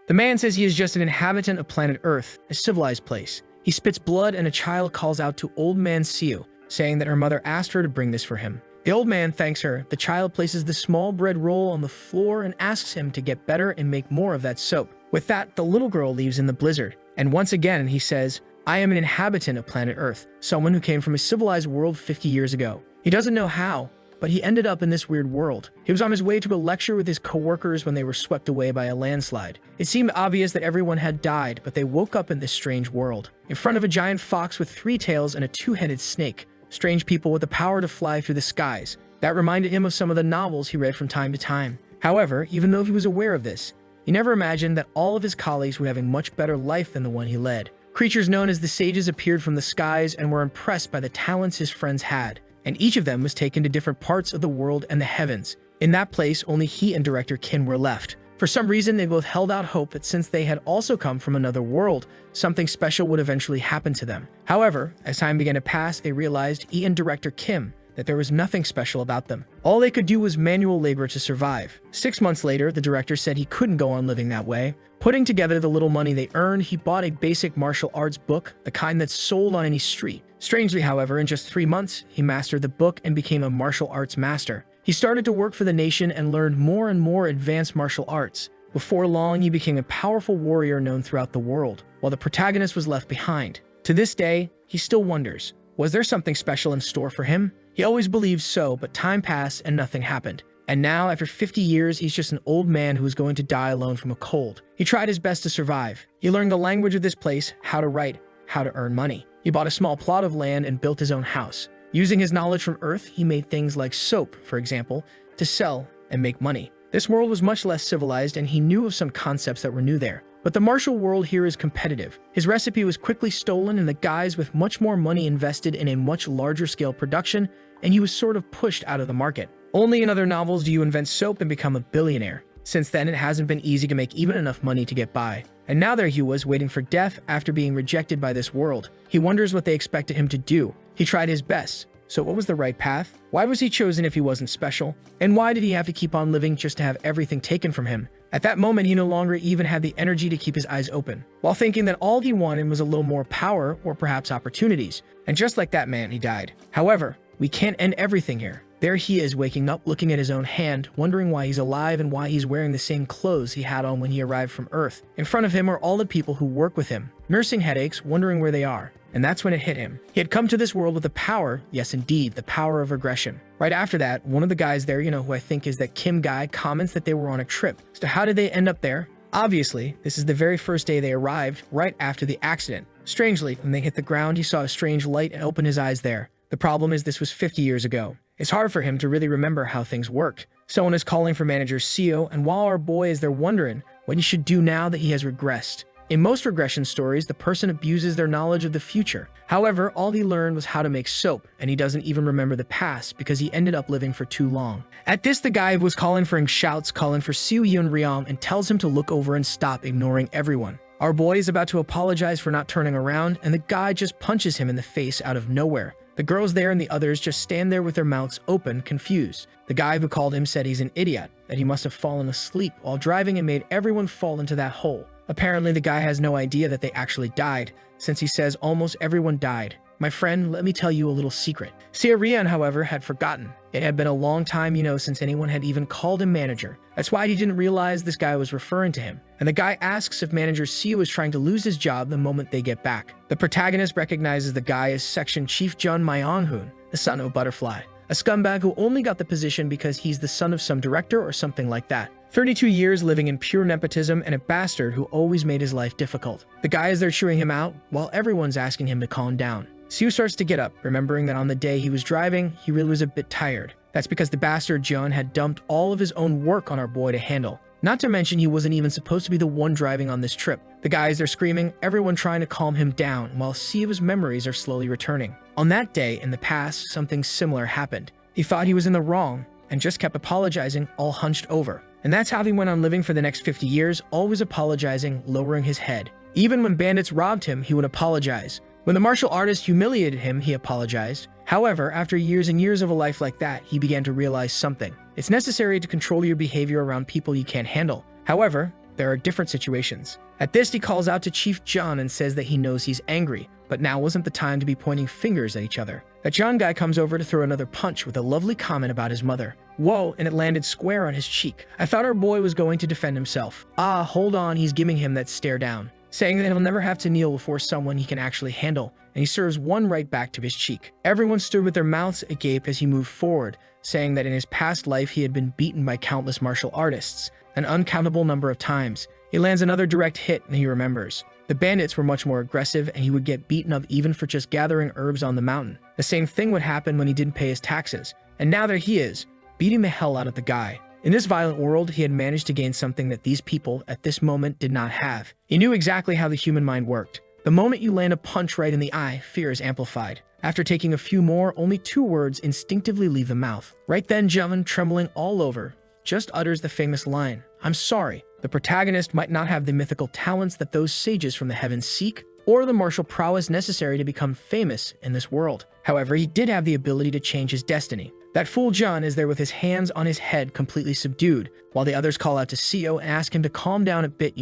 The man says he is just an inhabitant of planet Earth, a civilized place. He spits blood and a child calls out to old man Siu, saying that her mother asked her to bring this for him. The old man thanks her. The child places the small bread roll on the floor and asks him to get better and make more of that soap. With that, the little girl leaves in the blizzard. And once again, he says, I am an inhabitant of planet Earth, someone who came from a civilized world 50 years ago. He doesn't know how, but he ended up in this weird world. He was on his way to a lecture with his coworkers when they were swept away by a landslide. It seemed obvious that everyone had died, but they woke up in this strange world, in front of a giant fox with 3 tails and a 2-headed snake. Strange people with the power to fly through the skies. That reminded him of some of the novels he read from time to time. However, even though he was aware of this, he never imagined that all of his colleagues would have a much better life than the one he led. Creatures known as the sages appeared from the skies and were impressed by the talents his friends had, and each of them was taken to different parts of the world and the heavens. In that place, only he and Director Kim were left. For some reason, they both held out hope that since they had also come from another world, something special would eventually happen to them. However, as time began to pass, they realized, he and Director Kim, that there was nothing special about them. All they could do was manual labor to survive. 6 months later, the director said he couldn't go on living that way. Putting together the little money they earned, he bought a basic martial arts book, the kind that's sold on any street. Strangely, however, in just 3 months, he mastered the book and became a martial arts master. He started to work for the nation and learned more and more advanced martial arts. Before long, he became a powerful warrior known throughout the world, while the protagonist was left behind. To this day, he still wonders, was there something special in store for him? He always believed so, but time passed and nothing happened. And now, after 50 years, he's just an old man who is going to die alone from a cold. He tried his best to survive. He learned the language of this place, how to write, how to earn money. He bought a small plot of land and built his own house. Using his knowledge from Earth, he made things like soap, for example, to sell and make money. This world was much less civilized, and he knew of some concepts that were new there. But the martial world here is competitive. His recipe was quickly stolen, and the guys with much more money invested in a much larger scale production, and he was sort of pushed out of the market. Only in other novels do you invent soap and become a billionaire. Since then, it hasn't been easy to make even enough money to get by. And now there he was, waiting for death after being rejected by this world. He wonders what they expected him to do. He tried his best. So what was the right path? Why was he chosen if he wasn't special? And why did he have to keep on living just to have everything taken from him? At that moment, he no longer even had the energy to keep his eyes open, while thinking that all he wanted was a little more power or perhaps opportunities. And just like that man, he died. However, we can't end everything here. There he is, waking up, looking at his own hand, wondering why he's alive and why he's wearing the same clothes he had on when he arrived from Earth. In front of him are all the people who work with him, nursing headaches, wondering where they are. And that's when it hit him. He had come to this world with the power, yes indeed, the power of regression. Right after that, one of the guys there, who I think is that Kim guy, comments that they were on a trip. So how did they end up there? Obviously, this is the very first day they arrived, right after the accident. Strangely, when they hit the ground, he saw a strange light and opened his eyes there. The problem is this was 50 years ago. It's hard for him to really remember how things worked. Someone is calling for manager Seo, and while our boy is there wondering what he should do now that he has regressed. In most regression stories, the person abuses their knowledge of the future. However, all he learned was how to make soap, and he doesn't even remember the past because he ended up living for too long. At this, the guy was calling for him shouts, calling for Seo Yun Ryong, and tells him to look over and stop ignoring everyone. Our boy is about to apologize for not turning around, and the guy just punches him in the face out of nowhere. The girls there and the others just stand there with their mouths open, confused. The guy who called him said he's an idiot, that he must have fallen asleep while driving and made everyone fall into that hole. Apparently, the guy has no idea that they actually died, since he says almost everyone died. My friend, let me tell you a little secret. Sia Rian, however, had forgotten. It had been a long time, since anyone had even called him manager. That's why he didn't realize this guy was referring to him. And the guy asks if manager Sia is trying to lose his job the moment they get back. The protagonist recognizes the guy as Section Chief Jun Myong-hoon, the son of Butterfly, a scumbag who only got the position because he's the son of some director or something like that. 32 years living in pure nepotism and a bastard who always made his life difficult. The guy is there chewing him out while everyone's asking him to calm down. Sue starts to get up, remembering that on the day he was driving, he really was a bit tired. That's because the bastard John had dumped all of his own work on our boy to handle. Not to mention he wasn't even supposed to be the one driving on this trip. The guys are screaming, everyone trying to calm him down, while Sia's memories are slowly returning. On that day, in the past, something similar happened. He thought he was in the wrong, and just kept apologizing, all hunched over. And that's how he went on living for the next 50 years, always apologizing, lowering his head. Even when bandits robbed him, he would apologize. When the martial artist humiliated him, he apologized. However, after years and years of a life like that, he began to realize something. It's necessary to control your behavior around people you can't handle. However, there are different situations. At this, he calls out to Chief John and says that he knows he's angry, but now wasn't the time to be pointing fingers at each other. That John guy comes over to throw another punch with a lovely comment about his mother. Whoa, and it landed square on his cheek. I thought our boy was going to defend himself. Ah, hold on, he's giving him that stare down, saying that he'll never have to kneel before someone he can actually handle, and he serves one right back to his cheek. Everyone stood with their mouths agape as he moved forward, saying that in his past life he had been beaten by countless martial artists, an uncountable number of times. He lands another direct hit and he remembers. The bandits were much more aggressive and he would get beaten up even for just gathering herbs on the mountain. The same thing would happen when he didn't pay his taxes. And now there he is, beating the hell out of the guy. In this violent world, he had managed to gain something that these people at this moment did not have. He knew exactly how the human mind worked. The moment you land a punch right in the eye, fear is amplified. After taking a few more, only 2 words instinctively leave the mouth. Right then, John, trembling all over, just utters the famous line, "I'm sorry." The protagonist might not have the mythical talents that those sages from the heavens seek, or the martial prowess necessary to become famous in this world. However, he did have the ability to change his destiny. That fool John is there with his hands on his head completely subdued, while the others call out to CEO and ask him to calm down a bit,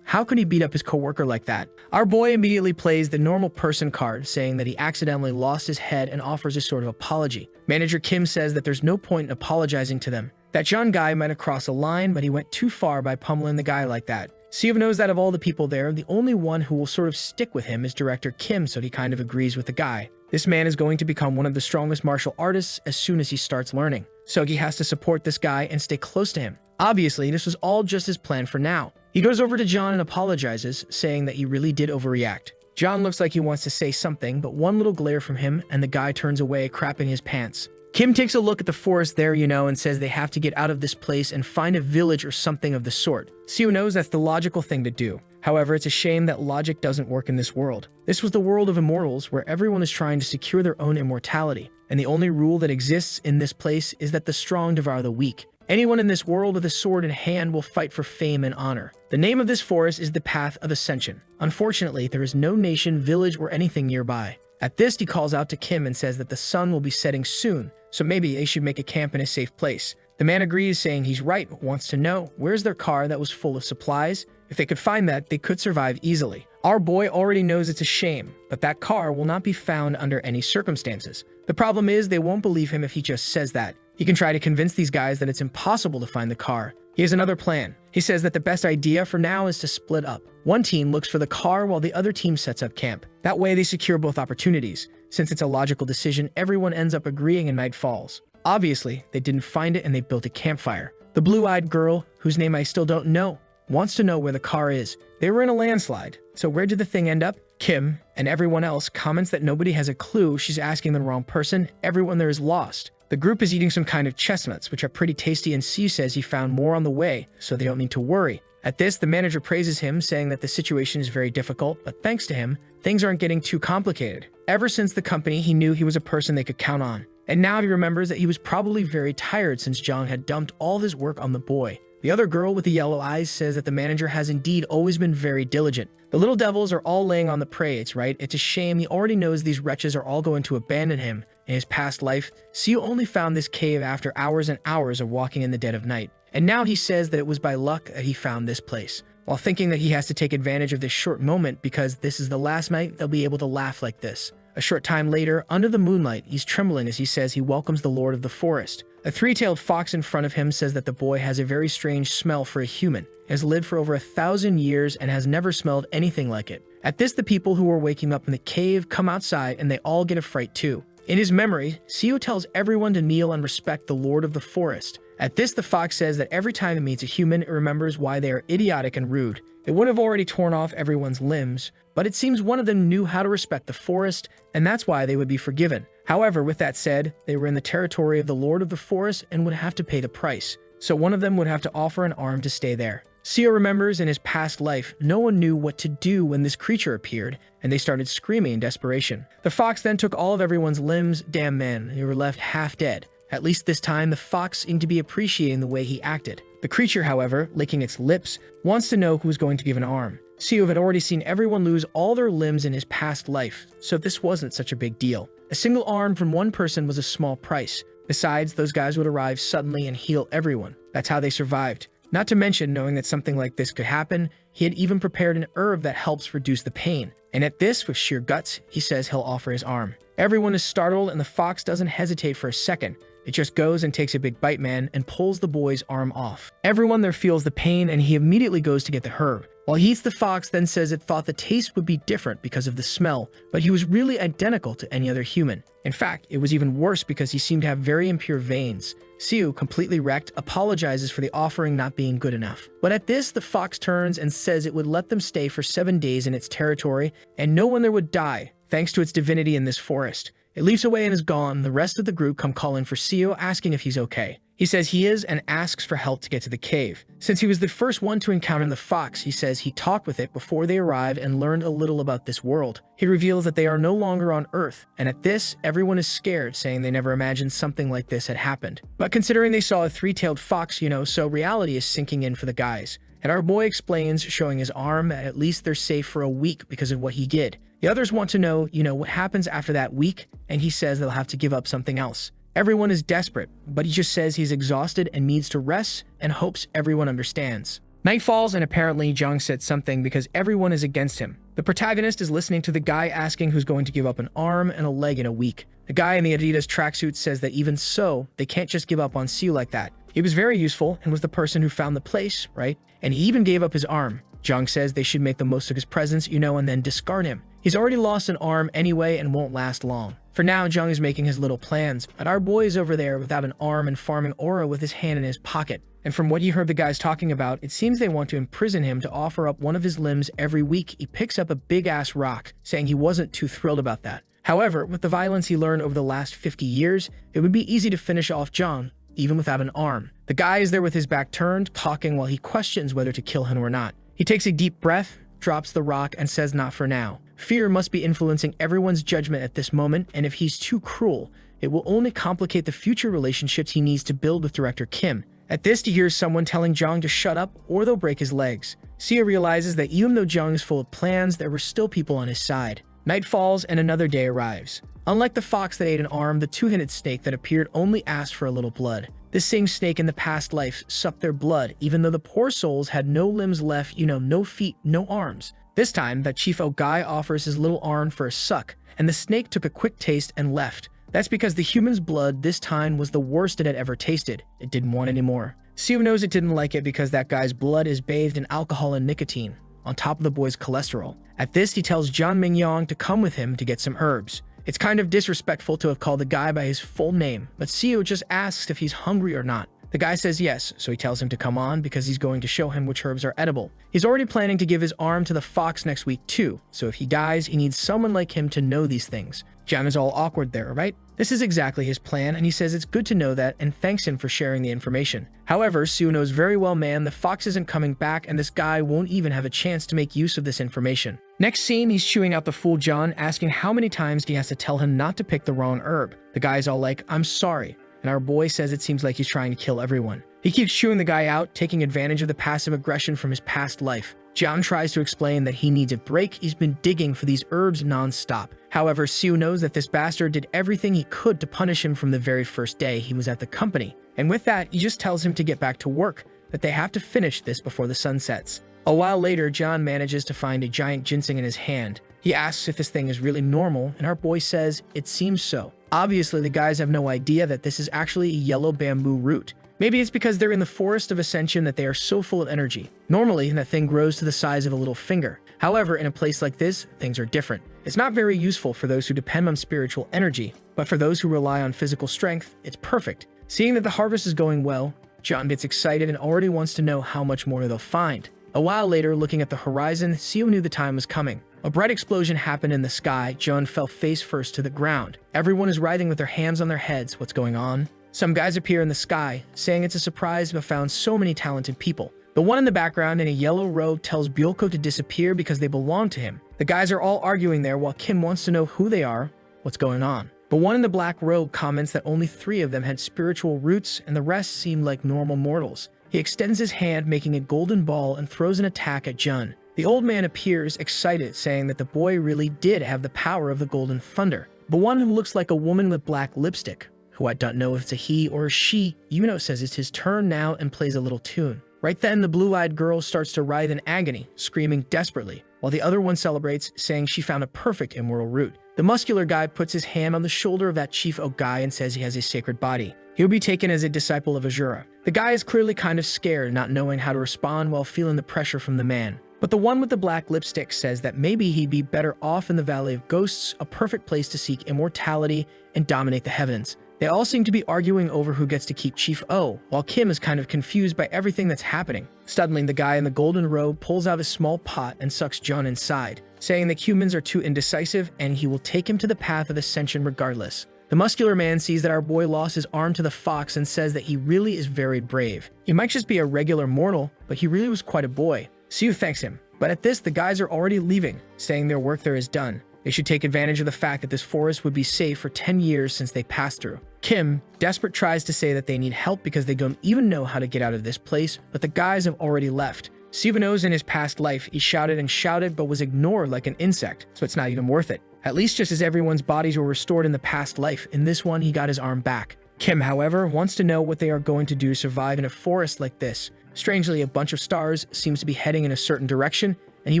How could he beat up his coworker like that? Our boy immediately plays the normal person card, saying that he accidentally lost his head and offers a sort of apology. Manager Kim says that there's no point in apologizing to them. That John guy might have crossed a line, but he went too far by pummeling the guy like that. Siev knows that of all the people there, the only one who will sort of stick with him is Director Kim, so he kind of agrees with the guy. This man is going to become one of the strongest martial artists as soon as he starts learning. So he has to support this guy and stay close to him. Obviously, this was all just his plan for now. He goes over to John and apologizes, saying that he really did overreact. John looks like he wants to say something, but one little glare from him and the guy turns away, crapping his pants. Kim takes a look at the forest there, and says they have to get out of this place and find a village or something of the sort. Seo knows that's the logical thing to do. However, it's a shame that logic doesn't work in this world. This was the world of immortals, where everyone is trying to secure their own immortality, and the only rule that exists in this place is that the strong devour the weak. Anyone in this world with a sword in hand will fight for fame and honor. The name of this forest is the Path of Ascension. Unfortunately, there is no nation, village, or anything nearby. At this, he calls out to Kim and says that the sun will be setting soon, so maybe they should make a camp in a safe place. The man agrees, saying he's right, but wants to know where's their car that was full of supplies. If they could find that, they could survive easily. Our boy already knows it's a shame, but that car will not be found under any circumstances. The problem is they won't believe him if he just says that. He can try to convince these guys that it's impossible to find the car. He has another plan. He says that the best idea for now is to split up. One team looks for the car while the other team sets up camp. That way they secure both opportunities. Since it's a logical decision, everyone ends up agreeing and night falls. Obviously, they didn't find it and they built a campfire. The blue-eyed girl, whose name I still don't know, wants to know where the car is. They were in a landslide. So where did the thing end up? Kim and everyone else comments that nobody has a clue. She's asking the wrong person. Everyone there is lost. The group is eating some kind of chestnuts, which are pretty tasty, and Siu says he found more on the way, so they don't need to worry. At this, the manager praises him, saying that the situation is very difficult, but thanks to him, things aren't getting too complicated. Ever since the company, he knew he was a person they could count on. And now he remembers that he was probably very tired since John had dumped all his work on the boy. The other girl with the yellow eyes says that the manager has indeed always been very diligent. The little devils are all laying on the prey, it's right. It's a shame he already knows these wretches are all going to abandon him. In his past life, Siu only found this cave after hours and hours of walking in the dead of night. And now he says that it was by luck that he found this place, while thinking that he has to take advantage of this short moment because this is the last night they'll be able to laugh like this. A short time later, under the moonlight, he's trembling as he says he welcomes the Lord of the Forest. A three-tailed fox in front of him says that the boy has a very strange smell for a human, has lived for over 1,000 years and has never smelled anything like it. At this, the people who are waking up in the cave come outside and they all get a fright too. In his memory, Siu tells everyone to kneel and respect the Lord of the Forest. At this, the fox says that every time it meets a human, it remembers why they are idiotic and rude. It would have already torn off everyone's limbs, but it seems one of them knew how to respect the forest, and that's why they would be forgiven. However, with that said, they were in the territory of the Lord of the Forest and would have to pay the price, so one of them would have to offer an arm to stay there. Siu remembers in his past life, no one knew what to do when this creature appeared, and they started screaming in desperation. The fox then took all of everyone's limbs. Damn man, they were left half dead. At least this time, the fox seemed to be appreciating the way he acted. The creature, however, licking its lips, wants to know who is going to give an arm. Siu had already seen everyone lose all their limbs in his past life, so this wasn't such a big deal. A single arm from one person was a small price. Besides, those guys would arrive suddenly and heal everyone. That's how they survived. Not to mention, knowing that something like this could happen, he had even prepared an herb that helps reduce the pain. And at this, with sheer guts, he says he'll offer his arm. Everyone is startled, and the fox doesn't hesitate for a second. It just goes and takes a big bite, man, and pulls the boy's arm off. Everyone there feels the pain, and he immediately goes to get the herb. While he eats, the fox then says it thought the taste would be different because of the smell, but he was really identical to any other human. In fact, it was even worse because he seemed to have very impure veins. Siu, completely wrecked, apologizes for the offering not being good enough. But at this, the fox turns and says it would let them stay for 7 days in its territory, and no one there would die, thanks to its divinity in this forest. It leaps away and is gone. The rest of the group come calling for Siu, asking if he's okay. He says he is and asks for help to get to the cave. Since he was the first one to encounter the fox, he says he talked with it before they arrived and learned a little about this world. He reveals that they are no longer on Earth, and at this, everyone is scared, saying they never imagined something like this had happened. But considering they saw a 3-tailed fox, so reality is sinking in for the guys. And our boy explains, showing his arm, that at least they're safe for a week because of what he did. The others want to know, what happens after that week, and he says they'll have to give up something else. Everyone is desperate, but he just says he's exhausted and needs to rest and hopes everyone understands. Night falls, and apparently Jung said something because everyone is against him. The protagonist is listening to the guy asking who's going to give up an arm and a leg in a week. The guy in the Adidas tracksuit says that even so, they can't just give up on Siu like that. He was very useful and was the person who found the place, right? And he even gave up his arm. Jung says they should make the most of his presence, and then discard him. He's already lost an arm anyway and won't last long. For now, Jung is making his little plans, but our boy is over there without an arm and farming aura with his hand in his pocket. And from what he heard the guys talking about, it seems they want to imprison him to offer up one of his limbs every week. He picks up a big-ass rock, saying he wasn't too thrilled about that. However, with the violence he learned over the last 50 years, it would be easy to finish off Jung, even without an arm. The guy is there with his back turned, talking while he questions whether to kill him or not. He takes a deep breath, drops the rock, and says not for now. Fear must be influencing everyone's judgment at this moment, and if he's too cruel, it will only complicate the future relationships he needs to build with Director Kim. At this, he hears someone telling Jung to shut up or they'll break his legs. Sia realizes that even though Jung is full of plans, there were still people on his side. Night falls and another day arrives. Unlike the fox that ate an arm, the two-headed snake that appeared only asked for a little blood. This same snake in the past life sucked their blood, even though the poor souls had no limbs left, no feet, no arms. This time, that Chief Guy offers his little arm for a suck, and the snake took a quick taste and left. That's because the human's blood this time was the worst it had ever tasted. It didn't want any more. Siu knows it didn't like it because that guy's blood is bathed in alcohol and nicotine, on top of the boy's cholesterol. At this, he tells John Mingyong to come with him to get some herbs. It's kind of disrespectful to have called the guy by his full name, but Siu just asks if he's hungry or not. The guy says yes, so he tells him to come on because he's going to show him which herbs are edible. He's already planning to give his arm to the fox next week too, so if he dies, he needs someone like him to know these things. Jam is all awkward there, right? This is exactly his plan, and he says it's good to know that and thanks him for sharing the information. However, Siu knows very well, man, the fox isn't coming back and this guy won't even have a chance to make use of this information. Next scene, he's chewing out the fool John, asking how many times he has to tell him not to pick the wrong herb. The guy's all like, I'm sorry. And our boy says it seems like he's trying to kill everyone. He keeps chewing the guy out, taking advantage of the passive aggression from his past life. John tries to explain that he needs a break. He's been digging for these herbs non-stop. However, Siu knows that this bastard did everything he could to punish him from the very first day he was at the company. And with that, he just tells him to get back to work, that they have to finish this before the sun sets. A while later, John manages to find a giant ginseng in his hand. He asks if this thing is really normal, and our boy says it seems so. Obviously, the guys have no idea that this is actually a yellow bamboo root. Maybe it's because they're in the Forest of Ascension that they are so full of energy. Normally, that thing grows to the size of a little finger. However, in a place like this, things are different. It's not very useful for those who depend on spiritual energy, but for those who rely on physical strength, it's perfect. Seeing that the harvest is going well, John gets excited and already wants to know how much more they'll find. A while later, looking at the horizon, Siu knew the time was coming. A bright explosion happened in the sky. John fell face first to the ground. Everyone is writhing with their hands on their heads. What's going on? Some guys appear in the sky, saying it's a surprise to have found so many talented people. The one in the background in a yellow robe tells Byulko to disappear because they belong to him. The guys are all arguing there while Kim wants to know who they are, what's going on. The one in the black robe comments that only 3 of them had spiritual roots and the rest seemed like normal mortals. He extends his hand, making a golden ball, and throws an attack at Jun. The old man appears excited, saying that the boy really did have the power of the golden thunder. The one who looks like a woman with black lipstick, who I don't know if it's a he or a she, says it's his turn now and plays a little tune. Right then, the blue-eyed girl starts to writhe in agony, screaming desperately, while the other one celebrates, saying she found a perfect immortal route. The muscular guy puts his hand on the shoulder of that chief guy and says he has a sacred body. He'll be taken as a disciple of Asura. The guy is clearly kind of scared, not knowing how to respond while feeling the pressure from the man. But the one with the black lipstick says that maybe he'd be better off in the Valley of Ghosts, a perfect place to seek immortality and dominate the heavens. They all seem to be arguing over who gets to keep Chief O, while Kim is kind of confused by everything that's happening. Suddenly, the guy in the golden robe pulls out a small pot and sucks John inside, saying that humans are too indecisive and he will take him to the path of ascension regardless. The muscular man sees that our boy lost his arm to the fox and says that he really is very brave. He might just be a regular mortal, but he really was quite a boy. Siu thanks him, but at this, the guys are already leaving, saying their work there is done. They should take advantage of the fact that this forest would be safe for 10 years since they passed through. Kim, desperate, tries to say that they need help because they don't even know how to get out of this place, but the guys have already left. Siva knows in his past life, he shouted and shouted but was ignored like an insect, so it's not even worth it. At least just as everyone's bodies were restored in the past life, in this one he got his arm back. Kim, however, wants to know what they are going to do to survive in a forest like this. Strangely, a bunch of stars seems to be heading in a certain direction, and he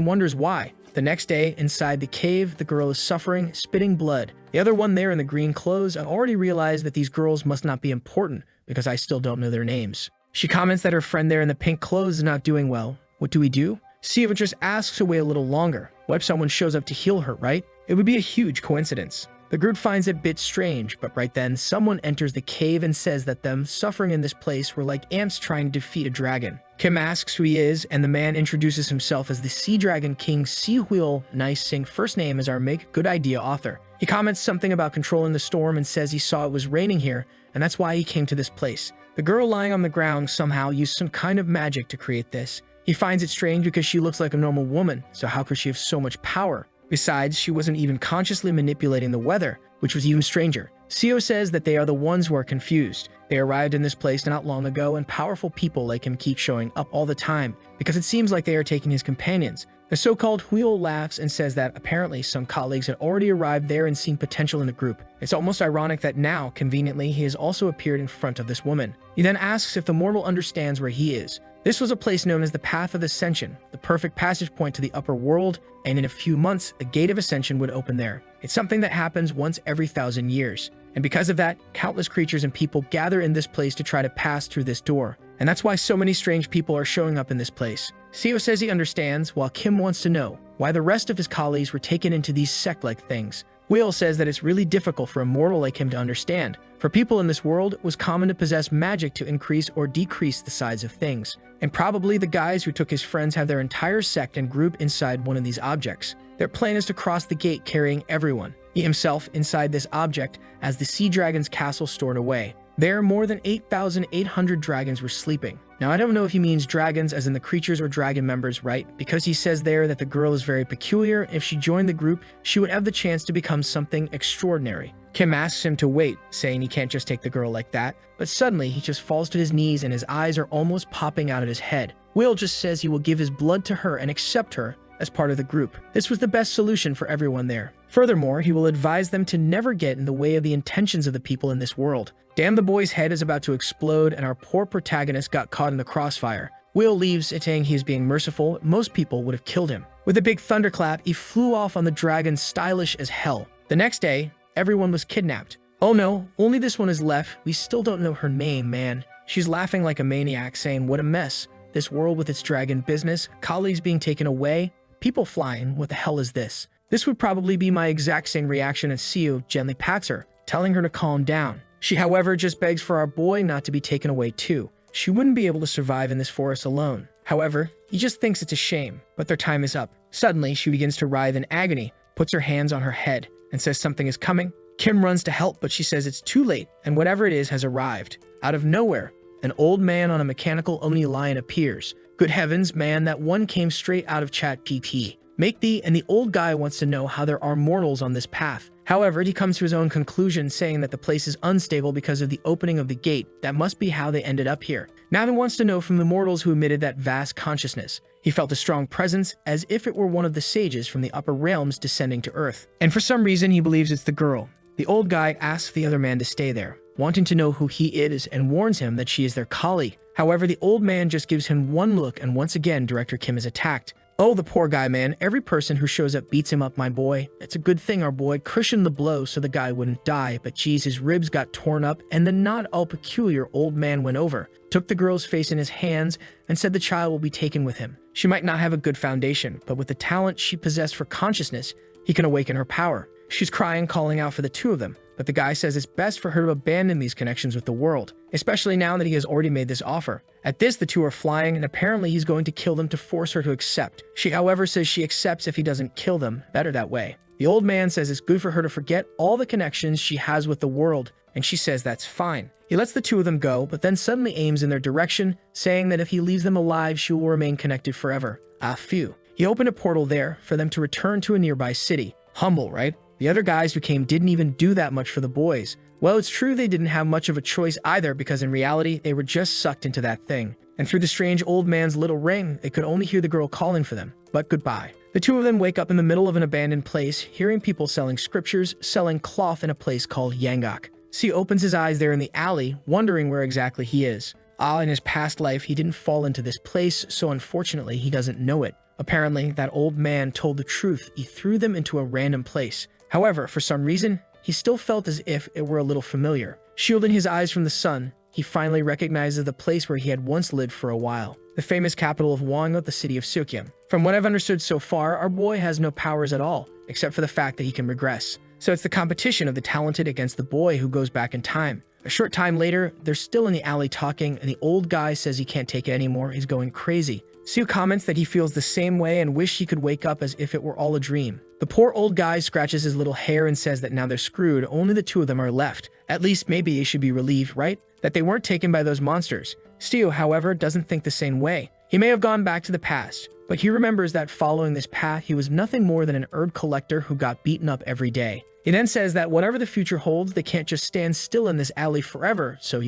wonders why. The next day, inside the cave, the girl is suffering, spitting blood. The other one there in the green clothes, I already realized that these girls must not be important, because I still don't know their names. She comments that her friend there in the pink clothes is not doing well. What do we do? Siva just asks to wait a little longer. What if someone shows up to heal her, right? It would be a huge coincidence. The group finds it a bit strange, but right then, someone enters the cave and says that them suffering in this place were like ants trying to defeat a dragon. Kim asks who he is, and the man introduces himself as the Sea Dragon King Si-Huil Nice-Sing, first name is our Make Good Idea author. He comments something about controlling the storm and says he saw it was raining here, and that's why he came to this place. The girl lying on the ground somehow used some kind of magic to create this. He finds it strange because she looks like a normal woman, so how could she have so much power? Besides, she wasn't even consciously manipulating the weather, which was even stranger. Sio says that they are the ones who are confused. They arrived in this place not long ago, and powerful people like him keep showing up all the time, because it seems like they are taking his companions. The so-called Huil laughs and says that apparently some colleagues had already arrived there and seen potential in the group. It's almost ironic that now, conveniently, he has also appeared in front of this woman. He then asks if the mortal understands where he is. This was a place known as the Path of Ascension, the perfect passage point to the upper world, and in a few months, the Gate of Ascension would open there. It's something that happens once every 1,000 years. And because of that, countless creatures and people gather in this place to try to pass through this door. And that's why so many strange people are showing up in this place. Sio says he understands, while Kim wants to know why the rest of his colleagues were taken into these sect-like things. Will says that it's really difficult for a mortal like him to understand. For people in this world, it was common to possess magic to increase or decrease the size of things. And probably the guys who took his friends have their entire sect and group inside one of these objects. Their plan is to cross the gate carrying everyone. He himself inside this object as the Sea Dragon's castle stored away. There, more than 8,800 dragons were sleeping. Now, I don't know if he means dragons as in the creatures or dragon members, right? Because he says there that the girl is very peculiar. If she joined the group, she would have the chance to become something extraordinary. Kim asks him to wait, saying he can't just take the girl like that. But suddenly, he just falls to his knees and his eyes are almost popping out of his head. Will just says he will give his blood to her and accept her as part of the group. This was the best solution for everyone there. Furthermore, he will advise them to never get in the way of the intentions of the people in this world. Damn, the boy's head is about to explode and our poor protagonist got caught in the crossfire. Will leaves, saying he is being merciful. Most people would have killed him. With a big thunderclap, he flew off on the dragon, stylish as hell. The next day, everyone was kidnapped. Oh no, only this one is left. We still don't know her name, man. She's laughing like a maniac, saying, what a mess. This world with its dragon business, colleagues being taken away, people flying, what the hell is this? This would probably be my exact same reaction as Siu gently pats her, telling her to calm down. She, however, just begs for our boy not to be taken away too. She wouldn't be able to survive in this forest alone. However, he just thinks it's a shame, but their time is up. Suddenly, she begins to writhe in agony, puts her hands on her head, and says something is coming. Kim runs to help, but she says it's too late, and whatever it is has arrived. Out of nowhere, an old man on a mechanical Oni lion appears. Good heavens, man, that one came straight out of ChatGPT. Make thee, and the old guy wants to know how there are mortals on this path. However, he comes to his own conclusion, saying that the place is unstable because of the opening of the gate. That must be how they ended up here. Now he wants to know from the mortals who emitted that vast consciousness. He felt a strong presence, as if it were one of the sages from the upper realms descending to earth. And for some reason, he believes it's the girl. The old guy asks the other man to stay there. wanting to know who he is and warns him that she is their colleague. However, the old man just gives him one look and once again Director Kim is attacked. Oh, the poor guy, man. Every person who shows up beats him up, my boy. It's a good thing our boy cushioned the blow so the guy wouldn't die, but geez, his ribs got torn up and the not all peculiar old man went over, took the girl's face in his hands, and said the child will be taken with him. She might not have a good foundation, but with the talent she possessed for consciousness, he can awaken her power. She's crying, calling out for the two of them, but the guy says it's best for her to abandon these connections with the world, especially now that he has already made this offer. At this, the two are flying, and apparently he's going to kill them to force her to accept. She, however, says she accepts if he doesn't kill them. Better that way. The old man says it's good for her to forget all the connections she has with the world, and she says that's fine. He lets the two of them go, but then suddenly aims in their direction, saying that if he leaves them alive, she will remain connected forever. Ah, phew. He opened a portal there for them to return to a nearby city. Humble, right? The other guys who came didn't even do that much for the boys. Well, it's true they didn't have much of a choice either, because in reality, they were just sucked into that thing. And through the strange old man's little ring, they could only hear the girl calling for them. But goodbye. The two of them wake up in the middle of an abandoned place, hearing people selling scriptures, selling cloth in a place called Yangak. Siu opens his eyes there in the alley, wondering where exactly he is. Ah, in his past life, he didn't fall into this place, so unfortunately, he doesn't know it. Apparently, that old man told the truth. He threw them into a random place. However, for some reason, he still felt as if it were a little familiar. Shielding his eyes from the sun, he finally recognizes the place where he had once lived for a while. The famous capital of Wanga, the city of Sukyam. From what I've understood so far, our boy has no powers at all, except for the fact that he can regress. So it's the competition of the talented against the boy who goes back in time. A short time later, they're still in the alley talking, and the old guy says he can't take it anymore, he's going crazy. Siu comments that he feels the same way and wish he could wake up as if it were all a dream. The poor old guy scratches his little hair and says that now they're screwed, only the two of them are left. At least maybe he should be relieved, right? That they weren't taken by those monsters. Siu, however, doesn't think the same way. He may have gone back to the past, but he remembers that following this path, he was nothing more than an herb collector who got beaten up every day. He then says that whatever the future holds, they can't just stand still in this alley forever, so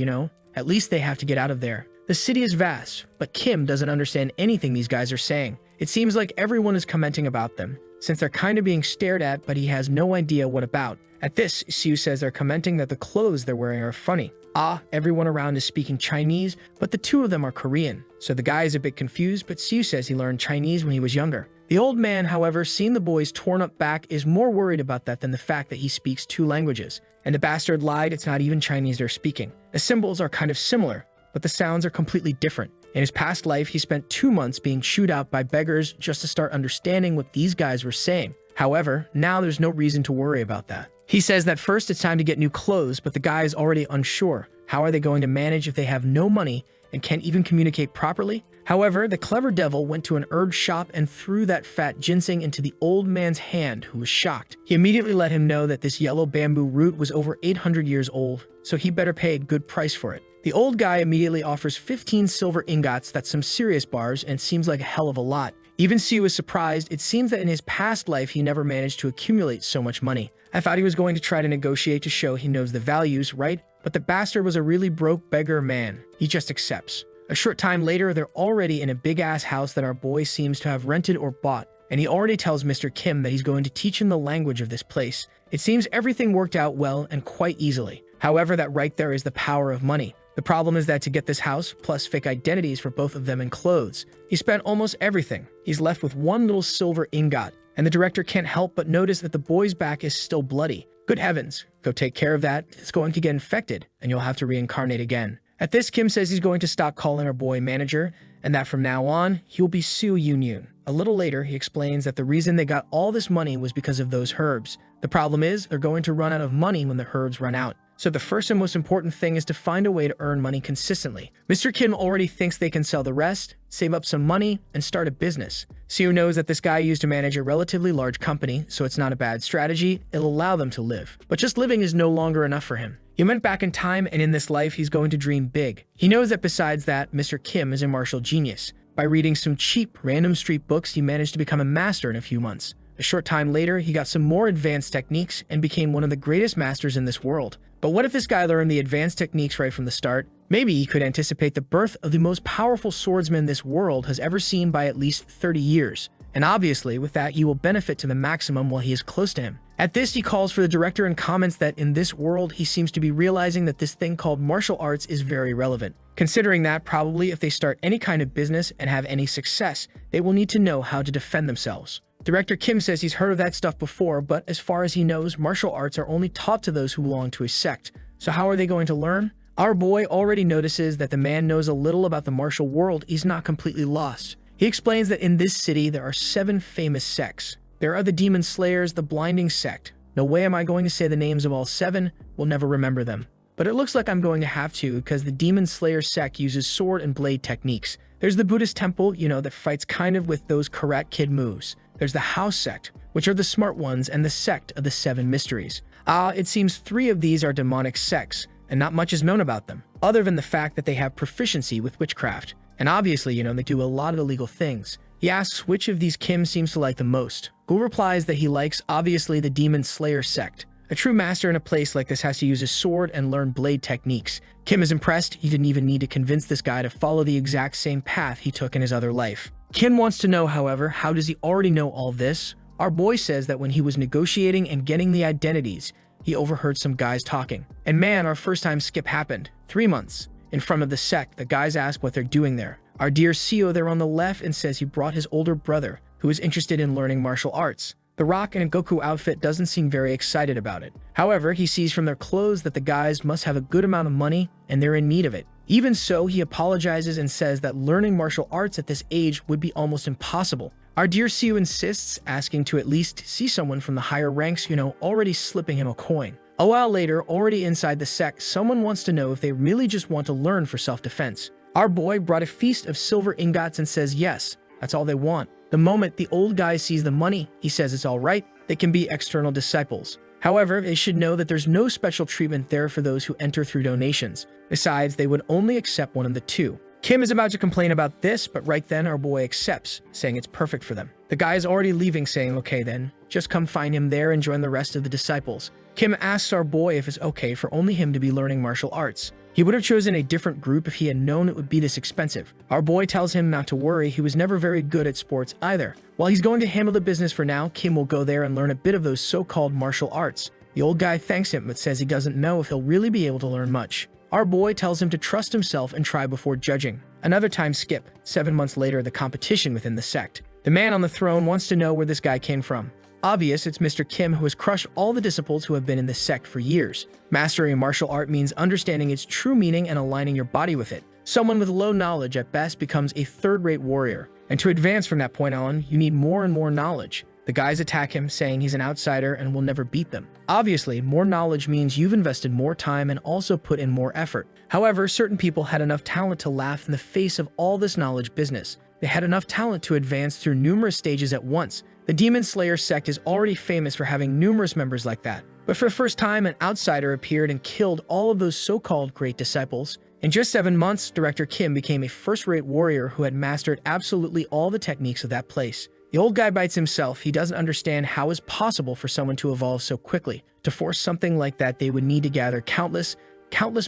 at least they have to get out of there. The city is vast, but Kim doesn't understand anything these guys are saying. It seems like everyone is commenting about them, since they're kind of being stared at, but he has no idea what about. At this, Siu says they're commenting that the clothes they're wearing are funny. Ah, everyone around is speaking Chinese, but the two of them are Korean. So the guy is a bit confused, but Siu says he learned Chinese when he was younger. The old man, however, seeing the boy's torn up back, is more worried about that than the fact that he speaks two languages. And the bastard lied, it's not even Chinese they're speaking. The symbols are kind of similar, but the sounds are completely different. In his past life, he spent 2 months being chewed out by beggars just to start understanding what these guys were saying. However, now there's no reason to worry about that. He says that first it's time to get new clothes, but the guy is already unsure. How are they going to manage if they have no money and can't even communicate properly? However, the clever devil went to an herb shop and threw that fat ginseng into the old man's hand, who was shocked. He immediately let him know that this yellow bamboo root was over 800 years old, so he better pay a good price for it. The old guy immediately offers 15 silver ingots, that's some serious bars, and seems like a hell of a lot. Even Siu is surprised. It seems that in his past life he never managed to accumulate so much money. I thought he was going to try to negotiate to show he knows the values, right? But the bastard was a really broke beggar man. He just accepts. A short time later, they're already in a big-ass house that our boy seems to have rented or bought, and he already tells Mr. Kim that he's going to teach him the language of this place. It seems everything worked out well and quite easily. However, that right there is the power of money. The problem is that to get this house, plus fake identities for both of them and clothes, he spent almost everything. He's left with one little silver ingot, and the director can't help but notice that the boy's back is still bloody. Good heavens, go take care of that. It's going to get infected, and you'll have to reincarnate again. At this, Kim says he's going to stop calling our boy manager, and that from now on, he'll be Siu Yun. A little later, he explains that the reason they got all this money was because of those herbs. The problem is, they're going to run out of money when the herbs run out. So the first and most important thing is to find a way to earn money consistently. Mr. Kim already thinks they can sell the rest, save up some money, and start a business. Siu knows that this guy used to manage a relatively large company, so it's not a bad strategy. It'll allow them to live. But just living is no longer enough for him. He went back in time, and in this life, he's going to dream big. He knows that besides that, Mr. Kim is a martial genius. By reading some cheap, random street books, he managed to become a master in a few months. A short time later, he got some more advanced techniques and became one of the greatest masters in this world. But what if this guy learned the advanced techniques right from the start? Maybe he could anticipate the birth of the most powerful swordsman this world has ever seen by at least 30 years. And obviously, with that, he will benefit to the maximum while he is close to him. At this, he calls for the director and comments that in this world, he seems to be realizing that this thing called martial arts is very relevant. Considering that probably if they start any kind of business and have any success, they will need to know how to defend themselves. Director Kim says he's heard of that stuff before, but as far as he knows, martial arts are only taught to those who belong to a sect. So how are they going to learn? Our boy already notices that the man knows a little about the martial world. He's not completely lost. He explains that in this city, there are 7 famous sects. There are the Demon Slayers, the Blinding Sect. No way am I going to say the names of all 7. We'll never remember them. But it looks like I'm going to have to because the Demon Slayer sect uses sword and blade techniques. There's the Buddhist temple, that fights kind of with those Karate Kid moves. There's the House sect, which are the smart ones, and the sect of the 7 mysteries. It seems 3 of these are demonic sects, and not much is known about them, other than the fact that they have proficiency with witchcraft. And obviously, they do a lot of illegal things. He asks which of these Kim seems to like the most. Gu replies that he likes, obviously, the Demon Slayer sect. A true master in a place like this has to use his sword and learn blade techniques. Kim is impressed. He didn't even need to convince this guy to follow the exact same path he took in his other life. Kim wants to know, however, how does he already know all this? Our boy says that when he was negotiating and getting the identities, he overheard some guys talking. And man, our first time skip happened. 3 months. In front of the sect, the guys ask what they're doing there. Our dear Seo there on the left and says he brought his older brother, who is interested in learning martial arts. The Rock in a Goku outfit doesn't seem very excited about it. However, he sees from their clothes that the guys must have a good amount of money and they're in need of it. Even so, he apologizes and says that learning martial arts at this age would be almost impossible. Our dear Seo insists, asking to at least see someone from the higher ranks, already slipping him a coin. A while later, already inside the sect, someone wants to know if they really just want to learn for self-defense. Our boy brought a feast of silver ingots and says yes, that's all they want. The moment the old guy sees the money, he says it's all right, they can be external disciples. However, they should know that there's no special treatment there for those who enter through donations. Besides, they would only accept one of the 2. Kim is about to complain about this, but right then our boy accepts, saying it's perfect for them. The guy is already leaving, saying, okay then, just come find him there and join the rest of the disciples. Kim asks our boy if it's okay for only him to be learning martial arts. He would have chosen a different group if he had known it would be this expensive. Our boy tells him not to worry, he was never very good at sports either. While he's going to handle the business for now, Kim will go there and learn a bit of those so-called martial arts. The old guy thanks him but says he doesn't know if he'll really be able to learn much. Our boy tells him to trust himself and try before judging. Another time skip. 7 months later, the competition within the sect. The man on the throne wants to know where this guy came from. Obvious, it's Mr. Kim who has crushed all the disciples who have been in this sect for years. Mastering a martial art means understanding its true meaning and aligning your body with it. Someone with low knowledge at best becomes a third-rate warrior. And to advance from that point on, you need more and more knowledge. The guys attack him, saying he's an outsider and will never beat them. Obviously, more knowledge means you've invested more time and also put in more effort. However, certain people had enough talent to laugh in the face of all this knowledge business. They had enough talent to advance through numerous stages at once. The Demon Slayer sect is already famous for having numerous members like that. But for the first time, an outsider appeared and killed all of those so-called great disciples. In just 7 months, Director Kim became a first-rate warrior who had mastered absolutely all the techniques of that place. The old guy bites himself. He doesn't understand how it's possible for someone to evolve so quickly. To force something like that, they would need to gather countless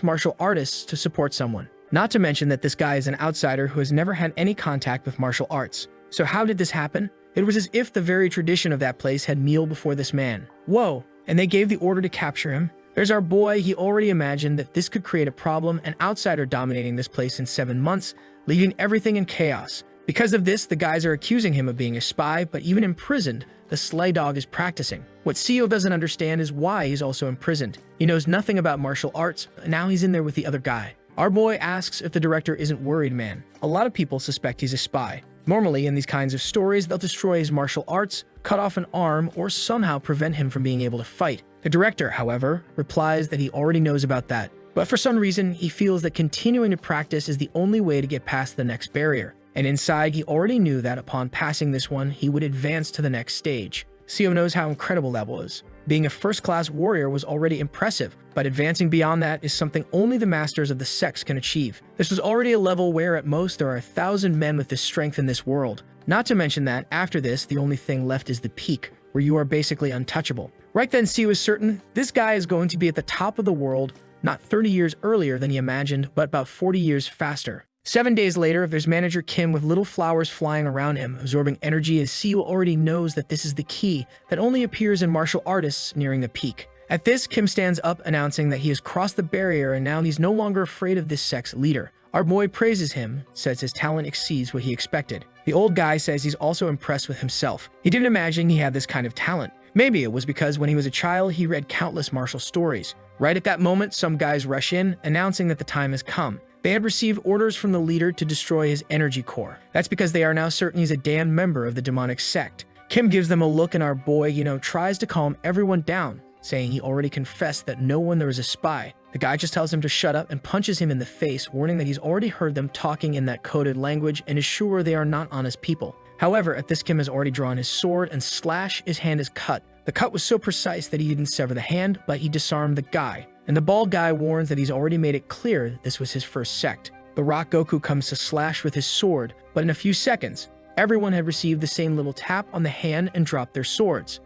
martial artists to support someone. Not to mention that this guy is an outsider who has never had any contact with martial arts. So how did this happen? It was as if the very tradition of that place had knelt before this man. Whoa, and they gave the order to capture him. There's our boy. He already imagined that this could create a problem, an outsider dominating this place in 7 months, leaving everything in chaos. Because of this, the guys are accusing him of being a spy, but even imprisoned, the Slay Dog is practicing. What Seo doesn't understand is why he's also imprisoned. He knows nothing about martial arts, and now he's in there with the other guy. Our boy asks if the director isn't worried, man. A lot of people suspect he's a spy. Normally, in these kinds of stories, they'll destroy his martial arts, cut off an arm, or somehow prevent him from being able to fight. The director, however, replies that he already knows about that. But for some reason, he feels that continuing to practice is the only way to get past the next barrier. And inside, he already knew that upon passing this one, he would advance to the next stage. Seo knows how incredible that was. Being a first-class warrior was already impressive, but advancing beyond that is something only the masters of the sects can achieve. This was already a level where at most there are 1,000 men with this strength in this world. Not to mention that, after this, the only thing left is the peak, where you are basically untouchable. Right then, Seo is certain this guy is going to be at the top of the world, not 30 years earlier than he imagined, but about 40 years faster. 7 days later, there's manager Kim with little flowers flying around him, absorbing energy as Seo already knows that this is the key that only appears in martial artists nearing the peak. At this, Kim stands up, announcing that he has crossed the barrier and now he's no longer afraid of this sect's leader. Our boy praises him, says his talent exceeds what he expected. The old guy says he's also impressed with himself. He didn't imagine he had this kind of talent. Maybe it was because when he was a child, he read countless martial stories. Right at that moment, some guys rush in, announcing that the time has come. They had received orders from the leader to destroy his energy core. That's because they are now certain he's a damned member of the demonic sect. Kim gives them a look and our boy, tries to calm everyone down, saying he already confessed that no one there is a spy. The guy just tells him to shut up and punches him in the face, warning that he's already heard them talking in that coded language and is sure they are not honest people. However, at this, Kim has already drawn his sword and slash, his hand is cut. The cut was so precise that he didn't sever the hand, but he disarmed the guy. And the bald guy warns that he's already made it clear that this was his first sect. The Rock Goku comes to slash with his sword, but in a few seconds, everyone had received the same little tap on the hand and dropped their swords.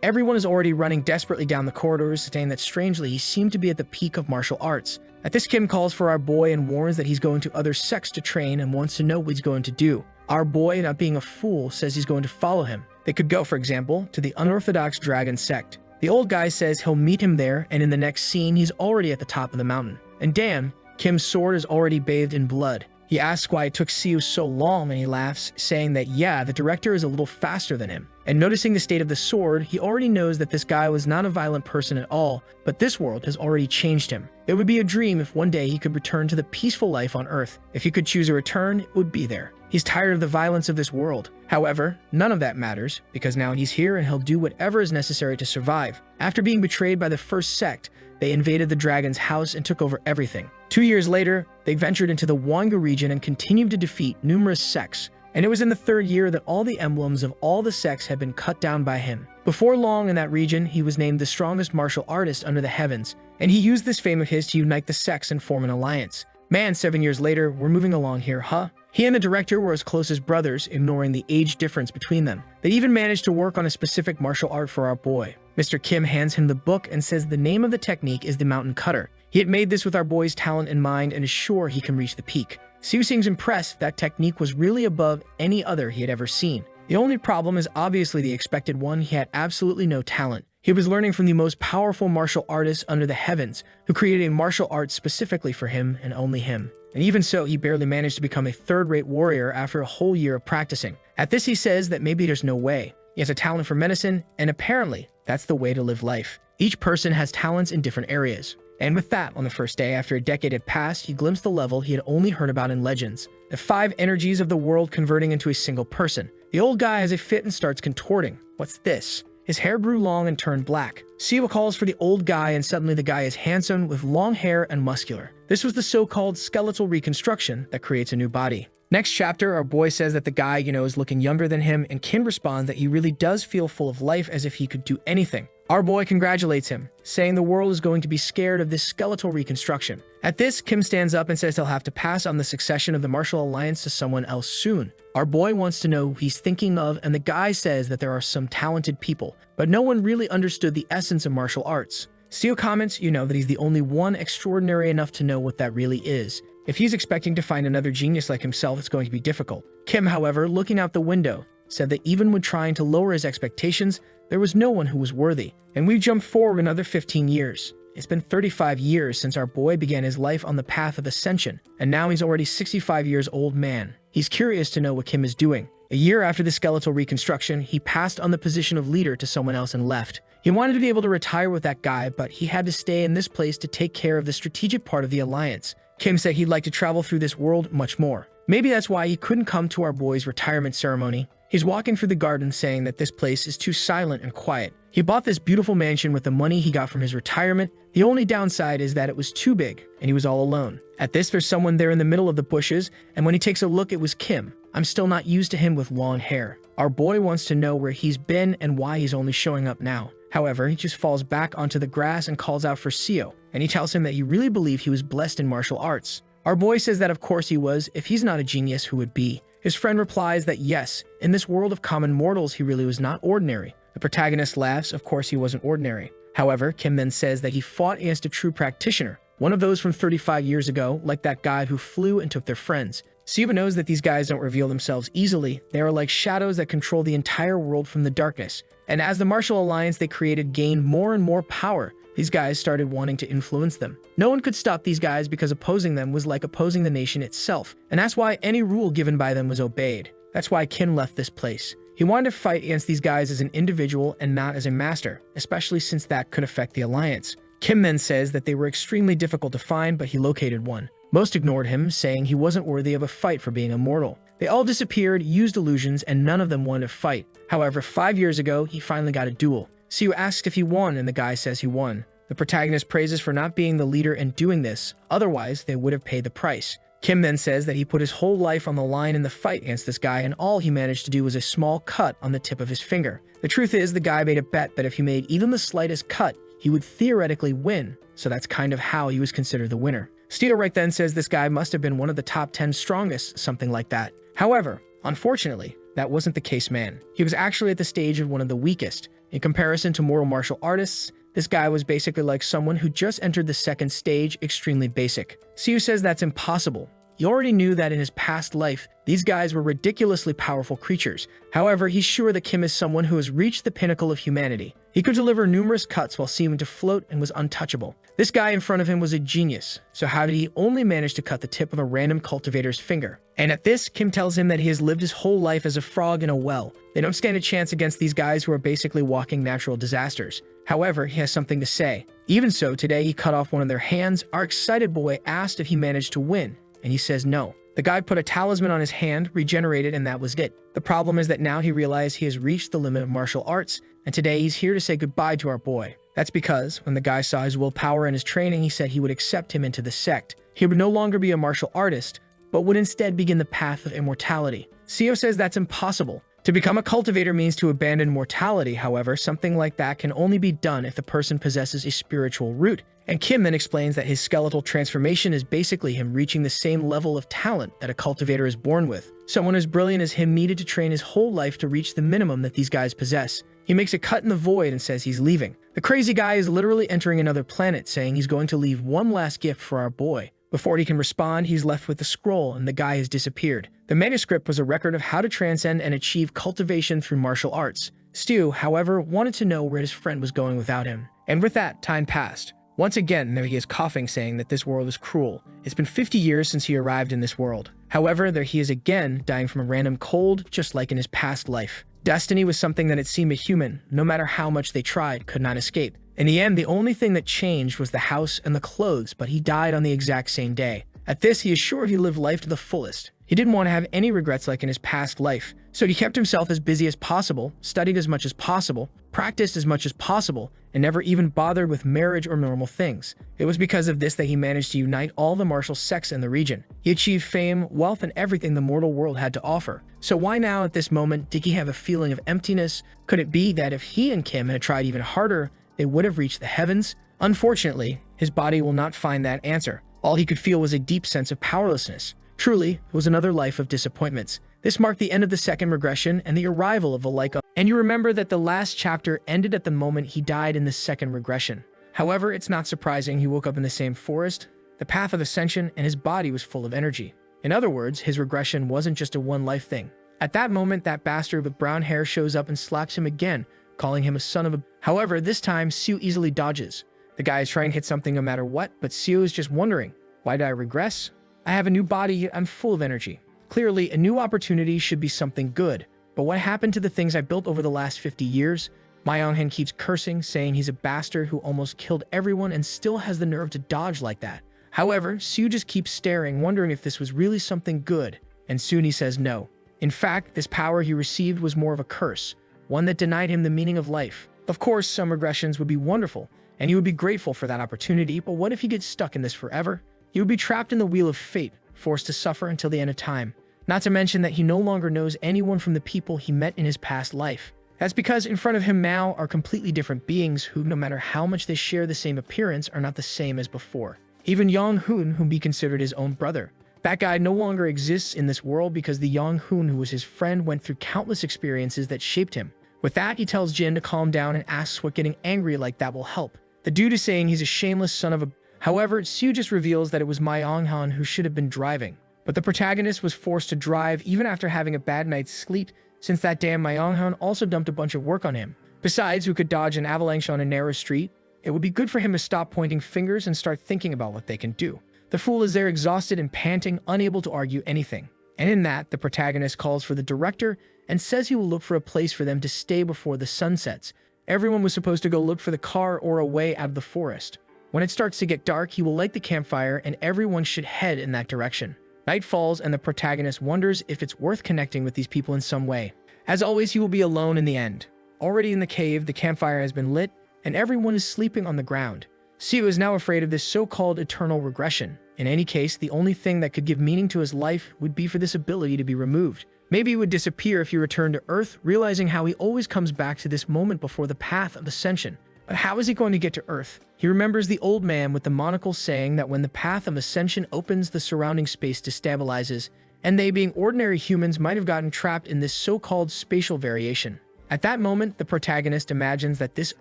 Everyone is already running desperately down the corridors, saying that strangely he seemed to be at the peak of martial arts. At this, Kim calls for our boy and warns that he's going to other sects to train and wants to know what he's going to do. Our boy, not being a fool, says he's going to follow him. They could go, for example, to the unorthodox dragon sect. The old guy says he'll meet him there, and in the next scene, he's already at the top of the mountain. And damn, Kim's sword is already bathed in blood. He asks why it took Seo so long, and he laughs, saying that yeah, the director is a little faster than him. And noticing the state of the sword, he already knows that this guy was not a violent person at all, but this world has already changed him. It would be a dream if one day he could return to the peaceful life on Earth. If he could choose a return, it would be there. He's tired of the violence of this world. However, none of that matters, because now he's here and he'll do whatever is necessary to survive. After being betrayed by the first sect, they invaded the dragon's house and took over everything. 2 years later, they ventured into the Wanga region and continued to defeat numerous sects. And it was in the 3rd year that all the emblems of all the sects had been cut down by him. Before long in that region, he was named the strongest martial artist under the heavens, and he used this fame of his to unite the sects and form an alliance. Man, 7 years later, we're moving along here, huh? He and the director were as close as brothers, ignoring the age difference between them. They even managed to work on a specific martial art for our boy. Mr. Kim hands him the book and says the name of the technique is the Mountain Cutter. He had made this with our boy's talent in mind and is sure he can reach the peak. Seo seems impressed that technique was really above any other he had ever seen. The only problem is obviously the expected one. He had absolutely no talent. He was learning from the most powerful martial artist under the heavens, who created a martial art specifically for him and only him. And even so, he barely managed to become a third-rate warrior after a whole year of practicing. At this, he says that maybe there's no way. He has a talent for medicine, and apparently, that's the way to live life. Each person has talents in different areas. And with that, on the first day, after a decade had passed, he glimpsed the level he had only heard about in legends. The 5 energies of the world converting into a single person. The old guy has a fit and starts contorting. What's this? His hair grew long and turned black. Seo calls for the old guy, and suddenly the guy is handsome with long hair and muscular. This was the so-called skeletal reconstruction that creates a new body. Next chapter, our boy says that the guy, is looking younger than him, and Kim responds that he really does feel full of life, as if he could do anything. Our boy congratulates him, saying the world is going to be scared of this skeletal reconstruction. At this, Kim stands up and says he'll have to pass on the succession of the martial alliance to someone else soon. Our boy wants to know who he's thinking of, and the guy says that there are some talented people, but no one really understood the essence of martial arts. Seo comments, that he's the only one extraordinary enough to know what that really is. If he's expecting to find another genius like himself, it's going to be difficult. Kim, however, looking out the window, said that even when trying to lower his expectations, there was no one who was worthy. And we've jumped forward another 15 years. It's been 35 years since our boy began his life on the path of ascension, and now he's already 65 years old man. He's curious to know what Kim is doing. A year after the skeletal reconstruction, he passed on the position of leader to someone else and left. He wanted to be able to retire with that guy, but he had to stay in this place to take care of the strategic part of the alliance. Kim said he'd like to travel through this world much more. Maybe that's why he couldn't come to our boy's retirement ceremony. He's walking through the garden saying that this place is too silent and quiet. He bought this beautiful mansion with the money he got from his retirement. The only downside is that it was too big, and he was all alone. At this, there's someone there in the middle of the bushes, and when he takes a look, it was Kim. I'm still not used to him with long hair. Our boy wants to know where he's been and why he's only showing up now. However, he just falls back onto the grass and calls out for Seo, and he tells him that he really believed he was blessed in martial arts. Our boy says that of course he was. If he's not a genius, who would be? His friend replies that yes, in this world of common mortals, he really was not ordinary. The protagonist laughs, of course he wasn't ordinary. However, Kim then says that he fought against a true practitioner, one of those from 35 years ago, like that guy who flew and took their friends. Siwa knows that these guys don't reveal themselves easily. They are like shadows that control the entire world from the darkness. And as the martial alliance they created gained more and more power, these guys started wanting to influence them. No one could stop these guys because opposing them was like opposing the nation itself. And that's why any rule given by them was obeyed. That's why Kim left this place. He wanted to fight against these guys as an individual and not as a master, especially since that could affect the alliance. Kim then says that they were extremely difficult to find, but he located one. Most ignored him, saying he wasn't worthy of a fight for being immortal. They all disappeared, used illusions, and none of them wanted to fight. However, 5 years ago, he finally got a duel. Siwa asks if he won, and the guy says he won. The protagonist praises for not being the leader and doing this, otherwise they would have paid the price. Kim then says that he put his whole life on the line in the fight against this guy, and all he managed to do was a small cut on the tip of his finger. The truth is, the guy made a bet that if he made even the slightest cut, he would theoretically win, so that's kind of how he was considered the winner. Steele right then says this guy must have been one of the top 10 strongest, something like that. However, unfortunately, that wasn't the case, man. He was actually at the stage of one of the weakest. In comparison to mortal martial artists, this guy was basically like someone who just entered the second stage, extremely basic. Siu says that's impossible. He already knew that in his past life, these guys were ridiculously powerful creatures. However, he's sure that Kim is someone who has reached the pinnacle of humanity. He could deliver numerous cuts while seeming to float and was untouchable. This guy in front of him was a genius, so how did he only manage to cut the tip of a random cultivator's finger? And at this, Kim tells him that he has lived his whole life as a frog in a well. They don't stand a chance against these guys who are basically walking natural disasters. However, he has something to say. Even so, today he cut off one of their hands. Our excited boy asked if he managed to win, and he says no. The guy put a talisman on his hand, regenerated, and that was it. The problem is that now he realized he has reached the limit of martial arts, and today he's here to say goodbye to our boy. That's because when the guy saw his willpower and his training, he said he would accept him into the sect. He would no longer be a martial artist, but would instead begin the path of immortality. Seo says that's impossible. To become a cultivator means to abandon mortality. However, something like that can only be done if the person possesses a spiritual root. And Kim then explains that his skeletal transformation is basically him reaching the same level of talent that a cultivator is born with. Someone as brilliant as him needed to train his whole life to reach the minimum that these guys possess. He makes a cut in the void and says he's leaving. The crazy guy is literally entering another planet, saying he's going to leave one last gift for our boy. Before he can respond, he's left with the scroll and the guy has disappeared. The manuscript was a record of how to transcend and achieve cultivation through martial arts. Stu, however, wanted to know where his friend was going without him. And with that, time passed. Once again, there he is coughing, saying that this world is cruel. It's been 50 years since he arrived in this world. However, there he is again, dying from a random cold, just like in his past life. Destiny was something that it seemed a human, no matter how much they tried, could not escape. In the end, the only thing that changed was the house and the clothes, but he died on the exact same day. At this, he is sure he lived life to the fullest. He didn't want to have any regrets like in his past life, so he kept himself as busy as possible, studied as much as possible, practiced as much as possible, and never even bothered with marriage or normal things. It was because of this that he managed to unite all the martial sects in the region. He achieved fame, wealth, and everything the mortal world had to offer. So why now at this moment did he have a feeling of emptiness? Could it be that if he and Kim had tried even harder, they would have reached the heavens? Unfortunately, his body will not find that answer. All he could feel was a deep sense of powerlessness. Truly, it was another life of disappointments. This marked the end of the second regression and the arrival of the Leica. And you remember that the last chapter ended at the moment he died in the second regression. However, it's not surprising he woke up in the same forest, the path of ascension, and his body was full of energy. In other words, his regression wasn't just a one-life thing. At that moment, that bastard with brown hair shows up and slaps him again, calling him a son of a... However, this time, Siu easily dodges. The guy is trying to hit something no matter what, but Siu is just wondering, why did I regress? I have a new body, yet I'm full of energy. Clearly, a new opportunity should be something good. But what happened to the things I built over the last 50 years? Ma Yonghan keeps cursing, saying he's a bastard who almost killed everyone and still has the nerve to dodge like that. However, Siu just keeps staring, wondering if this was really something good, and soon he says no. In fact, this power he received was more of a curse, one that denied him the meaning of life. Of course, some regressions would be wonderful, and he would be grateful for that opportunity, but what if he gets stuck in this forever? He would be trapped in the wheel of fate, forced to suffer until the end of time. Not to mention that he no longer knows anyone from the people he met in his past life. That's because in front of him now are completely different beings who, no matter how much they share the same appearance, are not the same as before. Even Yang Hun, whom he considered his own brother. That guy no longer exists in this world because the Yang Hun who was his friend went through countless experiences that shaped him. With that, he tells Jin to calm down and asks what getting angry like that will help. The dude is saying he's a shameless son of a... However, Siu just reveals that it was Myonghan who should have been driving. But the protagonist was forced to drive even after having a bad night's sleep, since that damn Myonghan also dumped a bunch of work on him. Besides, who could dodge an avalanche on a narrow street? It would be good for him to stop pointing fingers and start thinking about what they can do. The fool is there exhausted and panting, unable to argue anything. And in that, the protagonist calls for the director and says he will look for a place for them to stay before the sun sets. Everyone was supposed to go look for the car or a way out of the forest. When it starts to get dark, he will light the campfire and everyone should head in that direction. Night falls and the protagonist wonders if it's worth connecting with these people in some way. As always, he will be alone in the end. Already in the cave, the campfire has been lit and everyone is sleeping on the ground. Siu is now afraid of this so-called eternal regression. In any case, the only thing that could give meaning to his life would be for this ability to be removed. Maybe he would disappear if he returned to Earth, realizing how he always comes back to this moment before the path of ascension. But how is he going to get to Earth? He remembers the old man with the monocle saying that when the path of ascension opens, the surrounding space destabilizes, and they, being ordinary humans, might have gotten trapped in this so-called spatial variation. At that moment, the protagonist imagines that this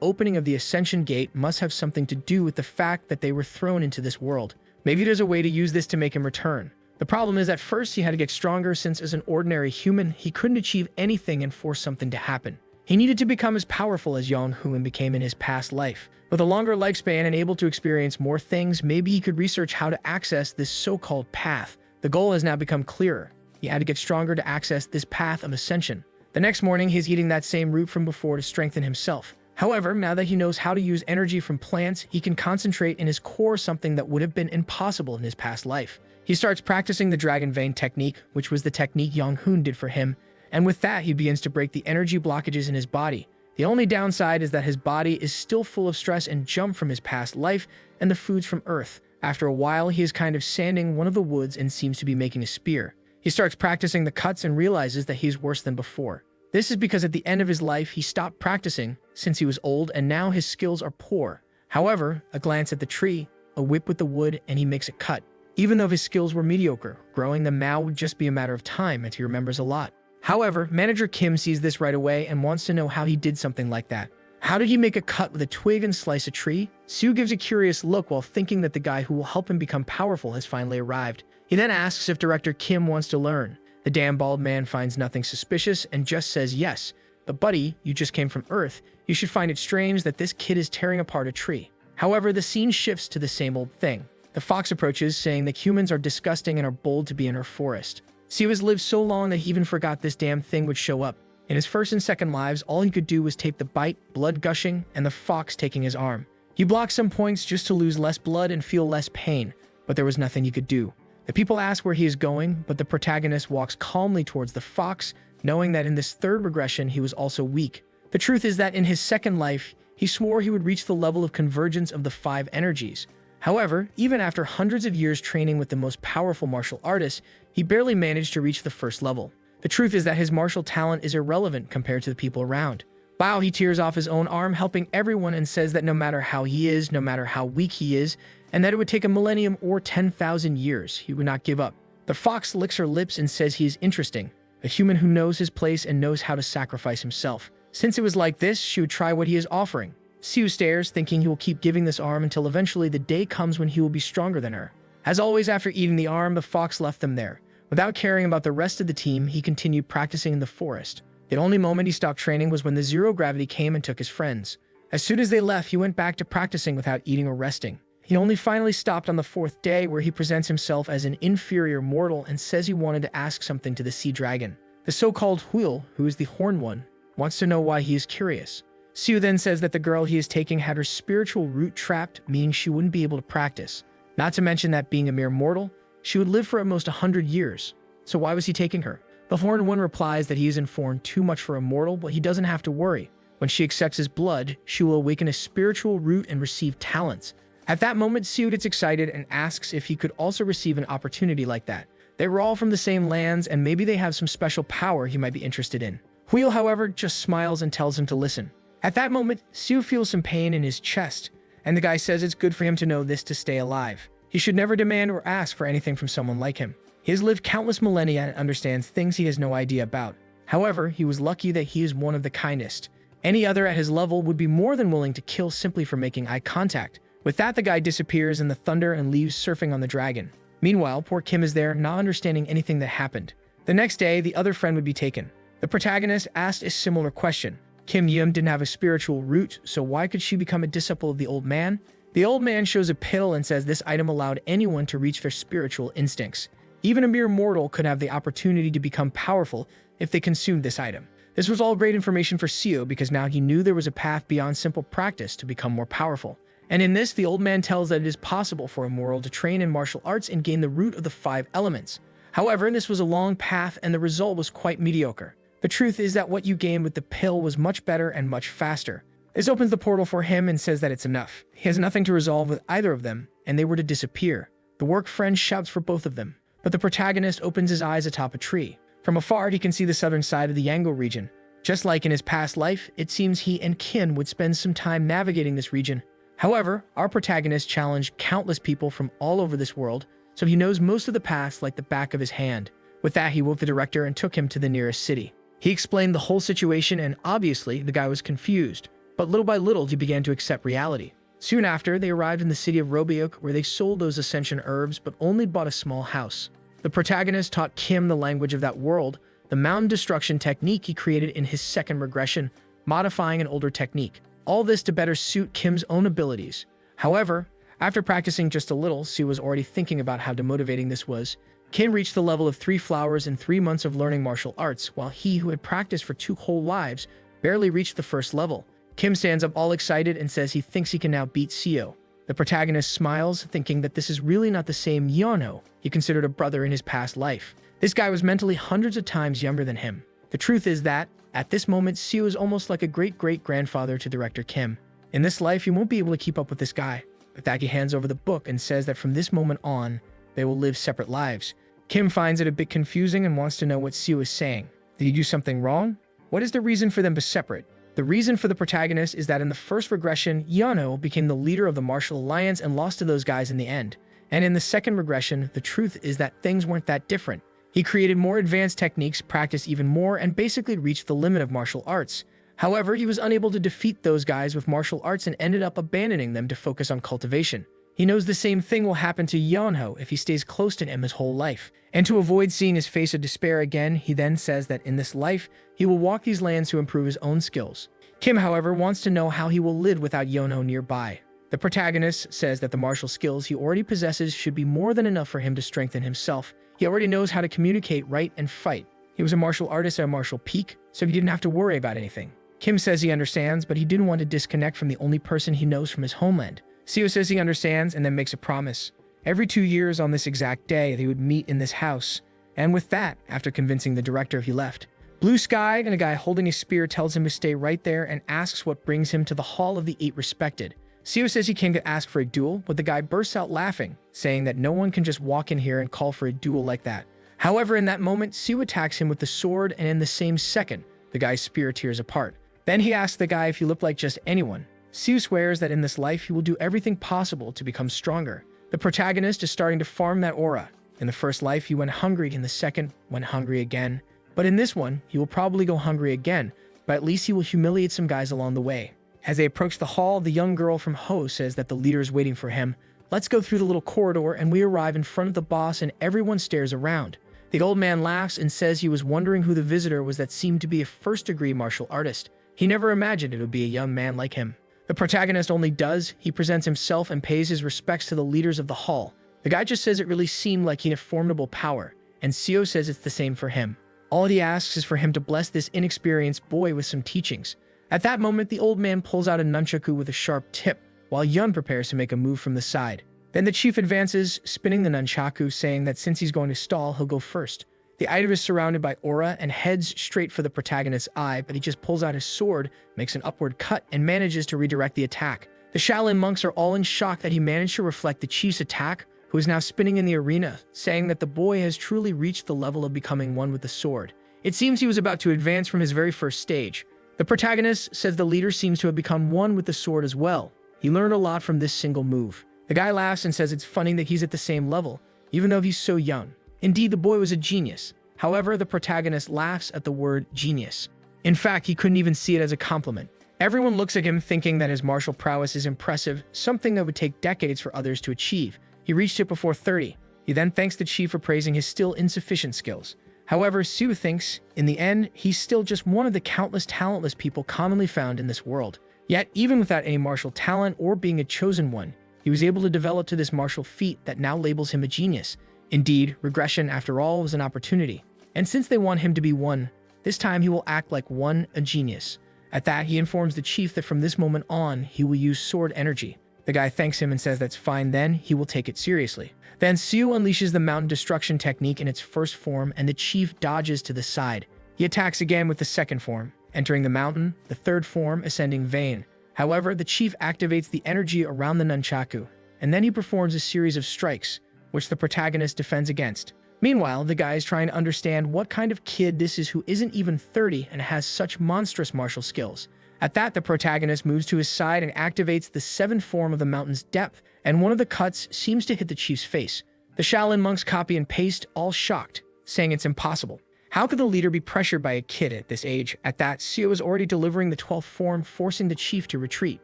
opening of the ascension gate must have something to do with the fact that they were thrown into this world. Maybe there's a way to use this to make him return. The problem is at first he had to get stronger, since as an ordinary human, he couldn't achieve anything and force something to happen. He needed to become as powerful as Yang Huan became in his past life. With a longer lifespan and able to experience more things, maybe he could research how to access this so-called path. The goal has now become clearer. He had to get stronger to access this path of ascension. The next morning, he's eating that same root from before to strengthen himself. However, now that he knows how to use energy from plants, he can concentrate in his core, something that would have been impossible in his past life. He starts practicing the dragon vein technique, which was the technique Yang Hun did for him, and with that he begins to break the energy blockages in his body. The only downside is that his body is still full of stress and jump from his past life and the foods from Earth. After a while, he is kind of sanding one of the woods and seems to be making a spear. He starts practicing the cuts and realizes that he's worse than before. This is because at the end of his life, he stopped practicing since he was old and now his skills are poor. However, a glance at the tree, a whip with the wood, and he makes a cut. Even though his skills were mediocre, growing them now would just be a matter of time, as he remembers a lot. However, manager Kim sees this right away and wants to know how he did something like that. How did he make a cut with a twig and slice a tree? Siu gives a curious look while thinking that the guy who will help him become powerful has finally arrived. He then asks if director Kim wants to learn. The damn bald man finds nothing suspicious and just says yes. But buddy, you just came from Earth. You should find it strange that this kid is tearing apart a tree. However, the scene shifts to the same old thing. The fox approaches, saying that humans are disgusting and are bold to be in her forest. Siu has lived so long that he even forgot this damn thing would show up. In his first and second lives, all he could do was tape the bite, blood gushing, and the fox taking his arm. He blocked some points just to lose less blood and feel less pain, but there was nothing he could do. The people ask where he is going, but the protagonist walks calmly towards the fox, knowing that in this third regression he was also weak. The truth is that in his second life, he swore he would reach the level of convergence of the 5 energies. However, even after hundreds of years training with the most powerful martial artists, he barely managed to reach the first level. The truth is that his martial talent is irrelevant compared to the people around. Wow, he tears off his own arm, helping everyone, and says that no matter how he is, no matter how weak he is, and that it would take a millennium or 10,000 years, he would not give up. The fox licks her lips and says he is interesting, a human who knows his place and knows how to sacrifice himself. Since it was like this, she would try what he is offering. Siu stares, thinking he will keep giving this arm until eventually the day comes when he will be stronger than her. As always, after eating the arm, the fox left them there. Without caring about the rest of the team, he continued practicing in the forest. The only moment he stopped training was when the zero gravity came and took his friends. As soon as they left, he went back to practicing without eating or resting. He only finally stopped on the 4th day, where he presents himself as an inferior mortal and says he wanted to ask something to the sea dragon. The so-called Huil, who is the horned one, wants to know why he is curious. Siu then says that the girl he is taking had her spiritual root trapped, meaning she wouldn't be able to practice. Not to mention that being a mere mortal, she would live for at most 100 years. So why was he taking her? The horned one replies that he is informed too much for a mortal, but he doesn't have to worry. When she accepts his blood, she will awaken a spiritual root and receive talents. At that moment, Siu gets excited and asks if he could also receive an opportunity like that. They were all from the same lands, and maybe they have some special power he might be interested in. Huil, however, just smiles and tells him to listen. At that moment, Siu feels some pain in his chest, and the guy says it's good for him to know this to stay alive. He should never demand or ask for anything from someone like him. He has lived countless millennia and understands things he has no idea about. However, he was lucky that he is one of the kindest. Any other at his level would be more than willing to kill simply for making eye contact. With that, the guy disappears in the thunder and leaves surfing on the dragon. Meanwhile, poor Kim is there, not understanding anything that happened. The next day, the other friend would be taken. The protagonist asked a similar question. Kim Yum didn't have a spiritual root, so why could she become a disciple of the old man? The old man shows a pill and says this item allowed anyone to reach their spiritual instincts. Even a mere mortal could have the opportunity to become powerful if they consumed this item. This was all great information for Seo because now he knew there was a path beyond simple practice to become more powerful. And in this, the old man tells that it is possible for a mortal to train in martial arts and gain the root of the 5 elements. However, this was a long path and the result was quite mediocre. The truth is that what you gained with the pill was much better and much faster. This opens the portal for him and says that it's enough. He has nothing to resolve with either of them, and they were to disappear. The work friend shouts for both of them, but the protagonist opens his eyes atop a tree. From afar, he can see the southern side of the Yango region. Just like in his past life, it seems he and Kin would spend some time navigating this region. However, our protagonist challenged countless people from all over this world, so he knows most of the paths like the back of his hand. With that, he woke the director and took him to the nearest city. He explained the whole situation and obviously the guy was confused, but little by little he began to accept reality. Soon after, they arrived in the city of Robiok where they sold those ascension herbs but only bought a small house. The protagonist taught Kim the language of that world, the mountain destruction technique he created in his second regression, modifying an older technique. All this to better suit Kim's own abilities. However, after practicing just a little, Sue was already thinking about how demotivating this was. Kim reached the level of 3 flowers in 3 months of learning martial arts, while he, who had practiced for 2 whole lives, barely reached the first level. Kim stands up all excited and says he thinks he can now beat Seo. The protagonist smiles, thinking that this is really not the same Yano he considered a brother in his past life. This guy was mentally hundreds of times younger than him. The truth is that, at this moment, Seo is almost like a great-great-grandfather to director Kim. In this life, he won't be able to keep up with this guy. With that, he hands over the book and says that from this moment on, they will live separate lives. Kim finds it a bit confusing and wants to know what Seo is saying. Did he do something wrong? What is the reason for them to separate? The reason for the protagonist is that in the first regression, Yano became the leader of the Martial Alliance and lost to those guys in the end. And in the second regression, the truth is that things weren't that different. He created more advanced techniques, practiced even more, and basically reached the limit of martial arts. However, he was unable to defeat those guys with martial arts and ended up abandoning them to focus on cultivation. He knows the same thing will happen to Yonho if he stays close to him his whole life. And to avoid seeing his face of despair again, he then says that in this life, he will walk these lands to improve his own skills. Kim, however, wants to know how he will live without Yonho nearby. The protagonist says that the martial skills he already possesses should be more than enough for him to strengthen himself. He already knows how to communicate, write, and fight. He was a martial artist at a martial peak, so he didn't have to worry about anything. Kim says he understands, but he didn't want to disconnect from the only person he knows from his homeland. Seo says he understands and then makes a promise. Every 2 years on this exact day, they would meet in this house. And with that, after convincing the director, he left. Blue sky and a guy holding a spear tells him to stay right there and asks what brings him to the Hall of the 8 Respected. Seo says he came to ask for a duel, but the guy bursts out laughing, saying that no one can just walk in here and call for a duel like that. However, in that moment, Seo attacks him with the sword, and in the same second, the guy's spear tears apart. Then he asks the guy if he looked like just anyone. Seo swears that in this life he will do everything possible to become stronger. The protagonist is starting to farm that aura. In the first life, he went hungry, in the second, went hungry again. But in this one, he will probably go hungry again, but at least he will humiliate some guys along the way. As they approach the hall, the young girl from Ho says that the leader is waiting for him. Let's go through the little corridor, and we arrive in front of the boss and everyone stares around. The old man laughs and says he was wondering who the visitor was that seemed to be a first-degree martial artist. He never imagined it would be a young man like him. The protagonist only does. He presents himself and pays his respects to the leaders of the hall. The guy just says it really seemed like he had formidable power, and Seo says it's the same for him. All he asks is for him to bless this inexperienced boy with some teachings. At that moment, the old man pulls out a nunchaku with a sharp tip, while Yun prepares to make a move from the side. Then the chief advances, spinning the nunchaku, saying that since he's going to stall, he'll go first. The item is surrounded by aura and heads straight for the protagonist's eye, but he just pulls out his sword, makes an upward cut, and manages to redirect the attack. The Shaolin monks are all in shock that he managed to reflect the chief's attack, who is now spinning in the arena, saying that the boy has truly reached the level of becoming one with the sword. It seems he was about to advance from his very first stage. The protagonist says the leader seems to have become one with the sword as well. He learned a lot from this single move. The guy laughs and says it's funny that he's at the same level, even though he's so young. Indeed, the boy was a genius. However, the protagonist laughs at the word genius. In fact, he couldn't even see it as a compliment. Everyone looks at him thinking that his martial prowess is impressive, something that would take decades for others to achieve. He reached it before 30. He then thanks the chief for praising his still insufficient skills. However, Siu thinks, in the end, he's still just one of the countless talentless people commonly found in this world. Yet, even without any martial talent or being a chosen one, he was able to develop to this martial feat that now labels him a genius. Indeed, regression, after all, was an opportunity. And since they want him to be one, this time he will act like one, a genius. At that, he informs the chief that from this moment on, he will use sword energy. The guy thanks him and says that's fine, then he will take it seriously. Then Siu unleashes the mountain destruction technique in its first form, and the chief dodges to the side. He attacks again with the second form, entering the mountain, the third form ascending vein. However, the chief activates the energy around the nunchaku, and then he performs a series of strikes, which the protagonist defends against. Meanwhile, the guy is trying to understand what kind of kid this is who isn't even 30 and has such monstrous martial skills. At that, the protagonist moves to his side and activates the seventh form of the mountain's depth, and one of the cuts seems to hit the chief's face. The Shaolin monks copy and paste, all shocked, saying it's impossible. How could the leader be pressured by a kid at this age? At that, Siu is already delivering the 12th form, forcing the chief to retreat.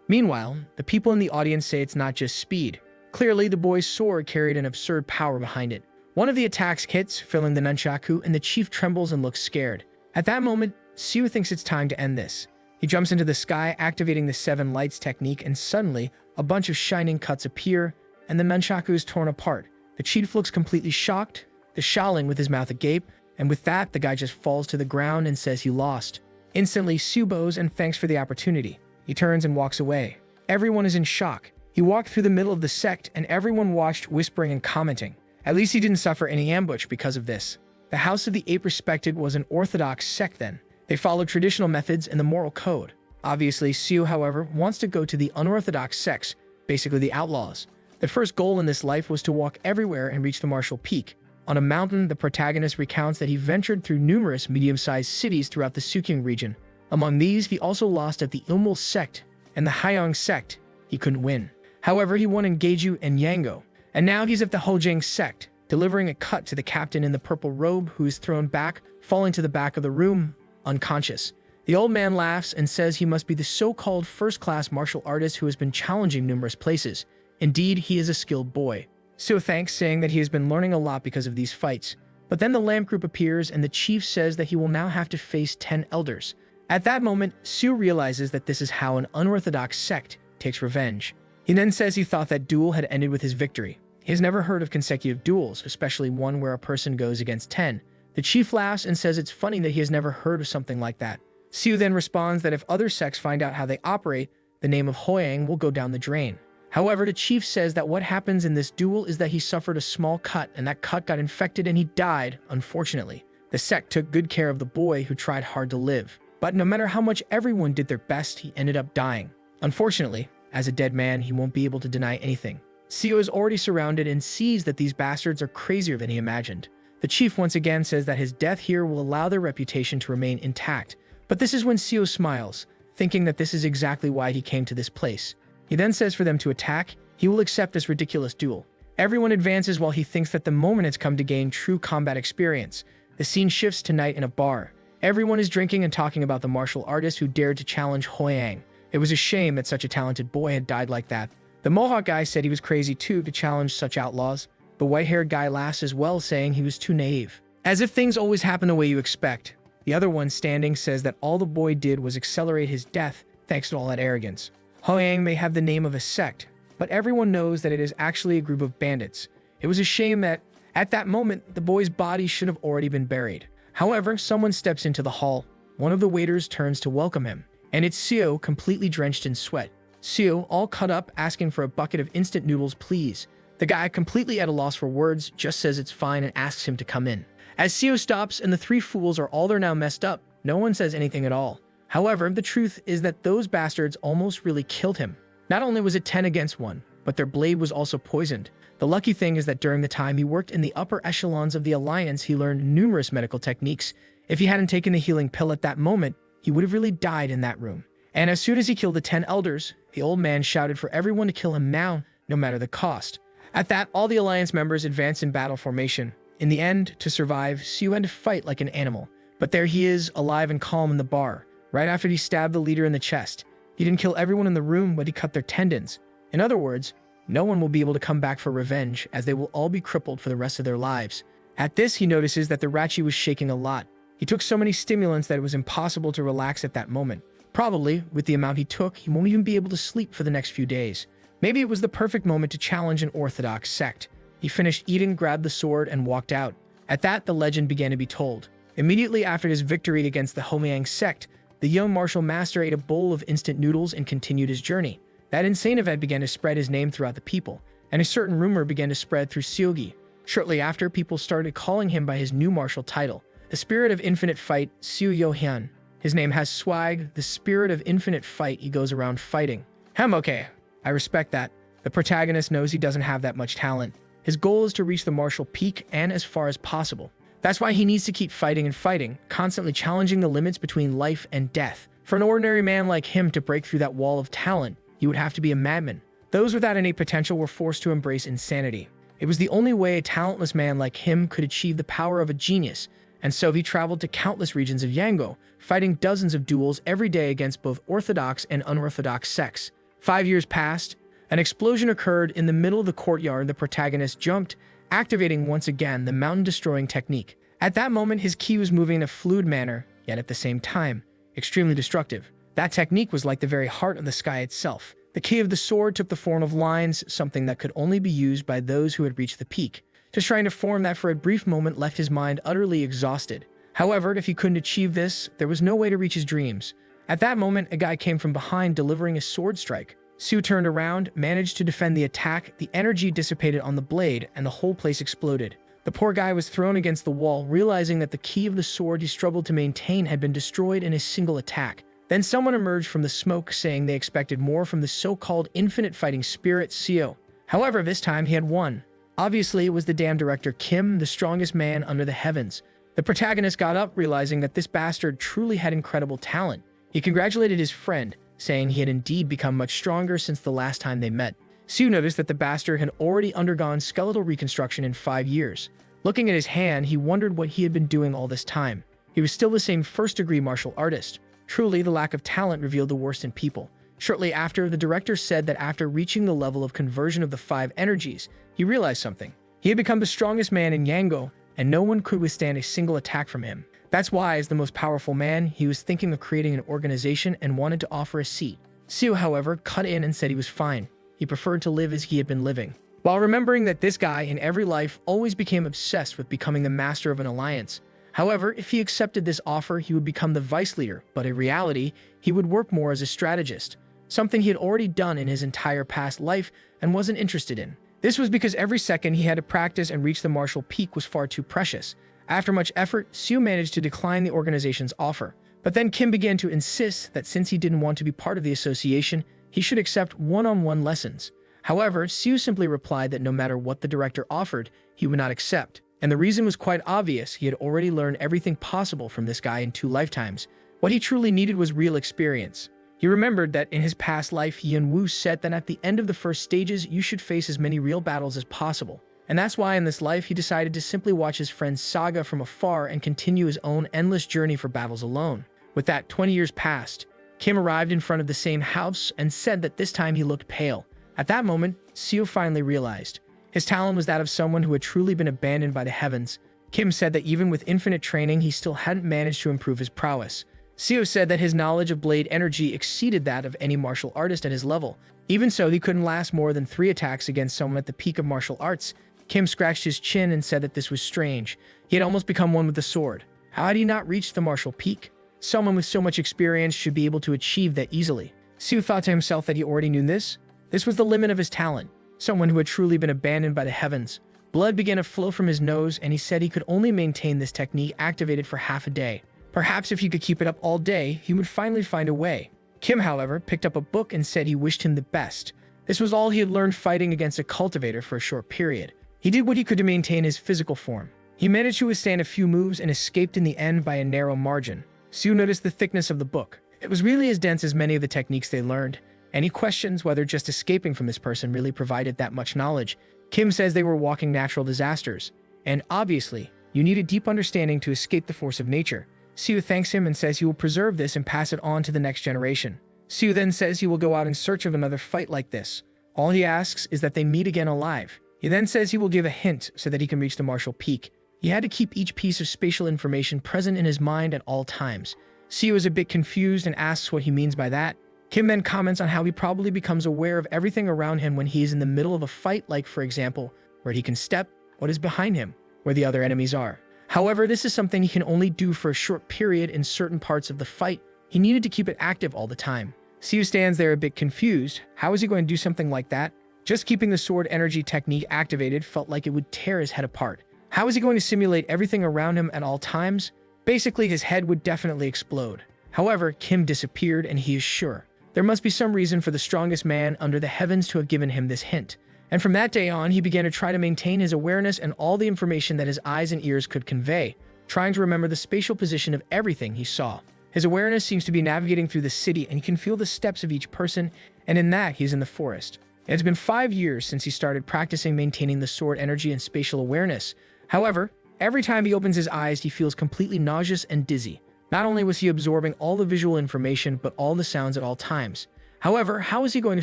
Meanwhile, the people in the audience say it's not just speed. Clearly, the boy's sword carried an absurd power behind it. One of the attacks hits, filling the nunchaku, and the chief trembles and looks scared. At that moment, Siu thinks it's time to end this. He jumps into the sky, activating the 7 lights technique, and suddenly, a bunch of shining cuts appear, and the nunchaku is torn apart. The chief looks completely shocked, the Shaolin with his mouth agape, and with that, the guy just falls to the ground and says he lost. Instantly, Siu bows and thanks for the opportunity. He turns and walks away. Everyone is in shock. He walked through the middle of the sect, and everyone watched, whispering and commenting. At least he didn't suffer any ambush because of this. The House of the Ape respected was an orthodox sect then. They followed traditional methods and the moral code. Obviously, Siu, however, wants to go to the unorthodox sects, basically the outlaws. The first goal in this life was to walk everywhere and reach the martial peak. On a mountain, the protagonist recounts that he ventured through numerous medium-sized cities throughout the Sukyung region. Among these, he also lost at the Ilmul sect and the Haiyang sect. He couldn't win. However, he won in Geju and Yango, and now he's at the Hojang sect, delivering a cut to the captain in the purple robe, who is thrown back, falling to the back of the room, unconscious. The old man laughs and says he must be the so-called first-class martial artist who has been challenging numerous places. Indeed, he is a skilled boy. Siu thanks, saying that he has been learning a lot because of these fights. But then the lamp group appears, and the chief says that he will now have to face 10 elders. At that moment, Siu realizes that this is how an unorthodox sect takes revenge. He then says he thought that duel had ended with his victory. He has never heard of consecutive duels, especially one where a person goes against 10. The chief laughs and says it's funny that he has never heard of something like that. Siu then responds that if other sects find out how they operate, the name of Hoyang will go down the drain. However, the chief says that what happens in this duel is that he suffered a small cut, and that cut got infected and he died, unfortunately. The sect took good care of the boy who tried hard to live. But no matter how much everyone did their best, he ended up dying. Unfortunately, as a dead man, he won't be able to deny anything. Siu is already surrounded and sees that these bastards are crazier than he imagined. The chief once again says that his death here will allow their reputation to remain intact. But this is when Siu smiles, thinking that this is exactly why he came to this place. He then says for them to attack. He will accept this ridiculous duel. Everyone advances while he thinks that the moment has come to gain true combat experience. The scene shifts to night in a bar. Everyone is drinking and talking about the martial artist who dared to challenge Hoyang. It was a shame that such a talented boy had died like that. The Mohawk guy said he was crazy too to challenge such outlaws. The white-haired guy laughs as well, saying he was too naive. As if things always happen the way you expect. The other one standing says that all the boy did was accelerate his death thanks to all that arrogance. Hoyang may have the name of a sect, but everyone knows that it is actually a group of bandits. It was a shame that, at that moment, the boy's body should have already been buried. However, someone steps into the hall. One of the waiters turns to welcome him, and it's Siu, completely drenched in sweat. Siu, all cut up, asking for a bucket of instant noodles, please. The guy, completely at a loss for words, just says it's fine and asks him to come in. As Siu stops and the three fools are all there now messed up, no one says anything at all. However, the truth is that those bastards almost really killed him. Not only was it 10 against 1, but their blade was also poisoned. The lucky thing is that during the time he worked in the upper echelons of the Alliance, he learned numerous medical techniques. If he hadn't taken the healing pill at that moment, he would have really died in that room. And as soon as he killed the 10 elders, the old man shouted for everyone to kill him now, no matter the cost. At that, all the Alliance members advanced in battle formation. In the end, to survive, Siu had to fight like an animal. But there he is, alive and calm in the bar. right after he stabbed the leader in the chest. He didn't kill everyone in the room, but he cut their tendons. In other words, no one will be able to come back for revenge, as they will all be crippled for the rest of their lives. At this, he notices that the Rachi was shaking a lot. He took so many stimulants that it was impossible to relax at that moment. Probably, with the amount he took, he won't even be able to sleep for the next few days. Maybe it was the perfect moment to challenge an orthodox sect. He finished eating, grabbed the sword, and walked out. At that, the legend began to be told. Immediately after his victory against the Homeang sect, the young martial master ate a bowl of instant noodles and continued his journey. That insane event began to spread his name throughout the people, and a certain rumor began to spread through Seogi. Shortly after, people started calling him by his new martial title, the Spirit of Infinite Fight, Seo Yohyun. His name has swag, the Spirit of Infinite Fight. He goes around fighting. Okay, I respect that. The protagonist knows he doesn't have that much talent. His goal is to reach the martial peak and as far as possible. That's why he needs to keep fighting and fighting, constantly challenging the limits between life and death. For an ordinary man like him to break through that wall of talent, he would have to be a madman. Those without innate potential were forced to embrace insanity. It was the only way a talentless man like him could achieve the power of a genius, and so he traveled to countless regions of Yango, fighting dozens of duels every day against both orthodox and unorthodox sects. 5 years passed. An explosion occurred in the middle of the courtyard. The protagonist jumped, activating once again the mountain-destroying technique. At that moment, his ki was moving in a fluid manner, yet at the same time, extremely destructive. That technique was like the very heart of the sky itself. The ki of the sword took the form of lines, something that could only be used by those who had reached the peak. Just trying to form that for a brief moment left his mind utterly exhausted. However, if he couldn't achieve this, there was no way to reach his dreams. At that moment, a guy came from behind delivering a sword strike. Sue turned around, managed to defend the attack, the energy dissipated on the blade, and the whole place exploded. The poor guy was thrown against the wall, realizing that the key of the sword he struggled to maintain had been destroyed in a single attack. Then someone emerged from the smoke, saying they expected more from the so-called infinite fighting spirit, Seo. However, this time he had won. Obviously, it was the damn director Kim, the strongest man under the heavens. The protagonist got up, realizing that this bastard truly had incredible talent. He congratulated his friend, saying he had indeed become much stronger since the last time they met. Sue noticed that the bastard had already undergone skeletal reconstruction in 5 years. Looking at his hand, he wondered what he had been doing all this time. He was still the same first-degree martial artist. Truly, the lack of talent revealed the worst in people. Shortly after, the director said that after reaching the level of conversion of the 5 energies, he realized something. He had become the strongest man in Yango, and no one could withstand a single attack from him. That's why, as the most powerful man, he was thinking of creating an organization and wanted to offer a seat. Seo, however, cut in and said he was fine. He preferred to live as he had been living. While remembering that this guy in every life always became obsessed with becoming the master of an alliance. However, if he accepted this offer, he would become the vice leader, but in reality, he would work more as a strategist, something he had already done in his entire past life and wasn't interested in. This was because every second he had to practice and reach the martial peak was far too precious. After much effort, Seo managed to decline the organization's offer. But then Kim began to insist that since he didn't want to be part of the association, he should accept one-on-one lessons. However, Seo simply replied that no matter what the director offered, he would not accept. And the reason was quite obvious. He had already learned everything possible from this guy in 2 lifetimes. What he truly needed was real experience. He remembered that in his past life, Yun Wu said that at the end of the first stages, you should face as many real battles as possible. And that's why in this life he decided to simply watch his friend's saga from afar and continue his own endless journey for battles alone. With that, 20 years passed. Kim arrived in front of the same house and said that this time he looked pale. At that moment, Seo finally realized. His talent was that of someone who had truly been abandoned by the heavens. Kim said that even with infinite training, he still hadn't managed to improve his prowess. Seo said that his knowledge of blade energy exceeded that of any martial artist at his level. Even so, he couldn't last more than 3 attacks against someone at the peak of martial arts. Kim scratched his chin and said that this was strange. He had almost become one with the sword. How had he not reached the martial peak? Someone with so much experience should be able to achieve that easily. Seo thought to himself that he already knew this. This was the limit of his talent. Someone who had truly been abandoned by the heavens. Blood began to flow from his nose, and he said he could only maintain this technique activated for half a day. Perhaps if he could keep it up all day, he would finally find a way. Kim, however, picked up a book and said he wished him the best. This was all he had learned fighting against a cultivator for a short period. He did what he could to maintain his physical form. He managed to withstand a few moves and escaped in the end by a narrow margin. Seo noticed the thickness of the book. It was really as dense as many of the techniques they learned, and he questions whether just escaping from this person really provided that much knowledge. Kim says they were walking natural disasters, and obviously, you need a deep understanding to escape the force of nature. Siu thanks him and says he will preserve this and pass it on to the next generation. Siu then says he will go out in search of another fight like this. All he asks is that they meet again alive. He then says he will give a hint so that he can reach the martial peak. He had to keep each piece of spatial information present in his mind at all times. Siu is a bit confused and asks what he means by that. Kim then comments on how he probably becomes aware of everything around him when he is in the middle of a fight, like for example, where he can step, what is behind him, where the other enemies are. However, this is something he can only do for a short period in certain parts of the fight. He needed to keep it active all the time. Siu stands there a bit confused. How is he going to do something like that? Just keeping the sword energy technique activated felt like it would tear his head apart. How is he going to simulate everything around him at all times? Basically, his head would definitely explode. However, Kim disappeared and he is sure. There must be some reason for the strongest man under the heavens to have given him this hint. And from that day on, he began to try to maintain his awareness and all the information that his eyes and ears could convey, trying to remember the spatial position of everything he saw. His awareness seems to be navigating through the city and he can feel the steps of each person, and in that, he's in the forest. It has been 5 years since he started practicing maintaining the sword energy and spatial awareness. However, every time he opens his eyes, he feels completely nauseous and dizzy. Not only was he absorbing all the visual information, but all the sounds at all times. However, how is he going to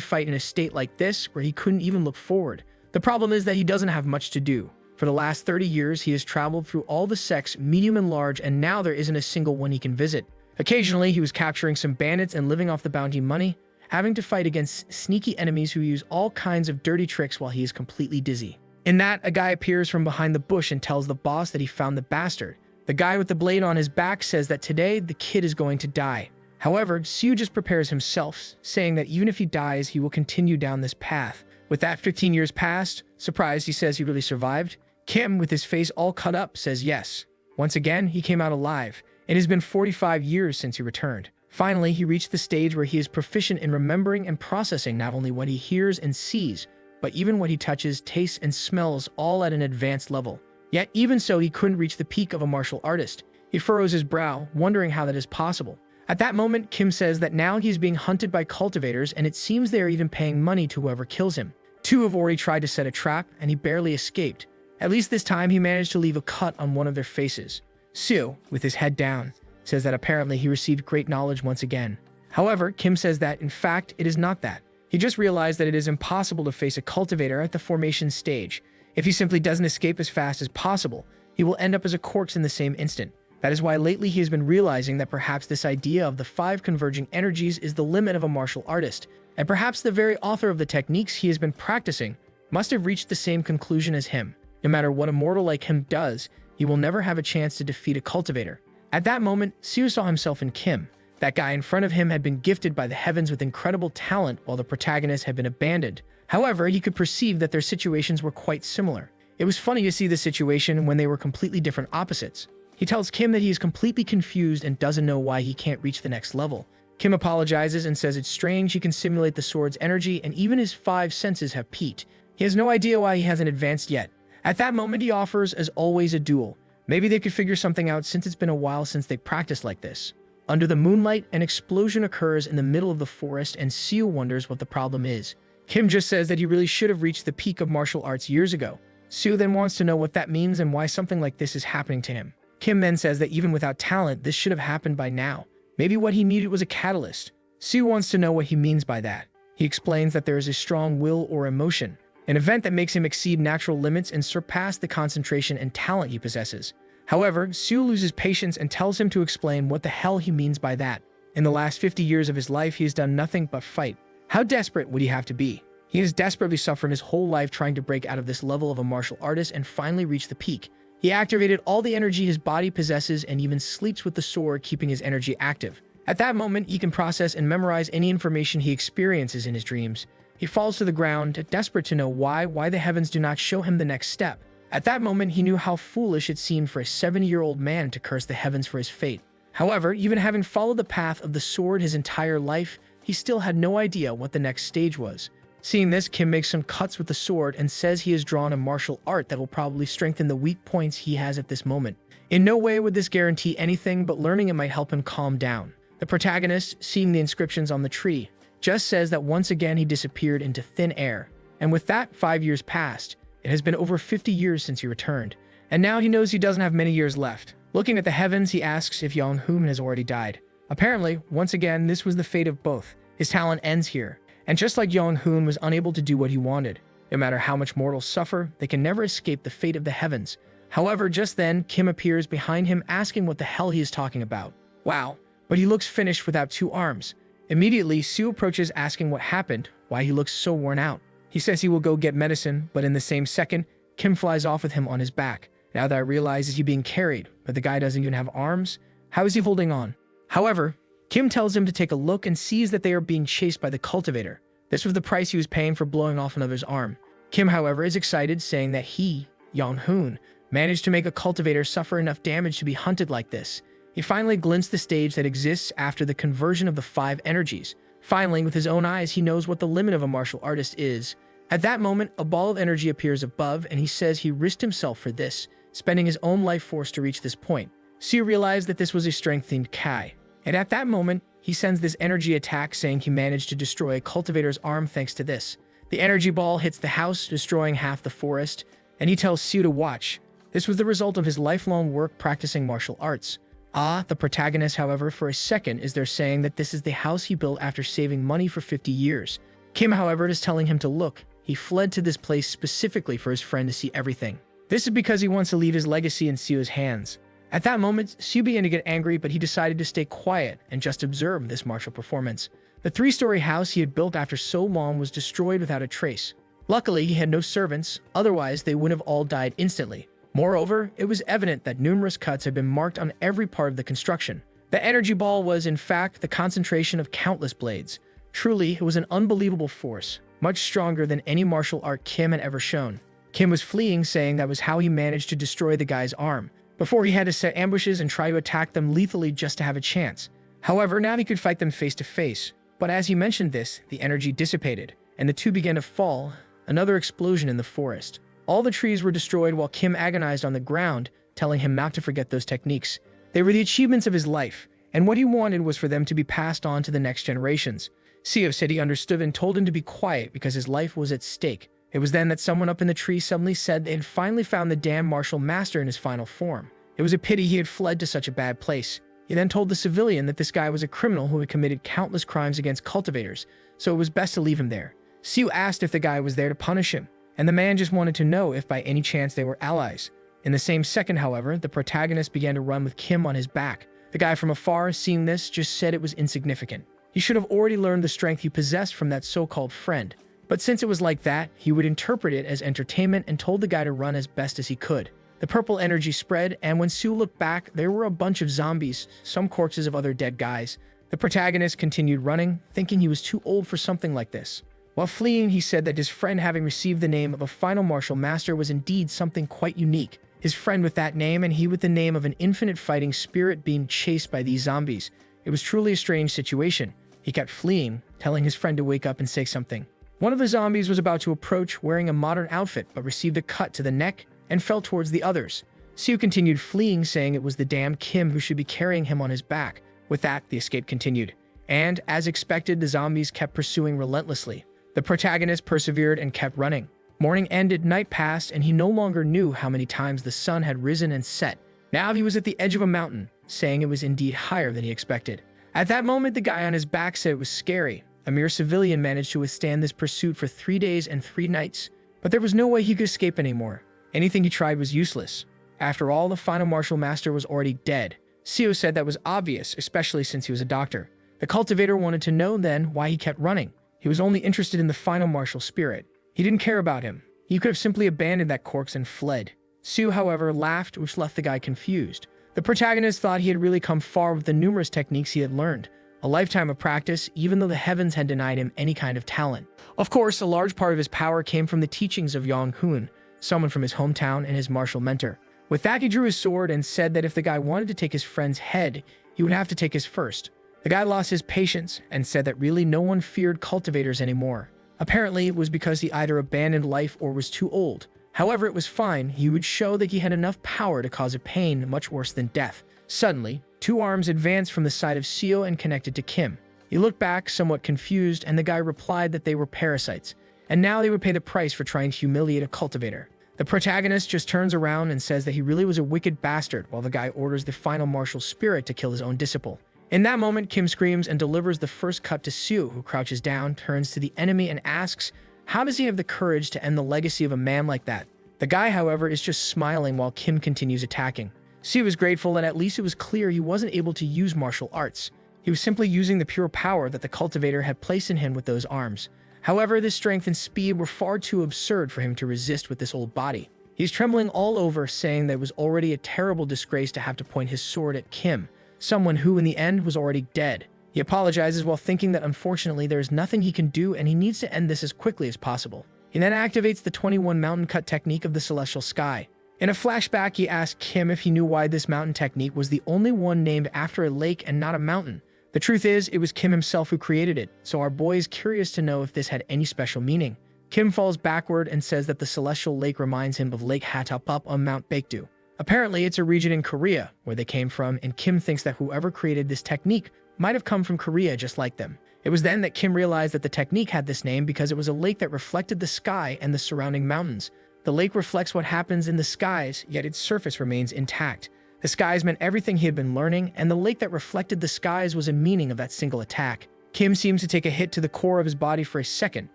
fight in a state like this, where he couldn't even look forward? The problem is that he doesn't have much to do. For the last 30 years, he has traveled through all the sects, medium and large, and now there isn't a single one he can visit. Occasionally, he was capturing some bandits and living off the bounty money, having to fight against sneaky enemies who use all kinds of dirty tricks while he is completely dizzy. In that, a guy appears from behind the bush and tells the boss that he found the bastard. The guy with the blade on his back says that today the kid is going to die. However, Siu just prepares himself, saying that even if he dies, he will continue down this path. With that 15 years passed, surprised he says he really survived. Kim, with his face all cut up, says yes. Once again, he came out alive. It has been 45 years since he returned. Finally, he reached the stage where he is proficient in remembering and processing not only what he hears and sees, but even what he touches, tastes, and smells, all at an advanced level. Yet even so, he couldn't reach the peak of a martial artist. He furrows his brow, wondering how that is possible. At that moment, Kim says that now he is being hunted by cultivators, and it seems they are even paying money to whoever kills him. 2 have already tried to set a trap, and he barely escaped. At least this time, he managed to leave a cut on one of their faces. Siu, with his head down, says that apparently he received great knowledge once again. However, Kim says that, in fact, it is not that. He just realized that it is impossible to face a cultivator at the formation stage. If he simply doesn't escape as fast as possible, he will end up as a corpse in the same instant. That is why lately he has been realizing that perhaps this idea of the 5 converging energies is the limit of a martial artist, and perhaps the very author of the techniques he has been practicing must have reached the same conclusion as him. No matter what a mortal like him does, he will never have a chance to defeat a cultivator. At that moment, Siu saw himself in Kim. That guy in front of him had been gifted by the heavens with incredible talent while the protagonist had been abandoned. However, he could perceive that their situations were quite similar. It was funny to see the situation when they were completely different opposites. He tells Kim that he is completely confused and doesn't know why he can't reach the next level. Kim apologizes and says it's strange he can simulate the sword's energy and even his 5 senses have peaked. He has no idea why he hasn't advanced yet. At that moment, he offers, as always, a duel. Maybe they could figure something out since it's been a while since they practiced like this. Under the moonlight, an explosion occurs in the middle of the forest and Siu wonders what the problem is. Kim just says that he really should have reached the peak of martial arts years ago. Siu then wants to know what that means and why something like this is happening to him. Kim then says that even without talent, this should have happened by now. Maybe what he needed was a catalyst. Siu wants to know what he means by that. He explains that there is a strong will or emotion, an event that makes him exceed natural limits and surpass the concentration and talent he possesses. However, Siu loses patience and tells him to explain what the hell he means by that. In the last 50 years of his life, he has done nothing but fight. How desperate would he have to be? He has desperately suffered his whole life trying to break out of this level of a martial artist and finally reach the peak. He activated all the energy his body possesses and even sleeps with the sword, keeping his energy active. At that moment, he can process and memorize any information he experiences in his dreams. He falls to the ground, desperate to know why the heavens do not show him the next step. At that moment, he knew how foolish it seemed for a 70-year-old man to curse the heavens for his fate. However, even having followed the path of the sword his entire life, he still had no idea what the next stage was. Seeing this, Kim makes some cuts with the sword and says he has drawn a martial art that will probably strengthen the weak points he has at this moment. In no way would this guarantee anything, but learning it might help him calm down. The protagonist, seeing the inscriptions on the tree, just says that once again he disappeared into thin air. And with that, 5 years passed. It has been over 50 years since he returned, and now he knows he doesn't have many years left. Looking at the heavens, he asks if Yong-hoon has already died. Apparently, once again, this was the fate of both. His talent ends here. And just like Yong-hoon was unable to do what he wanted, no matter how much mortals suffer, they can never escape the fate of the heavens. However, just then, Kim appears behind him asking what the hell he is talking about. Wow, but he looks finished without 2 arms. Immediately, Sue approaches asking what happened, why he looks so worn out. He says he will go get medicine, but in the same second, Kim flies off with him on his back. Now that I realize is he being carried, but the guy doesn't even have arms? How is he holding on? However, Kim tells him to take a look and sees that they are being chased by the cultivator. This was the price he was paying for blowing off another's arm. Kim, however, is excited, saying that he, Yong-hoon, managed to make a cultivator suffer enough damage to be hunted like this. He finally glimpsed the stage that exists after the conversion of the 5 energies. Finally, with his own eyes, he knows what the limit of a martial artist is. At that moment, a ball of energy appears above, and he says he risked himself for this, spending his own life force to reach this point. Sue realized that this was a strength-themed Kai, and at that moment, he sends this energy attack, saying he managed to destroy a cultivator's arm thanks to this. The energy ball hits the house, destroying half the forest, and he tells Sue to watch. This was the result of his lifelong work practicing martial arts. The protagonist, however, for a second is there, saying that this is the house he built after saving money for 50 years. Kim, however, is telling him to look. He fled to this place specifically for his friend to see everything. This is because he wants to leave his legacy in Sue's hands. At that moment, Sue began to get angry, but he decided to stay quiet and just observe this martial performance. The 3-story house he had built after so long was destroyed without a trace. Luckily, he had no servants, otherwise they would have all died instantly. Moreover, it was evident that numerous cuts had been marked on every part of the construction. The energy ball was, in fact, the concentration of countless blades. Truly, it was an unbelievable force, much stronger than any martial art Kim had ever shown. Kim was fleeing, saying that was how he managed to destroy the guy's arm, before he had to set ambushes and try to attack them lethally just to have a chance. However, now he could fight them face to face. But as he mentioned this, the energy dissipated, and the 2 began to fall. Another explosion in the forest. All the trees were destroyed while Kim agonized on the ground, telling him not to forget those techniques. They were the achievements of his life, and what he wanted was for them to be passed on to the next generations. Seo said he understood and told him to be quiet because his life was at stake. It was then that someone up in the tree suddenly said they had finally found the damn martial master in his final form. It was a pity he had fled to such a bad place. He then told the civilian that this guy was a criminal who had committed countless crimes against cultivators, so it was best to leave him there. Seo asked if the guy was there to punish him, and the man just wanted to know if by any chance they were allies. In the same second, however, the protagonist began to run with Kim on his back. The guy from afar, seeing this, just said it was insignificant. He should have already learned the strength he possessed from that so-called friend. But since it was like that, he would interpret it as entertainment and told the guy to run as best as he could. The purple energy spread, and when Sue looked back, there were a bunch of zombies, some corpses of other dead guys. The protagonist continued running, thinking he was too old for something like this. While fleeing, he said that his friend, having received the name of a final martial master, was indeed something quite unique. His friend with that name, and he with the name of an infinite fighting spirit, being chased by these zombies. It was truly a strange situation. He kept fleeing, telling his friend to wake up and say something. One of the zombies was about to approach, wearing a modern outfit, but received a cut to the neck and fell towards the others. Sue continued fleeing, saying it was the damn Kim who should be carrying him on his back. With that, the escape continued. And, as expected, the zombies kept pursuing relentlessly. The protagonist persevered and kept running. Morning ended, night passed, and he no longer knew how many times the sun had risen and set. Now he was at the edge of a mountain, saying it was indeed higher than he expected. At that moment, the guy on his back said it was scary. A mere civilian managed to withstand this pursuit for 3 days and 3 nights, but there was no way he could escape anymore. Anything he tried was useless. After all, the final martial master was already dead. Seo said that was obvious, especially since he was a doctor. The cultivator wanted to know then why he kept running. He was only interested in the final martial spirit. He didn't care about him. He could have simply abandoned that corpse and fled. Sue, however, laughed, which left the guy confused. The protagonist thought he had really come far with the numerous techniques he had learned. A lifetime of practice, even though the heavens had denied him any kind of talent. Of course, a large part of his power came from the teachings of Yong-hoon, someone from his hometown and his martial mentor. With that, he drew his sword and said that if the guy wanted to take his friend's head, he would have to take his first. The guy lost his patience and said that really no one feared cultivators anymore. Apparently, it was because he either abandoned life or was too old. However, it was fine. He would show that he had enough power to cause a pain much worse than death. Suddenly, 2 arms advanced from the side of Seo and connected to Kim. He looked back, somewhat confused, and the guy replied that they were parasites, and now they would pay the price for trying to humiliate a cultivator. The protagonist just turns around and says that he really was a wicked bastard, while the guy orders the final martial spirit to kill his own disciple. In that moment, Kim screams and delivers the first cut to Sue, who crouches down, turns to the enemy, and asks, how does he have the courage to end the legacy of a man like that? The guy, however, is just smiling while Kim continues attacking. Sue is grateful, and at least it was clear he wasn't able to use martial arts. He was simply using the pure power that the cultivator had placed in him with those arms. However, this strength and speed were far too absurd for him to resist with this old body. He's trembling all over, saying that it was already a terrible disgrace to have to point his sword at Kim, someone who in the end was already dead. He apologizes while thinking that unfortunately there is nothing he can do and he needs to end this as quickly as possible. He then activates the 21 mountain cut technique of the celestial sky. In a flashback, he asks Kim if he knew why this mountain technique was the only one named after a lake and not a mountain. The truth is, it was Kim himself who created it, so our boy is curious to know if this had any special meaning. Kim falls backward and says that the celestial lake reminds him of Lake Hatapup on Mount Baekdu. Apparently, it's a region in Korea where they came from, and Kim thinks that whoever created this technique might have come from Korea just like them. It was then that Kim realized that the technique had this name because it was a lake that reflected the sky and the surrounding mountains. The lake reflects what happens in the skies, yet its surface remains intact. The skies meant everything he had been learning, and the lake that reflected the skies was a meaning of that single attack. Kim seems to take a hit to the core of his body for a second,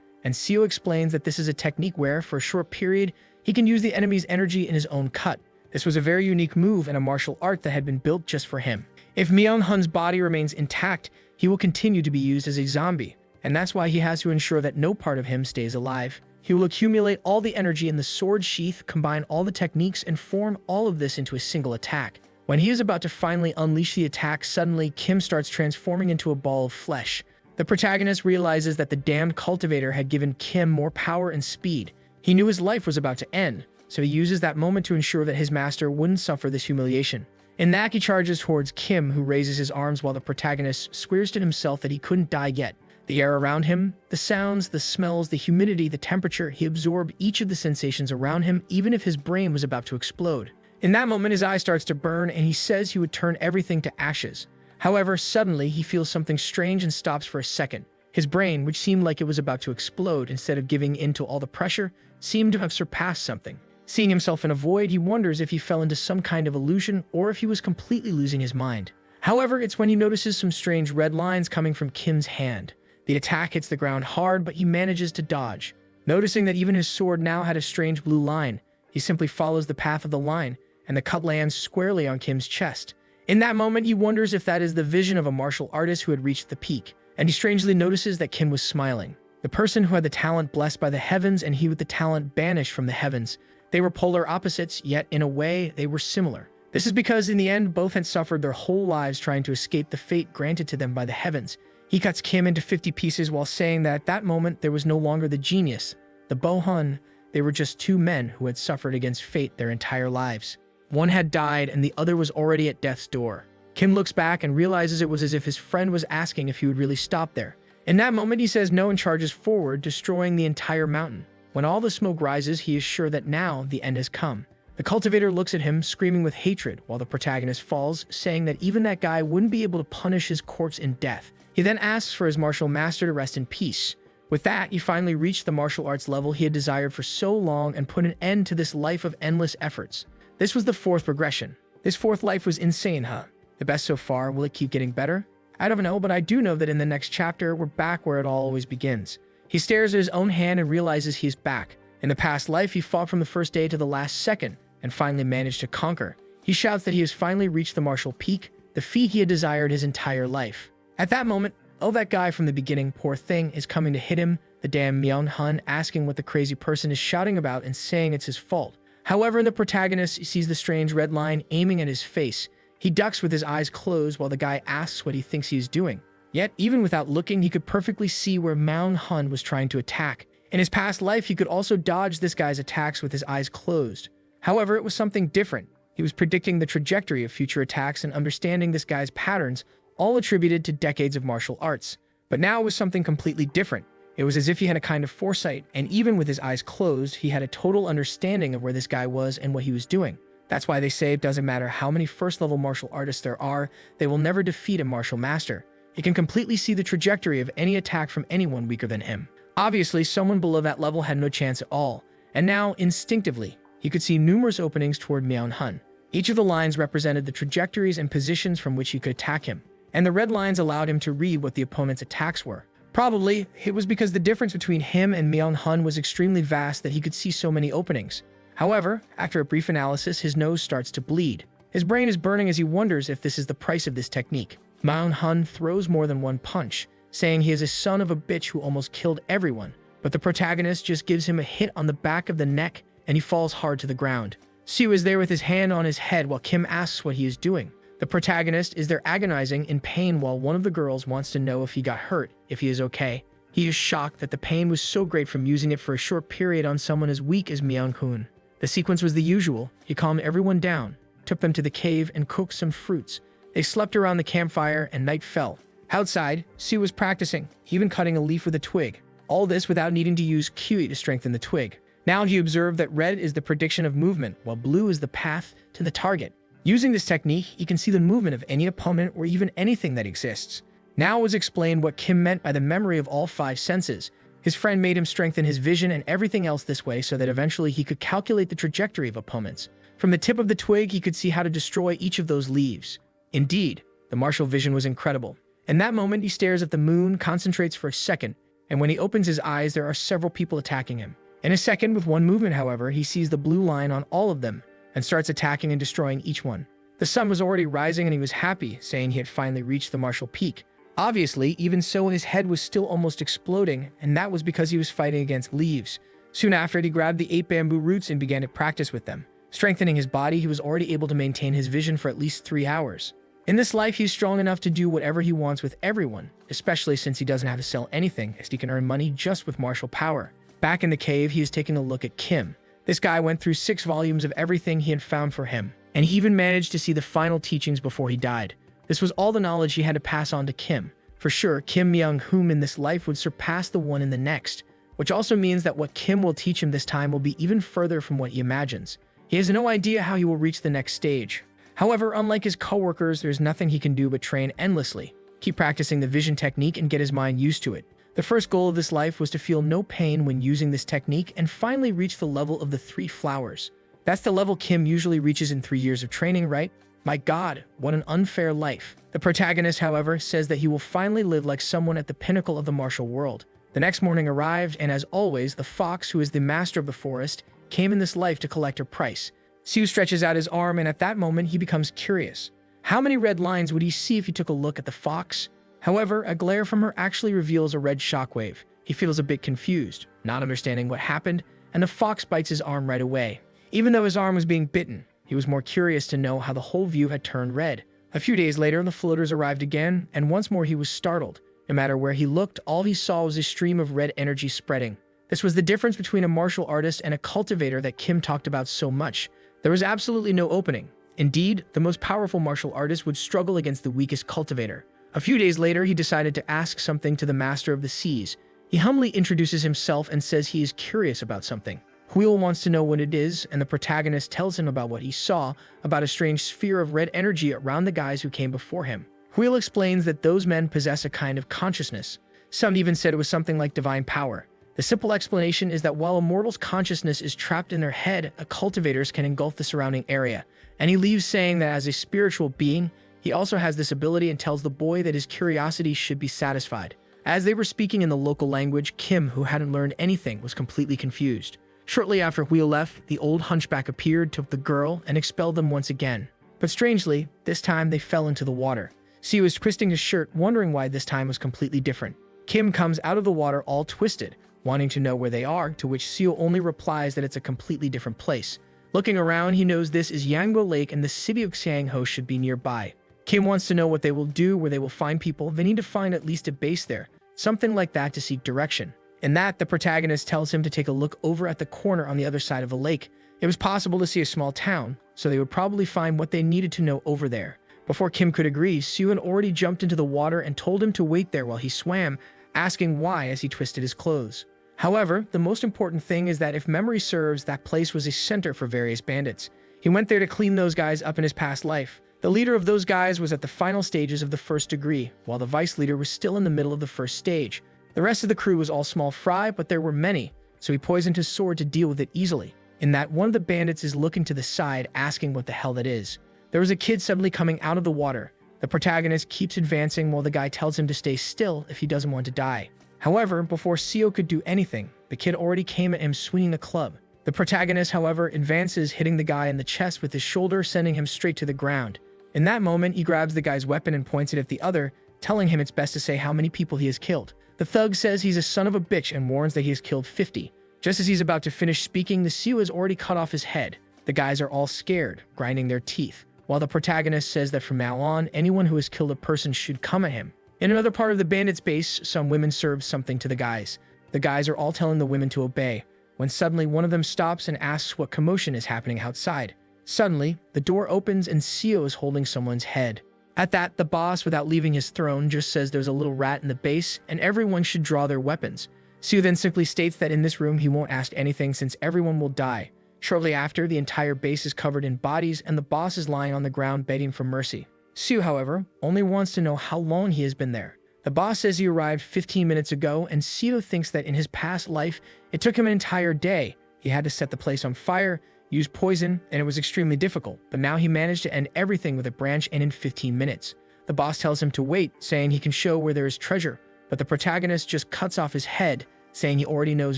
and Seo explains that this is a technique where, for a short period, he can use the enemy's energy in his own cut. This was a very unique move and a martial art that had been built just for him. If Myung-hun's body remains intact, he will continue to be used as a zombie, and that's why he has to ensure that no part of him stays alive. He will accumulate all the energy in the sword sheath, combine all the techniques, and form all of this into a single attack. When he is about to finally unleash the attack, suddenly Kim starts transforming into a ball of flesh. The protagonist realizes that the damned cultivator had given Kim more power and speed. He knew his life was about to end, so he uses that moment to ensure that his master wouldn't suffer this humiliation. In that, he charges towards Kim, who raises his arms while the protagonist swears to himself that he couldn't die yet. The air around him, the sounds, the smells, the humidity, the temperature, he absorbed each of the sensations around him, even if his brain was about to explode. In that moment, his eye starts to burn, and he says he would turn everything to ashes. However, suddenly, he feels something strange and stops for a second. His brain, which seemed like it was about to explode instead of giving in to all the pressure, seemed to have surpassed something. Seeing himself in a void, he wonders if he fell into some kind of illusion or if he was completely losing his mind. However, it's when he notices some strange red lines coming from Kim's hand. The attack hits the ground hard, but he manages to dodge. Noticing that even his sword now had a strange blue line, he simply follows the path of the line, and the cut lands squarely on Kim's chest. In that moment, he wonders if that is the vision of a martial artist who had reached the peak, and he strangely notices that Kim was smiling. The person who had the talent blessed by the heavens and he with the talent banished from the heavens. They were polar opposites, yet in a way, they were similar. This is because in the end, both had suffered their whole lives trying to escape the fate granted to them by the heavens. He cuts Kim into 50 pieces while saying that at that moment, there was no longer the genius, the Bohun. They were just two men who had suffered against fate their entire lives. One had died and the other was already at death's door. Kim looks back and realizes it was as if his friend was asking if he would really stop there. In that moment, he says no and charges forward, destroying the entire mountain. When all the smoke rises, he is sure that now the end has come. The cultivator looks at him, screaming with hatred, while the protagonist falls, saying that even that guy wouldn't be able to punish his corpse in death. He then asks for his martial master to rest in peace. With that, he finally reached the martial arts level he had desired for so long and put an end to this life of endless efforts. This was the fourth progression. This fourth life was insane, huh? The best so far. Will it keep getting better? I don't know, but I do know that in the next chapter, we're back where it all always begins. He stares at his own hand and realizes he's back. In the past life, he fought from the first day to the last second, and finally managed to conquer. He shouts that he has finally reached the martial peak, the feat he had desired his entire life. At that moment, oh, that guy from the beginning, poor thing, is coming to hit him, the damn Myung-hun, asking what the crazy person is shouting about and saying it's his fault. However, the protagonist sees the strange red line aiming at his face. He ducks with his eyes closed while the guy asks what he thinks he is doing. Yet, even without looking, he could perfectly see where Myung-hun was trying to attack. In his past life, he could also dodge this guy's attacks with his eyes closed. However, it was something different. He was predicting the trajectory of future attacks and understanding this guy's patterns, all attributed to decades of martial arts. But now it was something completely different. It was as if he had a kind of foresight, and even with his eyes closed, he had a total understanding of where this guy was and what he was doing. That's why they say it doesn't matter how many first-level martial artists there are, they will never defeat a martial master. He can completely see the trajectory of any attack from anyone weaker than him. Obviously, someone below that level had no chance at all, and now, instinctively, he could see numerous openings toward Myeonhun. Each of the lines represented the trajectories and positions from which he could attack him, and the red lines allowed him to read what the opponent's attacks were. Probably, it was because the difference between him and Myeonhun was extremely vast that he could see so many openings. However, after a brief analysis, his nose starts to bleed. His brain is burning as he wonders if this is the price of this technique. Myeonhun throws more than one punch, saying he is a son of a bitch who almost killed everyone, but the protagonist just gives him a hit on the back of the neck and he falls hard to the ground. Seo is there with his hand on his head while Kim asks what he is doing. The protagonist is there agonizing in pain while one of the girls wants to know if he got hurt, if he is okay. He is shocked that the pain was so great from using it for a short period on someone as weak as Myeonhun. The sequence was the usual. He calmed everyone down, took them to the cave and cooked some fruits. They slept around the campfire and night fell. Outside, Seo was practicing, even cutting a leaf with a twig. All this without needing to use Qi to strengthen the twig. Now he observed that red is the prediction of movement, while blue is the path to the target. Using this technique, he can see the movement of any opponent or even anything that exists. Now was explained what Kim meant by the memory of all 5 senses. His friend made him strengthen his vision and everything else this way so that eventually he could calculate the trajectory of opponents. From the tip of the twig, he could see how to destroy each of those leaves. Indeed, the martial vision was incredible. In that moment, he stares at the moon, concentrates for a second, and when he opens his eyes, there are several people attacking him. In a second, with one movement, however, he sees the blue line on all of them and starts attacking and destroying each one. The sun was already rising and he was happy, saying he had finally reached the martial peak. Obviously, even so, his head was still almost exploding, and that was because he was fighting against leaves. Soon after, he grabbed the 8 bamboo roots and began to practice with them. Strengthening his body, he was already able to maintain his vision for at least 3 hours. In this life, he's strong enough to do whatever he wants with everyone, especially since he doesn't have to sell anything, as he can earn money just with martial power. Back in the cave, he is taking a look at Kim. This guy went through 6 volumes of everything he had found for him, and he even managed to see the final teachings before he died. This was all the knowledge he had to pass on to Kim. For sure, Kim Myung-hoon in this life would surpass the one in the next, which also means that what Kim will teach him this time will be even further from what he imagines. He has no idea how he will reach the next stage. However, unlike his co-workers, there's nothing he can do but train endlessly, keep practicing the vision technique and get his mind used to it. The first goal of this life was to feel no pain when using this technique and finally reach the level of the 3 flowers. That's the level Kim usually reaches in 3 years of training, right? My God, what an unfair life. The protagonist, however, says that he will finally live like someone at the pinnacle of the martial world. The next morning arrived, and as always, the fox, who is the master of the forest, came in this life to collect her price. Seo stretches out his arm, and at that moment, he becomes curious. How many red lines would he see if he took a look at the fox? However, a glare from her actually reveals a red shockwave. He feels a bit confused, not understanding what happened, and the fox bites his arm right away. Even though his arm was being bitten, he was more curious to know how the whole view had turned red. A few days later, the floaters arrived again, and once more he was startled. No matter where he looked, all he saw was a stream of red energy spreading. This was the difference between a martial artist and a cultivator that Kim talked about so much. There was absolutely no opening. Indeed, the most powerful martial artist would struggle against the weakest cultivator. A few days later, he decided to ask something to the Master of the Seas. He humbly introduces himself and says he is curious about something. Huil wants to know what it is, and the protagonist tells him about what he saw, about a strange sphere of red energy around the guys who came before him. Huil explains that those men possess a kind of consciousness. Some even said it was something like divine power. The simple explanation is that while a mortal's consciousness is trapped in their head, a cultivator's can engulf the surrounding area. And he leaves saying that as a spiritual being, he also has this ability and tells the boy that his curiosity should be satisfied. As they were speaking in the local language, Kim, who hadn't learned anything, was completely confused. Shortly after Huil left, the old hunchback appeared, took the girl, and expelled them once again. But strangely, this time they fell into the water. Seo was twisting his shirt, wondering why this time was completely different. Kim comes out of the water all twisted, wanting to know where they are, to which Seo only replies that it's a completely different place. Looking around, he knows this is Yangbo Lake and the city of Xiangho should be nearby. Kim wants to know what they will do, where they will find people. They need to find at least a base there, something like that to seek direction. In that, the protagonist tells him to take a look over at the corner on the other side of the lake. It was possible to see a small town, so they would probably find what they needed to know over there. Before Kim could agree, Seo had already jumped into the water and told him to wait there while he swam, asking why as he twisted his clothes. However, the most important thing is that if memory serves, that place was a center for various bandits. He went there to clean those guys up in his past life. The leader of those guys was at the final stages of the first degree, while the vice leader was still in the middle of the first stage. The rest of the crew was all small fry, but there were many, so he poisoned his sword to deal with it easily. in that one of the bandits is looking to the side, asking what the hell that is. There was a kid suddenly coming out of the water. The protagonist keeps advancing while the guy tells him to stay still if he doesn't want to die. However, before Seo could do anything, the kid already came at him swinging a club. The protagonist, however, advances, hitting the guy in the chest with his shoulder, sending him straight to the ground. In that moment, he grabs the guy's weapon and points it at the other, telling him it's best to say how many people he has killed. The thug says he's a son of a bitch and warns that he has killed 50. Just as he's about to finish speaking, the Seo has already cut off his head. The guys are all scared, grinding their teeth, while the protagonist says that from now on, anyone who has killed a person should come at him. In another part of the bandits' base, some women serve something to the guys. The guys are all telling the women to obey, when suddenly one of them stops and asks what commotion is happening outside. Suddenly, the door opens and Seo is holding someone's head. At that, the boss, without leaving his throne, just says there's a little rat in the base and everyone should draw their weapons. Seo then simply states that in this room he won't ask anything since everyone will die. Shortly after, the entire base is covered in bodies and the boss is lying on the ground begging for mercy. Seo, however, only wants to know how long he has been there. The boss says he arrived 15 minutes ago, and Seo thinks that in his past life, it took him an entire day. He had to set the place on fire, use poison, and it was extremely difficult, but now he managed to end everything with a branch and in 15 minutes. The boss tells him to wait, saying he can show where there is treasure, but the protagonist just cuts off his head, saying he already knows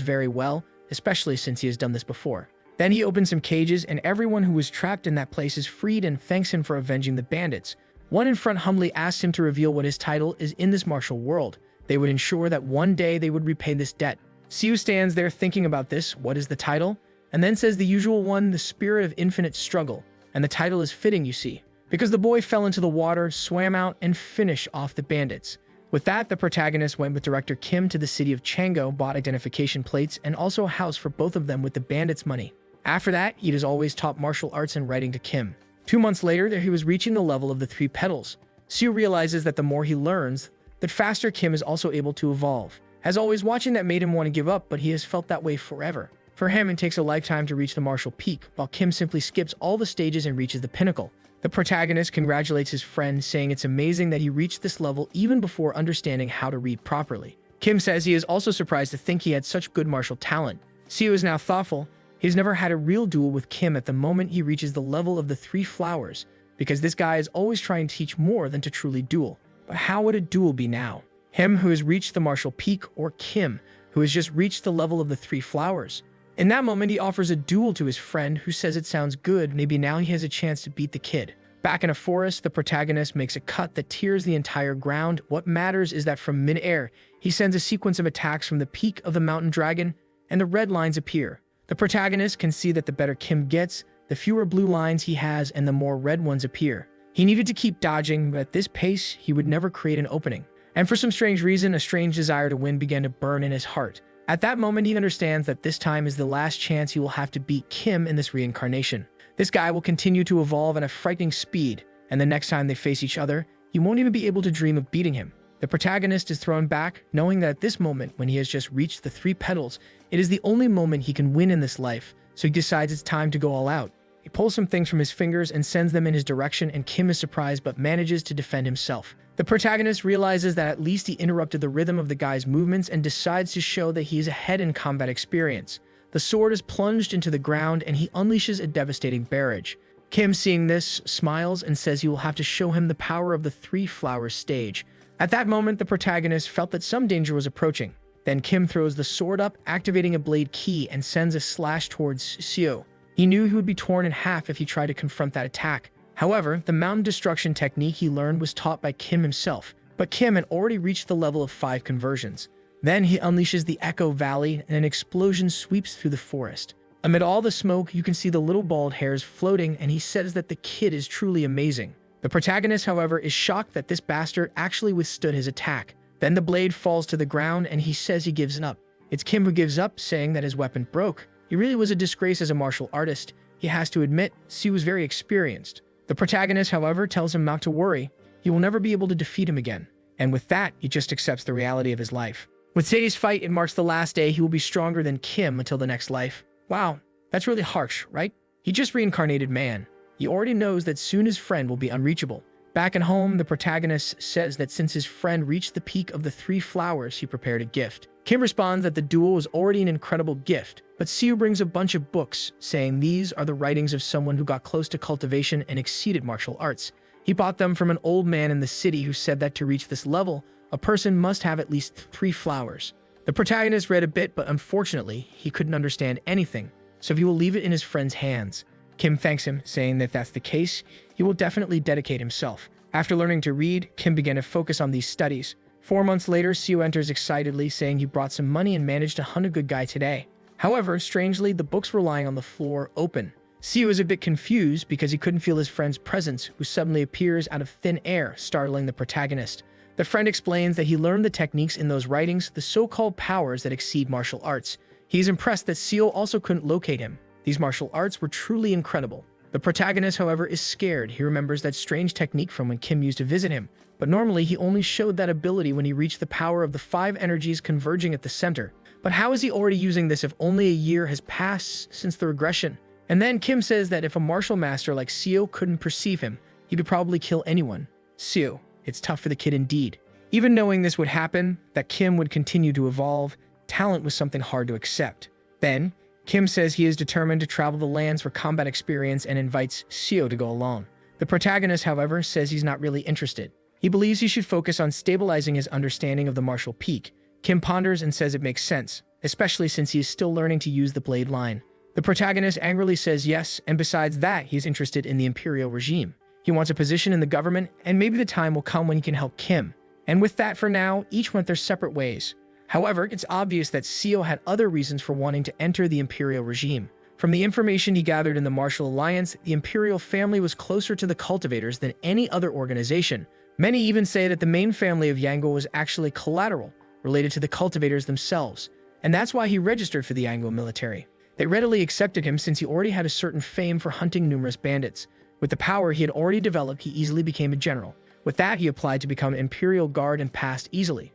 very well, especially since he has done this before. Then he opens some cages, and everyone who was trapped in that place is freed and thanks him for avenging the bandits. One in front humbly asks him to reveal what his title is in this martial world. They would ensure that one day they would repay this debt. Seo stands there thinking about this, what is the title? And then says the usual one, the spirit of infinite struggle. And the title is fitting, you see, because the boy fell into the water, swam out, and finished off the bandits. With that, the protagonist went with director Kim to the city of Chango, bought identification plates, and also a house for both of them with the bandits' money. After that, he has always taught martial arts and writing to Kim. 2 months later, he was reaching the level of the 3 petals. Seo realizes that the more he learns, the faster Kim is also able to evolve. As always, watching that made him want to give up, but he has felt that way forever. For him, it takes a lifetime to reach the martial peak, while Kim simply skips all the stages and reaches the pinnacle. The protagonist congratulates his friend, saying it's amazing that he reached this level even before understanding how to read properly. Kim says he is also surprised to think he had such good martial talent. Seo is now thoughtful. He's never had a real duel with Kim at the moment he reaches the level of the 3 flowers, because this guy is always trying to teach more than to truly duel. But how would a duel be now? Him who has reached the martial peak, or Kim who has just reached the level of the 3 flowers? In that moment, he offers a duel to his friend, who says it sounds good, maybe now he has a chance to beat the kid. Back in a forest, the protagonist makes a cut that tears the entire ground. What matters is that from mid-air, he sends a sequence of attacks from the peak of the mountain dragon, and the red lines appear. The protagonist can see that the better Kim gets, the fewer blue lines he has and the more red ones appear. He needed to keep dodging, but at this pace, he would never create an opening. And for some strange reason, a strange desire to win began to burn in his heart. At that moment, he understands that this time is the last chance he will have to beat Kim in this reincarnation. This guy will continue to evolve at a frightening speed, and the next time they face each other, he won't even be able to dream of beating him. The protagonist is thrown back, knowing that at this moment, when he has just reached the 3 petals, it is the only moment he can win in this life, so he decides it's time to go all out. He pulls some things from his fingers and sends them in his direction, and Kim is surprised but manages to defend himself. The protagonist realizes that at least he interrupted the rhythm of the guy's movements and decides to show that he is ahead in combat experience. The sword is plunged into the ground and he unleashes a devastating barrage. Kim, seeing this, smiles and says he will have to show him the power of the 3 flowers stage. At that moment, the protagonist felt that some danger was approaching. Then Kim throws the sword up, activating a blade key, and sends a slash towards Seo. He knew he would be torn in half if he tried to confront that attack. However, the mountain destruction technique he learned was taught by Kim himself, but Kim had already reached the level of 5 conversions. Then he unleashes the Echo Valley, and an explosion sweeps through the forest. Amid all the smoke, you can see the little bald hairs floating, and he says that the kid is truly amazing. The protagonist, however, is shocked that this bastard actually withstood his attack. Then the blade falls to the ground, and he says he gives up. It's Kim who gives up, saying that his weapon broke. He really was a disgrace as a martial artist. He has to admit, Seo was very experienced. The protagonist, however, tells him not to worry. He will never be able to defeat him again. And with that, he just accepts the reality of his life. With today's fight, it marks the last day. He will be stronger than Kim until the next life. Wow, that's really harsh, right? He just reincarnated man. He already knows that soon his friend will be unreachable. Back at home, the protagonist says that since his friend reached the peak of the 3 flowers, he prepared a gift. Kim responds that the duel was already an incredible gift, but Siu brings a bunch of books, saying these are the writings of someone who got close to cultivation and exceeded martial arts. He bought them from an old man in the city who said that to reach this level, a person must have at least 3 flowers. The protagonist read a bit, but unfortunately, he couldn't understand anything, so he will leave it in his friend's hands. Kim thanks him, saying that if that's the case, he will definitely dedicate himself. After learning to read, Kim began to focus on these studies. 4 months later, Siu enters excitedly, saying he brought some money and managed to hunt a good guy today. However, strangely, the books were lying on the floor open. Siu is a bit confused because he couldn't feel his friend's presence, who suddenly appears out of thin air, startling the protagonist. The friend explains that he learned the techniques in those writings, the so-called powers that exceed martial arts. He is impressed that Siu also couldn't locate him. These martial arts were truly incredible. The protagonist, however, is scared. He remembers that strange technique from when Kim used to visit him, but normally he only showed that ability when he reached the power of the 5 energies converging at the center. But how is he already using this if only a year has passed since the regression? And then Kim says that if a martial master like Siu couldn't perceive him, he could probably kill anyone. Siu, it's tough for the kid indeed. Even knowing this would happen, that Kim would continue to evolve, talent was something hard to accept. Then, Kim says he is determined to travel the lands for combat experience and invites Siu to go along. The protagonist, however, says he's not really interested. He believes he should focus on stabilizing his understanding of the martial peak. Kim ponders and says it makes sense, especially since he is still learning to use the blade line. The protagonist angrily says yes, and besides that, he's interested in the imperial regime. He wants a position in the government, and maybe the time will come when he can help Kim. And with that, for now, each went their separate ways. However, it's obvious that Siu had other reasons for wanting to enter the imperial regime. From the information he gathered in the Martial Alliance, the imperial family was closer to the cultivators than any other organization. Many even say that the main family of Yangguo was actually collateral, related to the cultivators themselves, and that's why he registered for the Yangguo military. They readily accepted him since he already had a certain fame for hunting numerous bandits. With the power he had already developed, he easily became a general. With that, he applied to become Imperial Guard and passed easily.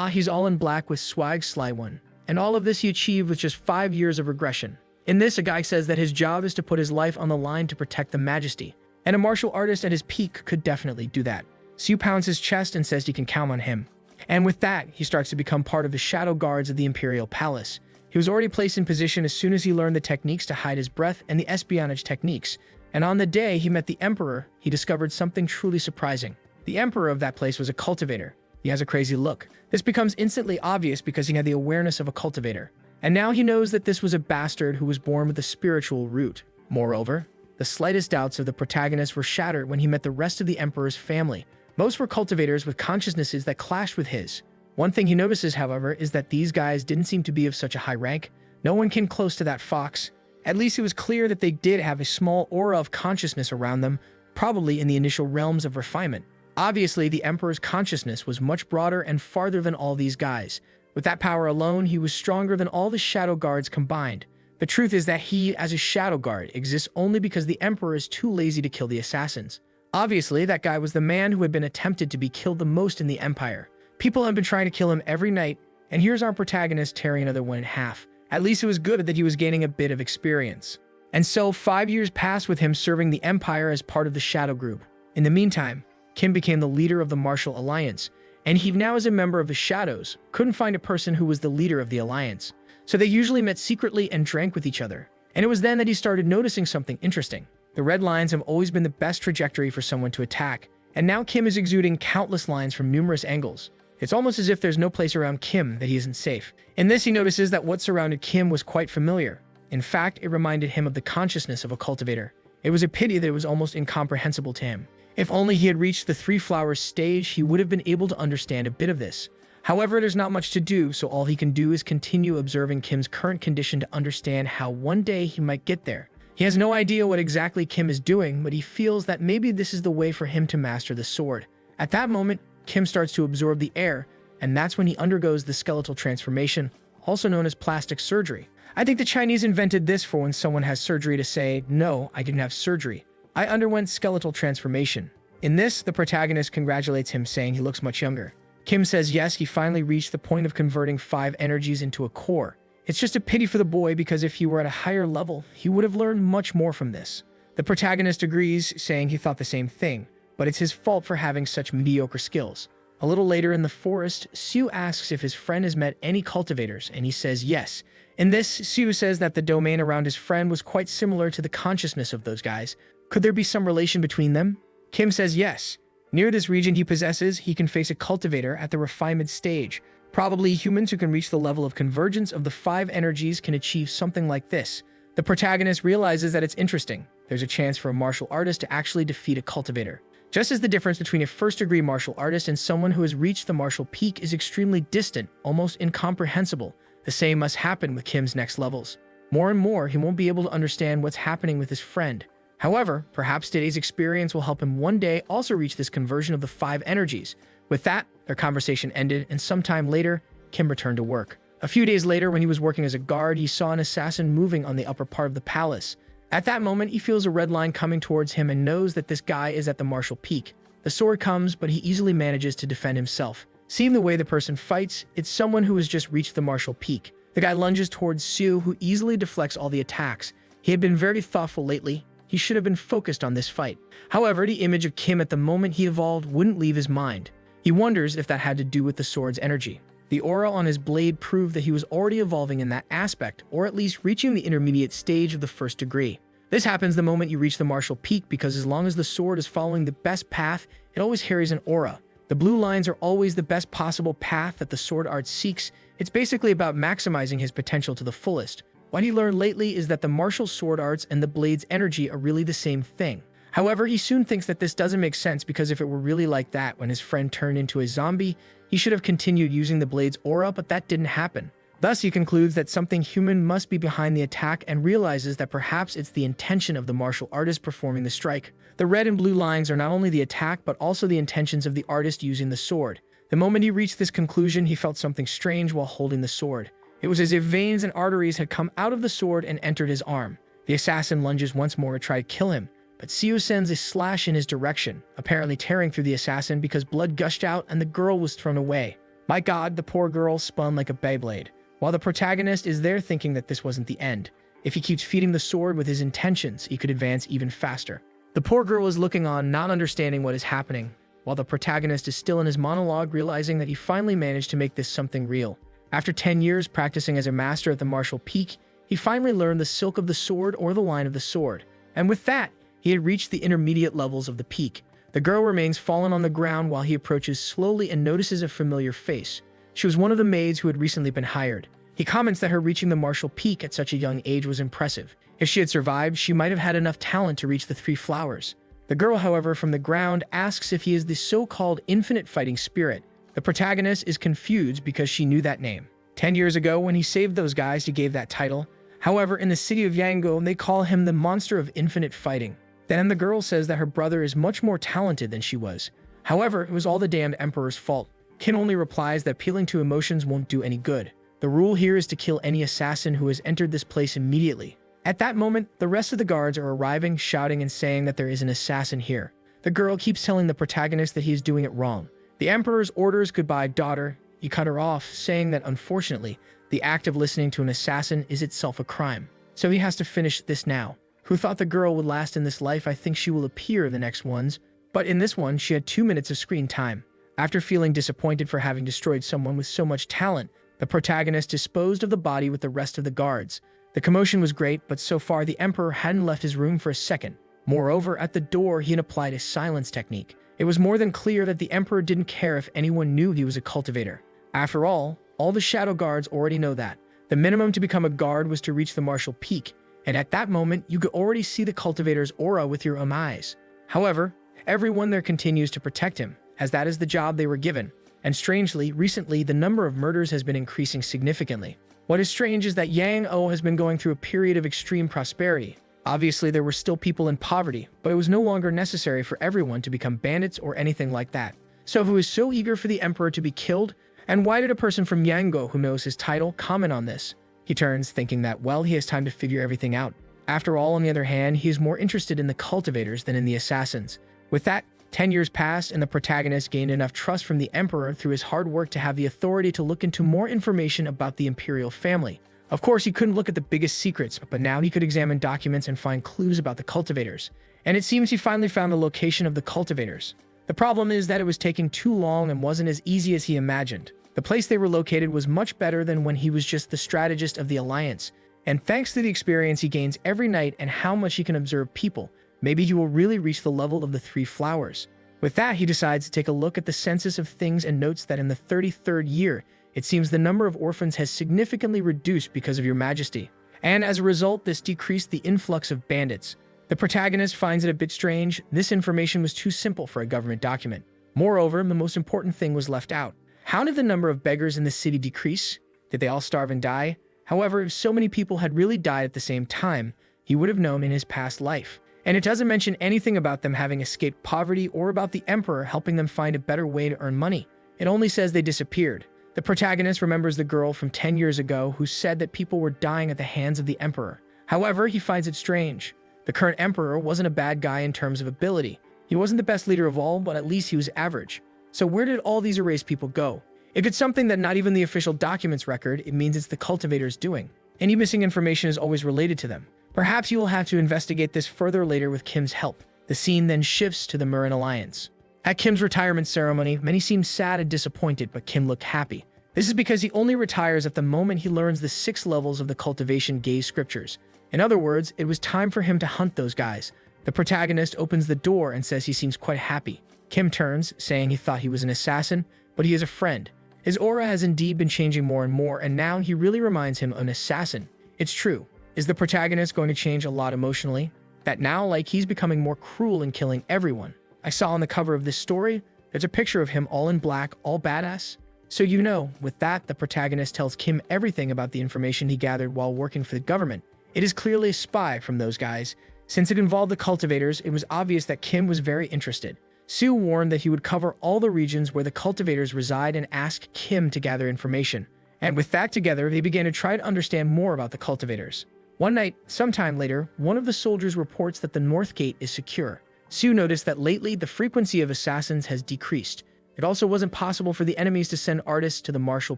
He's all in black with swag sly one. And all of this he achieved with just 5 years of regression. In this, a guy says that his job is to put his life on the line to protect the majesty. And a martial artist at his peak could definitely do that. Siu pounds his chest and says he can count on him. And with that, he starts to become part of the shadow guards of the Imperial Palace. He was already placed in position as soon as he learned the techniques to hide his breath and the espionage techniques. And on the day he met the Emperor, he discovered something truly surprising. The Emperor of that place was a cultivator. He has a crazy look. This becomes instantly obvious because he had the awareness of a cultivator. And now he knows that this was a bastard who was born with a spiritual root. Moreover, the slightest doubts of the protagonist were shattered when he met the rest of the Emperor's family. Most were cultivators with consciousnesses that clashed with his. One thing he notices, however, is that these guys didn't seem to be of such a high rank. No one came close to that fox. At least it was clear that they did have a small aura of consciousness around them, probably in the initial realms of refinement. Obviously, the Emperor's consciousness was much broader and farther than all these guys. With that power alone, he was stronger than all the Shadow Guards combined. The truth is that he, as a Shadow Guard, exists only because the Emperor is too lazy to kill the assassins. Obviously, that guy was the man who had been attempted to be killed the most in the Empire. People had been trying to kill him every night, and here's our protagonist tearing another one in half. At least it was good that he was gaining a bit of experience. And so, 5 years passed with him serving the Empire as part of the Shadow Group. In the meantime, Kim became the leader of the Martial Alliance, and he now is a member of the Shadows. Couldn't find a person who was the leader of the Alliance. So they usually met secretly and drank with each other. And it was then that he started noticing something interesting. The red lines have always been the best trajectory for someone to attack, and now Kim is exuding countless lines from numerous angles. It's almost as if there's no place around Kim that he isn't safe. In this, he notices that what surrounded Kim was quite familiar. In fact, it reminded him of the consciousness of a cultivator. It was a pity that it was almost incomprehensible to him. If only he had reached the 3 flowers stage, he would have been able to understand a bit of this. However, there's not much to do, so all he can do is continue observing Kim's current condition to understand how one day he might get there. He has no idea what exactly Kim is doing, but he feels that maybe this is the way for him to master the sword. At that moment, Kim starts to absorb the air, and that's when he undergoes the skeletal transformation, also known as plastic surgery. I think the Chinese invented this for when someone has surgery to say, "No, I didn't have surgery. I underwent skeletal transformation." In this, the protagonist congratulates him, saying he looks much younger. Kim says yes, he finally reached the point of converting 5 energies into a core. It's just a pity for the boy because if he were at a higher level, he would have learned much more from this. The protagonist agrees, saying he thought the same thing, but it's his fault for having such mediocre skills. A little later in the forest, Siu asks if his friend has met any cultivators, and he says yes. In this, Siu says that the domain around his friend was quite similar to the consciousness of those guys. Could there be some relation between them? Kim says yes. Near this region he possesses, he can face a cultivator at the refinement stage. Probably humans who can reach the level of convergence of the 5 energies can achieve something like this. The protagonist realizes that it's interesting. There's a chance for a martial artist to actually defeat a cultivator. Just as the difference between a first-degree martial artist and someone who has reached the martial peak is extremely distant, almost incomprehensible, the same must happen with Kim's next levels. More and more, he won't be able to understand what's happening with his friend. However, perhaps today's experience will help him one day also reach this conversion of the 5 energies. With that, their conversation ended, and sometime later, Kim returned to work. A few days later, when he was working as a guard, he saw an assassin moving on the upper part of the palace. At that moment, he feels a red line coming towards him and knows that this guy is at the martial peak. The sword comes, but he easily manages to defend himself. Seeing the way the person fights, it's someone who has just reached the martial peak. The guy lunges towards Siu, who easily deflects all the attacks. He had been very thoughtful lately. He should have been focused on this fight. However, the image of Kim at the moment he evolved wouldn't leave his mind. He wonders if that had to do with the sword's energy. The aura on his blade proved that he was already evolving in that aspect, or at least reaching the intermediate stage of the first degree. This happens the moment you reach the martial peak because as long as the sword is following the best path, it always carries an aura. The blue lines are always the best possible path that the sword art seeks. It's basically about maximizing his potential to the fullest. What he learned lately is that the martial sword arts and the blade's energy are really the same thing. However, he soon thinks that this doesn't make sense because if it were really like that when his friend turned into a zombie, he should have continued using the blade's aura, but that didn't happen. Thus, he concludes that something human must be behind the attack and realizes that perhaps it's the intention of the martial artist performing the strike. The red and blue lines are not only the attack, but also the intentions of the artist using the sword. The moment he reached this conclusion, he felt something strange while holding the sword. It was as if veins and arteries had come out of the sword and entered his arm. The assassin lunges once more to try to kill him, but Siu sends a slash in his direction, apparently tearing through the assassin because blood gushed out and the girl was thrown away. My god, the poor girl spun like a Beyblade. While the protagonist is there thinking that this wasn't the end. If he keeps feeding the sword with his intentions, he could advance even faster. The poor girl is looking on, not understanding what is happening, while the protagonist is still in his monologue, realizing that he finally managed to make this something real. After 10 years practicing as a master at the martial peak, he finally learned the silk of the sword or the line of the sword. And with that, he had reached the intermediate levels of the peak. The girl remains fallen on the ground while he approaches slowly and notices a familiar face. She was one of the maids who had recently been hired. He comments that her reaching the martial peak at such a young age was impressive. If she had survived, she might have had enough talent to reach the 3 flowers. The girl, however, from the ground asks if he is the so-called infinite fighting spirit. The protagonist is confused because she knew that name. 10 years ago, when he saved those guys, he gave that title. However, in the city of Yangon, they call him the monster of infinite fighting. Then the girl says that her brother is much more talented than she was. However, it was all the damned emperor's fault. Kin only replies that appealing to emotions won't do any good. The rule here is to kill any assassin who has entered this place immediately. At that moment, the rest of the guards are arriving, shouting and saying that there is an assassin here. The girl keeps telling the protagonist that he is doing it wrong. The emperor's orders, "Goodbye, daughter." He cut her off, saying that unfortunately, the act of listening to an assassin is itself a crime. So he has to finish this now. Who thought the girl would last in this life? I think she will appear in the next ones. But in this one, she had 2 minutes of screen time. After feeling disappointed for having destroyed someone with so much talent, the protagonist disposed of the body with the rest of the guards. The commotion was great, but so far the emperor hadn't left his room for a second. Moreover, at the door, he had applied a silence technique. It was more than clear that the emperor didn't care if anyone knew he was a cultivator. After all the shadow guards already know that. The minimum to become a guard was to reach the martial peak, and at that moment, you could already see the cultivator's aura with your own eyes. However, everyone there continues to protect him, as that is the job they were given. And strangely, recently, the number of murders has been increasing significantly. What is strange is that Yang-O has been going through a period of extreme prosperity. Obviously, there were still people in poverty, but it was no longer necessary for everyone to become bandits or anything like that. So who is so eager for the emperor to be killed? And why did a person from Yango who knows his title comment on this? He turns, thinking that, well, he has time to figure everything out. After all, on the other hand, he is more interested in the cultivators than in the assassins. With that, 10 years passed, and the protagonist gained enough trust from the emperor through his hard work to have the authority to look into more information about the imperial family. Of course, he couldn't look at the biggest secrets, but now he could examine documents and find clues about the cultivators. And it seems he finally found the location of the cultivators. The problem is that it was taking too long and wasn't as easy as he imagined. The place they were located was much better than when he was just the strategist of the Alliance, and thanks to the experience he gains every night and how much he can observe people, maybe he will really reach the level of the 3 flowers. With that, he decides to take a look at the census of things and notes that in the 33rd year, it seems the number of orphans has significantly reduced because of your majesty. And as a result, this decreased the influx of bandits. The protagonist finds it a bit strange. This information was too simple for a government document. Moreover, the most important thing was left out. How did the number of beggars in the city decrease? Did they all starve and die? However, if so many people had really died at the same time, he would have known in his past life. And it doesn't mention anything about them having escaped poverty or about the emperor helping them find a better way to earn money. It only says they disappeared. The protagonist remembers the girl from 10 years ago who said that people were dying at the hands of the emperor. However, he finds it strange. The current emperor wasn't a bad guy in terms of ability. He wasn't the best leader of all, but at least he was average. So where did all these erased people go? If it's something that not even the official documents record, it means it's the cultivators doing. Any missing information is always related to them. Perhaps you will have to investigate this further later with Kim's help. The scene then shifts to the Marin Alliance. At Kim's retirement ceremony, many seemed sad and disappointed, but Kim looked happy. This is because he only retires at the moment he learns the 6 levels of the cultivation gaze scriptures. In other words, it was time for him to hunt those guys. The protagonist opens the door and says he seems quite happy. Kim turns, saying he thought he was an assassin, but he is a friend. His aura has indeed been changing more and more, and now he really reminds him of an assassin. It's true. Is the protagonist going to change a lot emotionally? That now, like, he's becoming more cruel and killing everyone. I saw on the cover of this story, there's a picture of him all in black, all badass. So you know, with that, the protagonist tells Kim everything about the information he gathered while working for the government. It is clearly a spy from those guys. Since it involved the cultivators, it was obvious that Kim was very interested. Sue warned that he would cover all the regions where the cultivators reside and ask Kim to gather information. And with that together, they began to try to understand more about the cultivators. One night, sometime later, one of the soldiers reports that the north gate is secure. Sue noticed that lately the frequency of assassins has decreased. It also wasn't possible for the enemies to send artists to the Marshall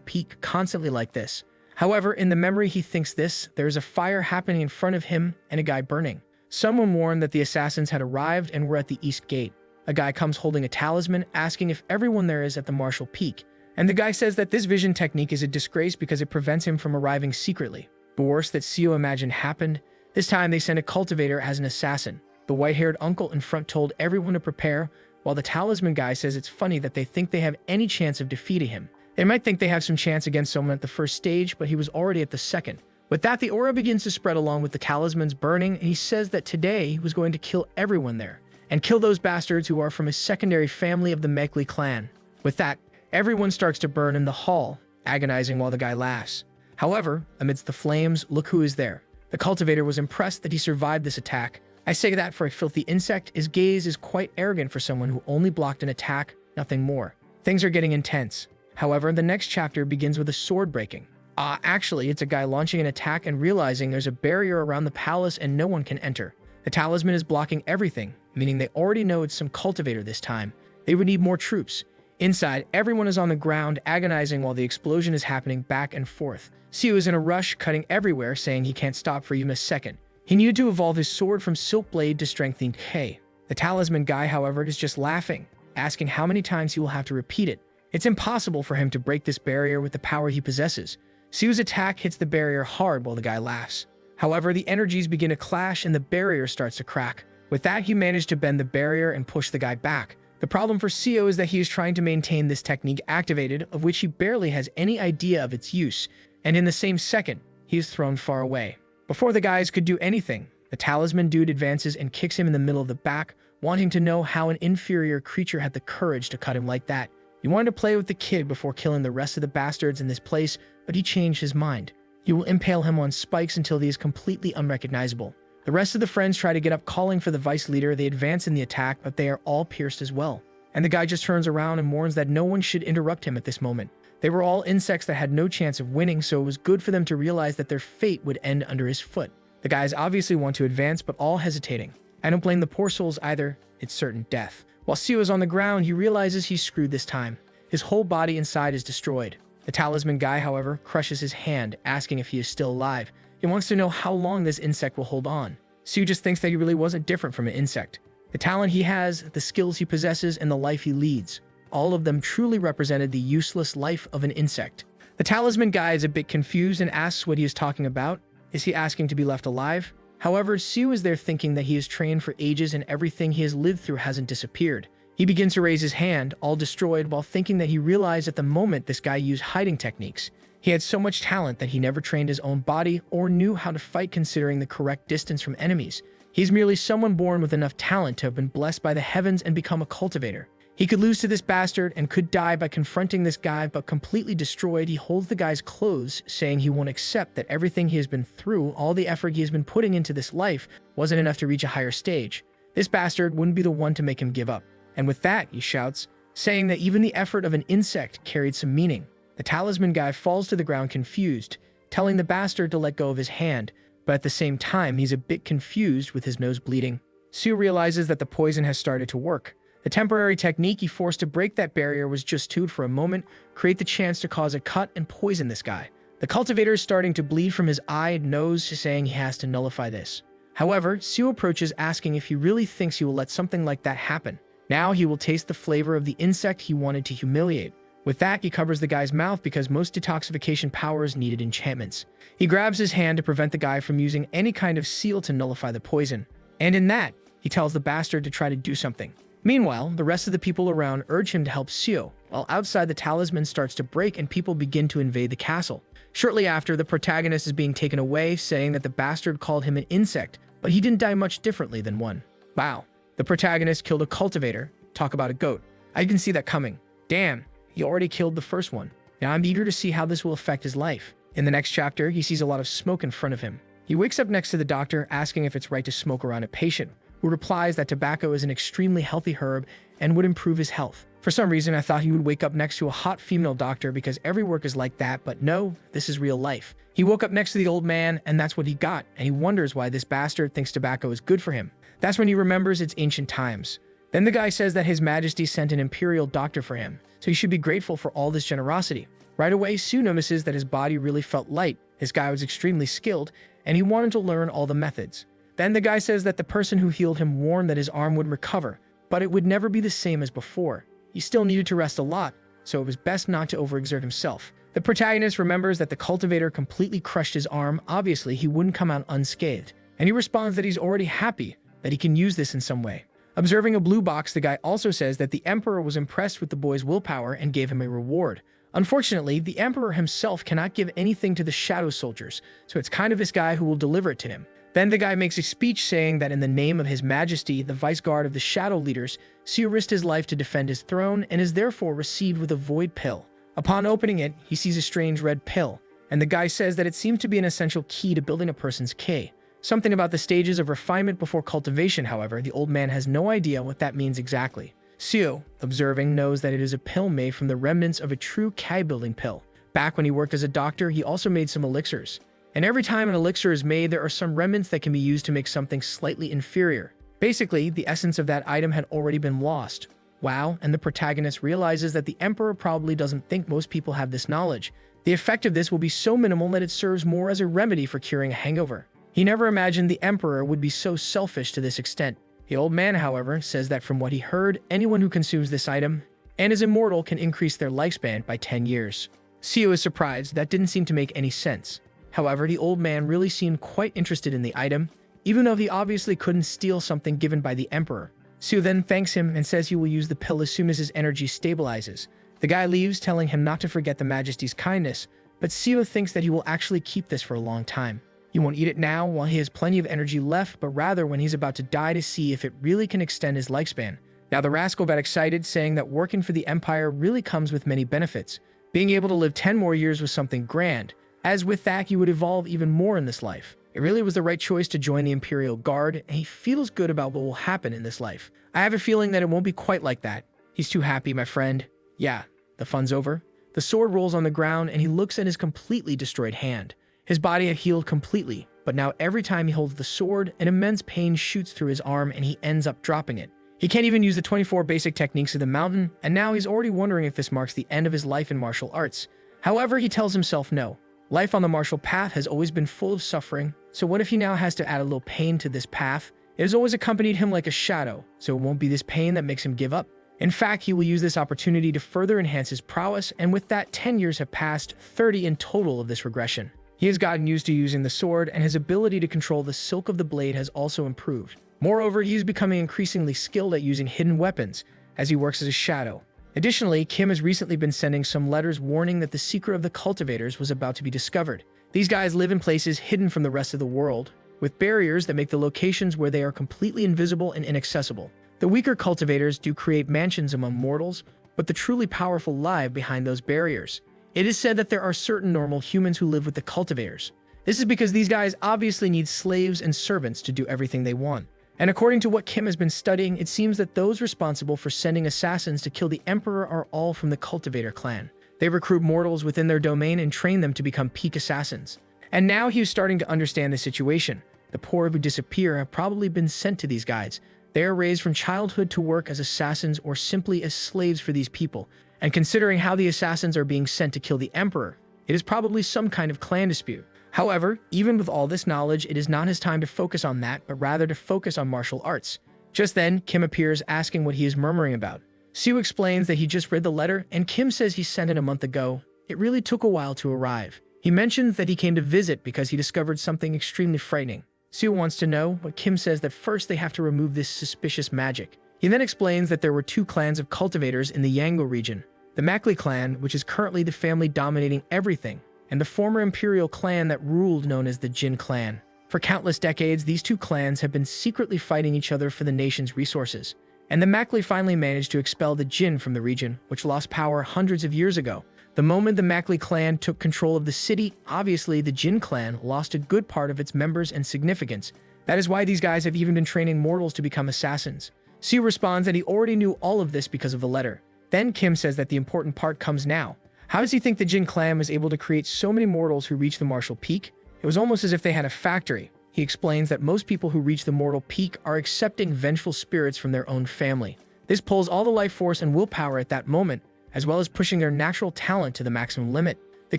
Peak constantly like this. However, in the memory he thinks this, there is a fire happening in front of him and a guy burning. Someone warned that the assassins had arrived and were at the east gate. A guy comes holding a talisman, asking if everyone there is at the Marshall Peak. And the guy says that this vision technique is a disgrace because it prevents him from arriving secretly. The worst that Seo imagined happened. This time they sent a cultivator as an assassin. The white-haired uncle in front told everyone to prepare, while the talisman guy says it's funny that they think they have any chance of defeating him. They might think they have some chance against someone at the first stage, but he was already at the second. With that, the aura begins to spread along with the talismans burning, and he says that today he was going to kill everyone there, and kill those bastards who are from his secondary family of the Mekli clan. With that, everyone starts to burn in the hall, agonizing while the guy laughs. However, amidst the flames, look who is there. The cultivator was impressed that he survived this attack. I say that for a filthy insect, his gaze is quite arrogant for someone who only blocked an attack, nothing more. Things are getting intense. However, the next chapter begins with a sword breaking. Actually, it's a guy launching an attack and realizing there's a barrier around the palace and no one can enter. The talisman is blocking everything, meaning they already know it's some cultivator this time. They would need more troops. Inside, everyone is on the ground, agonizing while the explosion is happening back and forth. Seo is in a rush, cutting everywhere, saying he can't stop for even a second. He needed to evolve his sword from Silk Blade to Strengthening K. The talisman guy, however, is just laughing, asking how many times he will have to repeat it. It's impossible for him to break this barrier with the power he possesses. Seo's attack hits the barrier hard while the guy laughs. However, the energies begin to clash and the barrier starts to crack. With that, he managed to bend the barrier and push the guy back. The problem for Seo is that he is trying to maintain this technique activated, of which he barely has any idea of its use, and in the same second, he is thrown far away. Before the guys could do anything, the talisman dude advances and kicks him in the middle of the back, wanting to know how an inferior creature had the courage to cut him like that. He wanted to play with the kid before killing the rest of the bastards in this place, but he changed his mind. He will impale him on spikes until he is completely unrecognizable. The rest of the friends try to get up calling for the vice leader. They advance in the attack, but they are all pierced as well. And the guy just turns around and warns that no one should interrupt him at this moment. They were all insects that had no chance of winning, so it was good for them to realize that their fate would end under his foot. The guys obviously want to advance, but all hesitating. I don't blame the poor souls either. It's certain death. While Seo is on the ground, he realizes he's screwed this time. His whole body inside is destroyed. The talisman guy, however, crushes his hand, asking if he is still alive. He wants to know how long this insect will hold on. Seo just thinks that he really wasn't different from an insect. The talent he has, the skills he possesses, and the life he leads. All of them truly represented the useless life of an insect. The talisman guy is a bit confused and asks what he is talking about. Is he asking to be left alive? However, Siu is there thinking that he is trained for ages and everything he has lived through hasn't disappeared. He begins to raise his hand, all destroyed, while thinking that he realized at the moment this guy used hiding techniques. He had so much talent that he never trained his own body or knew how to fight considering the correct distance from enemies. He's merely someone born with enough talent to have been blessed by the heavens and become a cultivator. He could lose to this bastard and could die by confronting this guy, but completely destroyed, he holds the guy's clothes, saying he won't accept that everything he has been through, all the effort he has been putting into this life, wasn't enough to reach a higher stage. This bastard wouldn't be the one to make him give up. And with that, he shouts, saying that even the effort of an insect carried some meaning. The talisman guy falls to the ground confused, telling the bastard to let go of his hand, but at the same time, he's a bit confused with his nose bleeding. Siu realizes that the poison has started to work. The temporary technique he forced to break that barrier was just to, for a moment, create the chance to cause a cut and poison this guy. The cultivator is starting to bleed from his eye and nose, saying he has to nullify this. However, Siu approaches asking if he really thinks he will let something like that happen. Now he will taste the flavor of the insect he wanted to humiliate. With that, he covers the guy's mouth because most detoxification powers needed enchantments. He grabs his hand to prevent the guy from using any kind of seal to nullify the poison. And in that, he tells the bastard to try to do something. Meanwhile, the rest of the people around urge him to help Siu, while outside the talisman starts to break and people begin to invade the castle. Shortly after, the protagonist is being taken away, saying that the bastard called him an insect, but he didn't die much differently than one. Wow. The protagonist killed a cultivator. Talk about a goat. I didn't see that coming. Damn, he already killed the first one. Now I'm eager to see how this will affect his life. In the next chapter, he sees a lot of smoke in front of him. He wakes up next to the doctor, asking if it's right to smoke around a patient, who replies that tobacco is an extremely healthy herb and would improve his health. For some reason, I thought he would wake up next to a hot female doctor because every work is like that, but no, this is real life. He woke up next to the old man, and that's what he got, and he wonders why this bastard thinks tobacco is good for him. That's when he remembers its ancient times. Then the guy says that His Majesty sent an imperial doctor for him, so he should be grateful for all this generosity. Right away, Siu notices that his body really felt light. This guy was extremely skilled, and he wanted to learn all the methods. Then the guy says that the person who healed him warned that his arm would recover, but it would never be the same as before. He still needed to rest a lot, so it was best not to overexert himself. The protagonist remembers that the cultivator completely crushed his arm. Obviously, he wouldn't come out unscathed, and he responds that he's already happy that he can use this in some way. Observing a blue box, the guy also says that the emperor was impressed with the boy's willpower and gave him a reward. Unfortunately, the emperor himself cannot give anything to the shadow soldiers, so it's kind of this guy who will deliver it to him. Then the guy makes a speech saying that in the name of His Majesty, the vice guard of the shadow leaders, Siu risked his life to defend his throne and is therefore received with a void pill. Upon opening it, he sees a strange red pill, and the guy says that it seems to be an essential key to building a person's K. Something about the stages of refinement before cultivation, however, the old man has no idea what that means exactly. Siu, observing, knows that it is a pill made from the remnants of a true K-building pill. Back when he worked as a doctor, he also made some elixirs. And every time an elixir is made, there are some remnants that can be used to make something slightly inferior. Basically, the essence of that item had already been lost. Wow, and the protagonist realizes that the emperor probably doesn't think most people have this knowledge. The effect of this will be so minimal that it serves more as a remedy for curing a hangover. He never imagined the emperor would be so selfish to this extent. The old man, however, says that from what he heard, anyone who consumes this item and is immortal can increase their lifespan by 10 years. Siu is surprised. That didn't seem to make any sense. However, the old man really seemed quite interested in the item, even though he obviously couldn't steal something given by the emperor. Siu then thanks him and says he will use the pill as soon as his energy stabilizes. The guy leaves, telling him not to forget the Majesty's kindness, but Siu thinks that he will actually keep this for a long time. He won't eat it now while he has plenty of energy left, but rather when he's about to die to see if it really can extend his lifespan. Now the rascal got excited, saying that working for the Empire really comes with many benefits. Being able to live 10 more years was something grand, as with that he would evolve even more in this life. It really was the right choice to join the Imperial Guard, and he feels good about what will happen in this life. I have a feeling that it won't be quite like that. He's too happy, my friend. Yeah, the fun's over. The sword rolls on the ground, and he looks at his completely destroyed hand. His body had healed completely, but now every time he holds the sword, an immense pain shoots through his arm and he ends up dropping it. He can't even use the 24 basic techniques of the mountain, and now he's already wondering if this marks the end of his life in martial arts. However, he tells himself no. Life on the martial path has always been full of suffering, so what if he now has to add a little pain to this path? It has always accompanied him like a shadow, so it won't be this pain that makes him give up. In fact, he will use this opportunity to further enhance his prowess, and with that, 10 years have passed, 30 in total of this regression. He has gotten used to using the sword, and his ability to control the silk of the blade has also improved. Moreover, he is becoming increasingly skilled at using hidden weapons, as he works as a shadow. Additionally, Kim has recently been sending some letters warning that the secret of the cultivators was about to be discovered. These guys live in places hidden from the rest of the world, with barriers that make the locations where they are completely invisible and inaccessible. The weaker cultivators do create mansions among mortals, but the truly powerful lie behind those barriers. It is said that there are certain normal humans who live with the cultivators. This is because these guys obviously need slaves and servants to do everything they want. And according to what Kim has been studying, it seems that those responsible for sending assassins to kill the emperor are all from the cultivator clan. They recruit mortals within their domain and train them to become peak assassins. And now he is starting to understand the situation. The poor who disappear have probably been sent to these guys. They are raised from childhood to work as assassins or simply as slaves for these people. And considering how the assassins are being sent to kill the emperor, it is probably some kind of clan dispute. However, even with all this knowledge, it is not his time to focus on that, but rather to focus on martial arts. Just then, Kim appears asking what he is murmuring about. Siu explains that he just read the letter, and Kim says he sent it a month ago. It really took a while to arrive. He mentions that he came to visit because he discovered something extremely frightening. Siu wants to know, but Kim says that first they have to remove this suspicious magic. He then explains that there were two clans of cultivators in the Yango region. The Makli clan, which is currently the family dominating everything, and the former imperial clan that ruled known as the Jin clan. For countless decades, these two clans have been secretly fighting each other for the nation's resources. And the Makli finally managed to expel the Jin from the region, which lost power hundreds of years ago. The moment the Makli clan took control of the city, obviously the Jin clan lost a good part of its members and significance. That is why these guys have even been training mortals to become assassins. Siu responds that he already knew all of this because of the letter. Then Kim says that the important part comes now. How does he think the Jin clan was able to create so many mortals who reached the martial peak? It was almost as if they had a factory. He explains that most people who reach the mortal peak are accepting vengeful spirits from their own family. This pulls all the life force and willpower at that moment, as well as pushing their natural talent to the maximum limit. The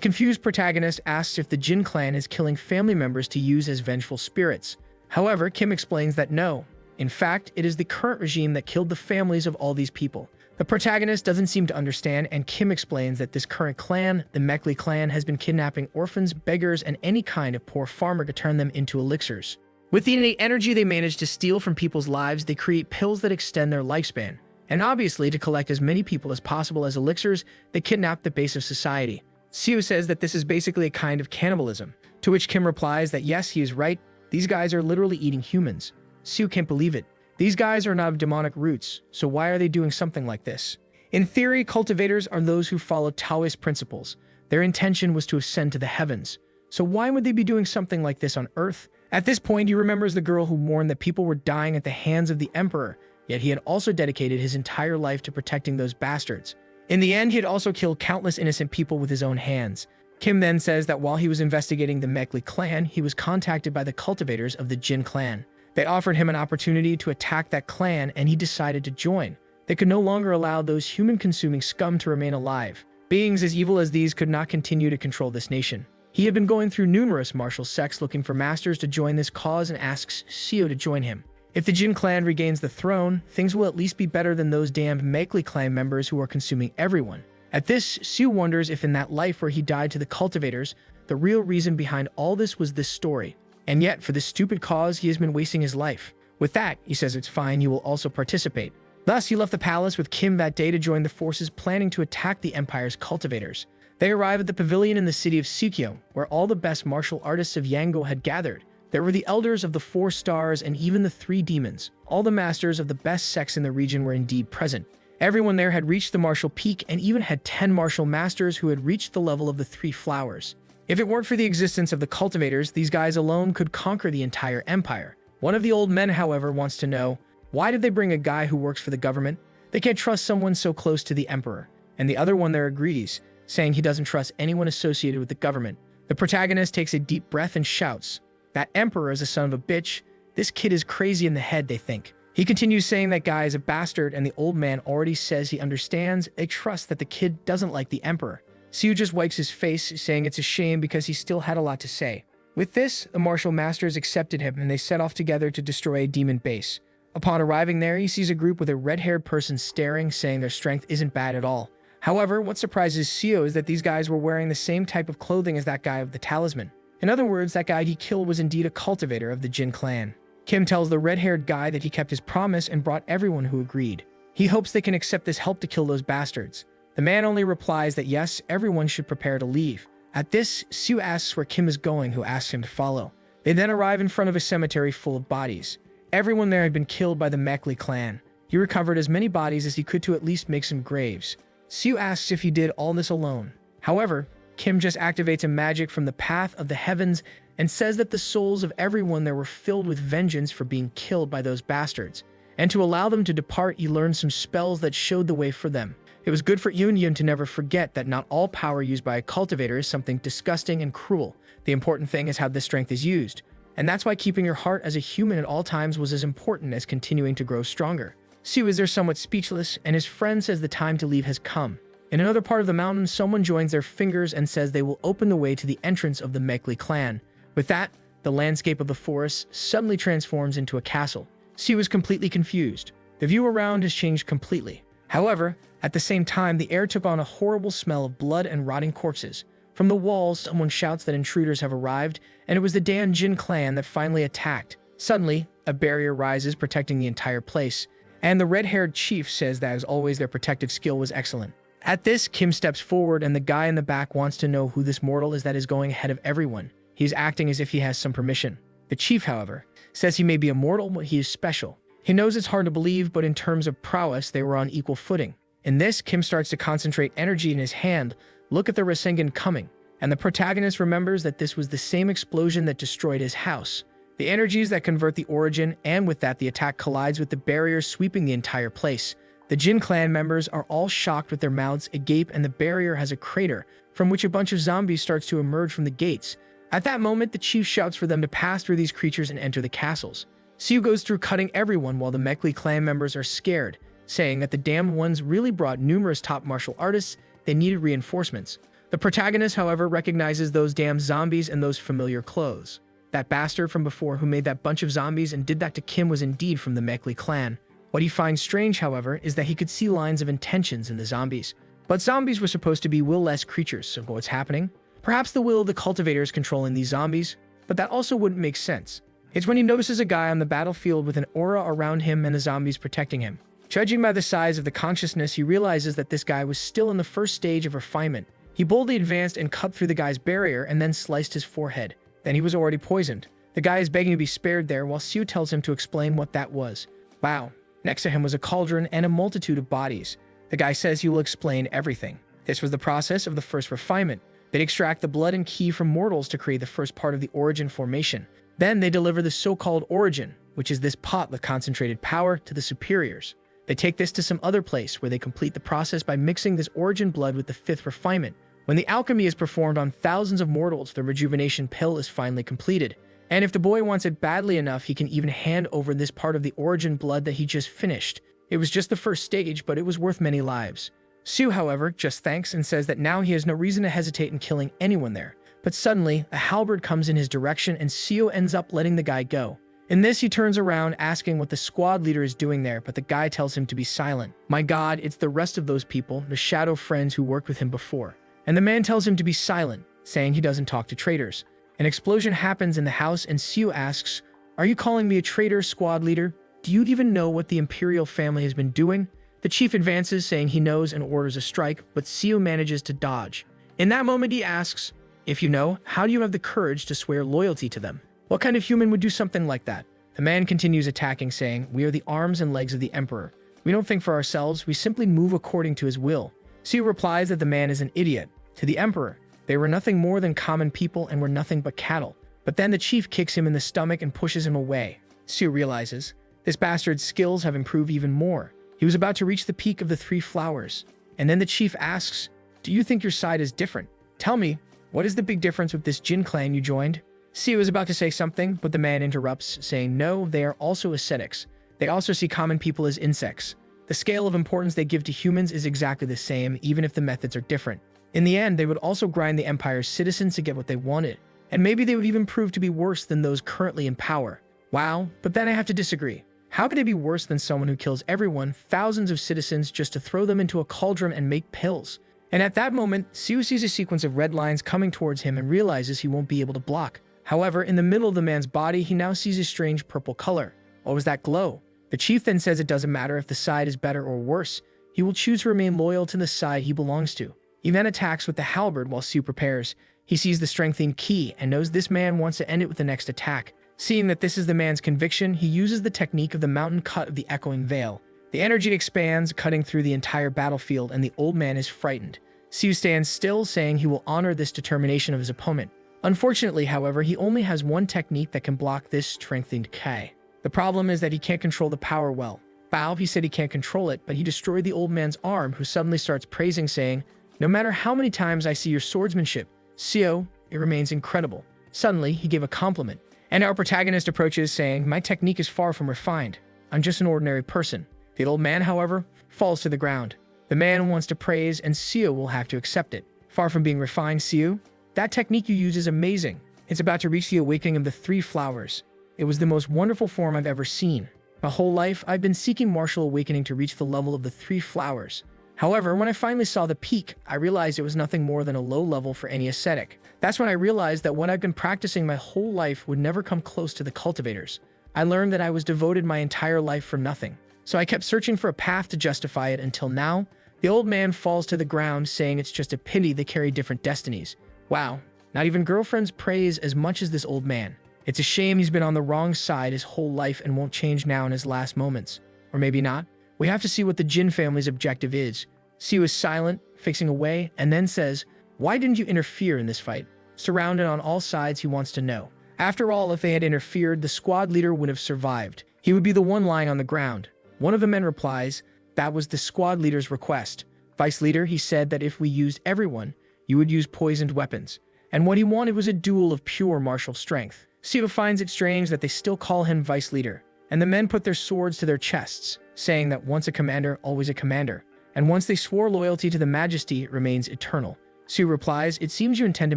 confused protagonist asks if the Jin clan is killing family members to use as vengeful spirits. However, Kim explains that no. In fact, it is the current regime that killed the families of all these people. The protagonist doesn't seem to understand, and Kim explains that this current clan, the Makli clan, has been kidnapping orphans, beggars, and any kind of poor farmer to turn them into elixirs. With the innate energy they manage to steal from people's lives, they create pills that extend their lifespan. And obviously, to collect as many people as possible as elixirs, they kidnap the base of society. Siu says that this is basically a kind of cannibalism, to which Kim replies that yes, he is right, these guys are literally eating humans. Siu can't believe it. These guys are not of demonic roots, so why are they doing something like this? In theory, cultivators are those who follow Taoist principles. Their intention was to ascend to the heavens. So why would they be doing something like this on Earth? At this point, he remembers the girl who mourned that people were dying at the hands of the emperor, yet he had also dedicated his entire life to protecting those bastards. In the end, he had also killed countless innocent people with his own hands. Kim then says that while he was investigating the Makli clan, he was contacted by the cultivators of the Jin clan. They offered him an opportunity to attack that clan, and he decided to join. They could no longer allow those human-consuming scum to remain alive. Beings as evil as these could not continue to control this nation. He had been going through numerous martial sects looking for masters to join this cause and asks Siu to join him. If the Jin clan regains the throne, things will at least be better than those damned Makli clan members who are consuming everyone. At this, Siu wonders if in that life where he died to the cultivators, the real reason behind all this was this story. And yet, for this stupid cause, he has been wasting his life. With that, he says it's fine, he will also participate. Thus, he left the palace with Kim that day to join the forces planning to attack the Empire's cultivators. They arrive at the pavilion in the city of Sukyo, where all the best martial artists of Yango had gathered. There were the elders of the 4 stars and even the 3 demons. All the masters of the best sects in the region were indeed present. Everyone there had reached the martial peak and even had 10 martial masters who had reached the level of the 3 flowers. If it weren't for the existence of the cultivators, these guys alone could conquer the entire empire. One of the old men, however, wants to know, why did they bring a guy who works for the government? They can't trust someone so close to the emperor. And the other one there agrees, saying he doesn't trust anyone associated with the government. The protagonist takes a deep breath and shouts, that emperor is a son of a bitch. This kid is crazy in the head, they think. He continues saying that guy is a bastard, and the old man already says he understands. They trust that the kid doesn't like the emperor. Siu just wipes his face, saying it's a shame because he still had a lot to say. With this, the martial masters accepted him and they set off together to destroy a demon base. Upon arriving there, he sees a group with a red-haired person staring, saying their strength isn't bad at all. However, what surprises Seo is that these guys were wearing the same type of clothing as that guy of the talisman. In other words, that guy he killed was indeed a cultivator of the Jin clan. Kim tells the red-haired guy that he kept his promise and brought everyone who agreed. He hopes they can accept this help to kill those bastards. The man only replies that yes, everyone should prepare to leave. At this, Seo asks where Kim is going, who asks him to follow. They then arrive in front of a cemetery full of bodies. Everyone there had been killed by the Mekli clan. He recovered as many bodies as he could to at least make some graves. Seo asks if he did all this alone. However, Kim just activates a magic from the path of the heavens and says that the souls of everyone there were filled with vengeance for being killed by those bastards. And to allow them to depart, he learned some spells that showed the way for them. It was good for Yun to never forget that not all power used by a cultivator is something disgusting and cruel. The important thing is how this strength is used. And that's why keeping your heart as a human at all times was as important as continuing to grow stronger. Seo is there somewhat speechless, and his friend says the time to leave has come. In another part of the mountain, someone joins their fingers and says they will open the way to the entrance of the Mekli clan. With that, the landscape of the forest suddenly transforms into a castle. Seo is completely confused. The view around has changed completely. However, at the same time, the air took on a horrible smell of blood and rotting corpses. From the walls, someone shouts that intruders have arrived, and it was the Dan Jin clan that finally attacked. Suddenly, a barrier rises protecting the entire place, and the red-haired chief says that as always their protective skill was excellent. At this, Kim steps forward and the guy in the back wants to know who this mortal is that is going ahead of everyone. He's acting as if he has some permission. The chief, however, says he may be a mortal, but he is special. He knows it's hard to believe, but in terms of prowess, they were on equal footing. In this, Kim starts to concentrate energy in his hand, look at the Rasengan coming, and the protagonist remembers that this was the same explosion that destroyed his house. The energies that convert the origin, and with that the attack collides with the barrier sweeping the entire place. The Jin clan members are all shocked with their mouths agape, and the barrier has a crater from which a bunch of zombies starts to emerge from the gates. At that moment, the chief shouts for them to pass through these creatures and enter the castles. Seo goes through cutting everyone while the Mekli clan members are scared, saying that the damned ones really brought numerous top martial artists, they needed reinforcements. The protagonist, however, recognizes those damn zombies and those familiar clothes. That bastard from before who made that bunch of zombies and did that to Kim was indeed from the Mekli clan. What he finds strange, however, is that he could see lines of intentions in the zombies. But zombies were supposed to be will-less creatures, so what's happening? Perhaps the will of the cultivators controlling these zombies, but that also wouldn't make sense. It's when he notices a guy on the battlefield with an aura around him and the zombies protecting him. Judging by the size of the consciousness, he realizes that this guy was still in the first stage of refinement. He boldly advanced and cut through the guy's barrier and then sliced his forehead. Then he was already poisoned. The guy is begging to be spared there while Seo tells him to explain what that was. Wow. Next to him was a cauldron and a multitude of bodies. The guy says he will explain everything. This was the process of the first refinement. They'd extract the blood and ki from mortals to create the first part of the origin formation. Then they deliver the so-called origin, which is this pot with concentrated power, to the superiors. They take this to some other place where they complete the process by mixing this origin blood with the fifth refinement. When the alchemy is performed on thousands of mortals, the rejuvenation pill is finally completed. And if the boy wants it badly enough, he can even hand over this part of the origin blood that he just finished. It was just the first stage, but it was worth many lives. Seo, however, just thanks and says that now he has no reason to hesitate in killing anyone there. But suddenly, a halberd comes in his direction and Seo ends up letting the guy go. In this, he turns around asking what the squad leader is doing there, but the guy tells him to be silent. My God, it's the rest of those people, the shadow friends who worked with him before. And the man tells him to be silent, saying he doesn't talk to traitors. An explosion happens in the house and Seo asks, "Are you calling me a traitor, squad leader? Do you even know what the Imperial family has been doing?" The chief advances, saying he knows and orders a strike, but Seo manages to dodge. In that moment, he asks, "If you know, how do you have the courage to swear loyalty to them? What kind of human would do something like that?" The man continues attacking, saying, "We are the arms and legs of the Emperor. We don't think for ourselves, we simply move according to his will." Seo replies that the man is an idiot. To the Emperor, they were nothing more than common people and were nothing but cattle. But then the chief kicks him in the stomach and pushes him away. Seo realizes, this bastard's skills have improved even more. He was about to reach the peak of the three flowers. And then the chief asks, "Do you think your side is different? Tell me, what is the big difference with this Jin clan you joined?" Seo is about to say something, but the man interrupts, saying no, they are also ascetics. They also see common people as insects. The scale of importance they give to humans is exactly the same, even if the methods are different. In the end, they would also grind the Empire's citizens to get what they wanted. and maybe they would even prove to be worse than those currently in power. Wow, but then I have to disagree. How could it be worse than someone who kills everyone, thousands of citizens, just to throw them into a cauldron and make pills? And at that moment, Siu sees a sequence of red lines coming towards him and realizes he won't be able to block. However, in the middle of the man's body, he now sees a strange purple color. What was that glow? The chief then says it doesn't matter if the side is better or worse. He will choose to remain loyal to the side he belongs to. He then attacks with the halberd while Siu prepares. He sees the strengthening key and knows this man wants to end it with the next attack. Seeing that this is the man's conviction, he uses the technique of the mountain cut of the echoing veil. The energy expands, cutting through the entire battlefield, and the old man is frightened. Siu stands still, saying he will honor this determination of his opponent. Unfortunately, however, he only has one technique that can block this strengthened K. The problem is that he can't control the power well. Bao, he said he can't control it, but he destroyed the old man's arm, who suddenly starts praising, saying, "No matter how many times I see your swordsmanship, Siu, it remains incredible." Suddenly, he gave a compliment, and our protagonist approaches, saying, "My technique is far from refined. I'm just an ordinary person." The old man, however, falls to the ground. The man wants to praise, and Siu will have to accept it. Far from being refined, Siu, that technique you use is amazing. It's about to reach the awakening of the three flowers. It was the most wonderful form I've ever seen. My whole life, I've been seeking martial awakening to reach the level of the three flowers. However, when I finally saw the peak, I realized it was nothing more than a low level for any ascetic. That's when I realized that what I've been practicing my whole life would never come close to the cultivators. I learned that I was devoted my entire life for nothing. So I kept searching for a path to justify it until now. The old man falls to the ground, saying it's just a pity they carry different destinies. Wow, not even girlfriends praise as much as this old man. It's a shame he's been on the wrong side his whole life and won't change now in his last moments. Or maybe not. We have to see what the Jin family's objective is. Siu is silent, fixing away, and then says, "Why didn't you interfere in this fight?" Surrounded on all sides, he wants to know. After all, if they had interfered, the squad leader would have survived. He would be the one lying on the ground. One of the men replies, "That was the squad leader's request. Vice leader, he said that if we used everyone, you would use poisoned weapons. And what he wanted was a duel of pure martial strength." Siu finds it strange that they still call him vice leader, and the men put their swords to their chests, saying that once a commander, always a commander, and once they swore loyalty to the majesty, it remains eternal. Siu replies, "It seems you intend to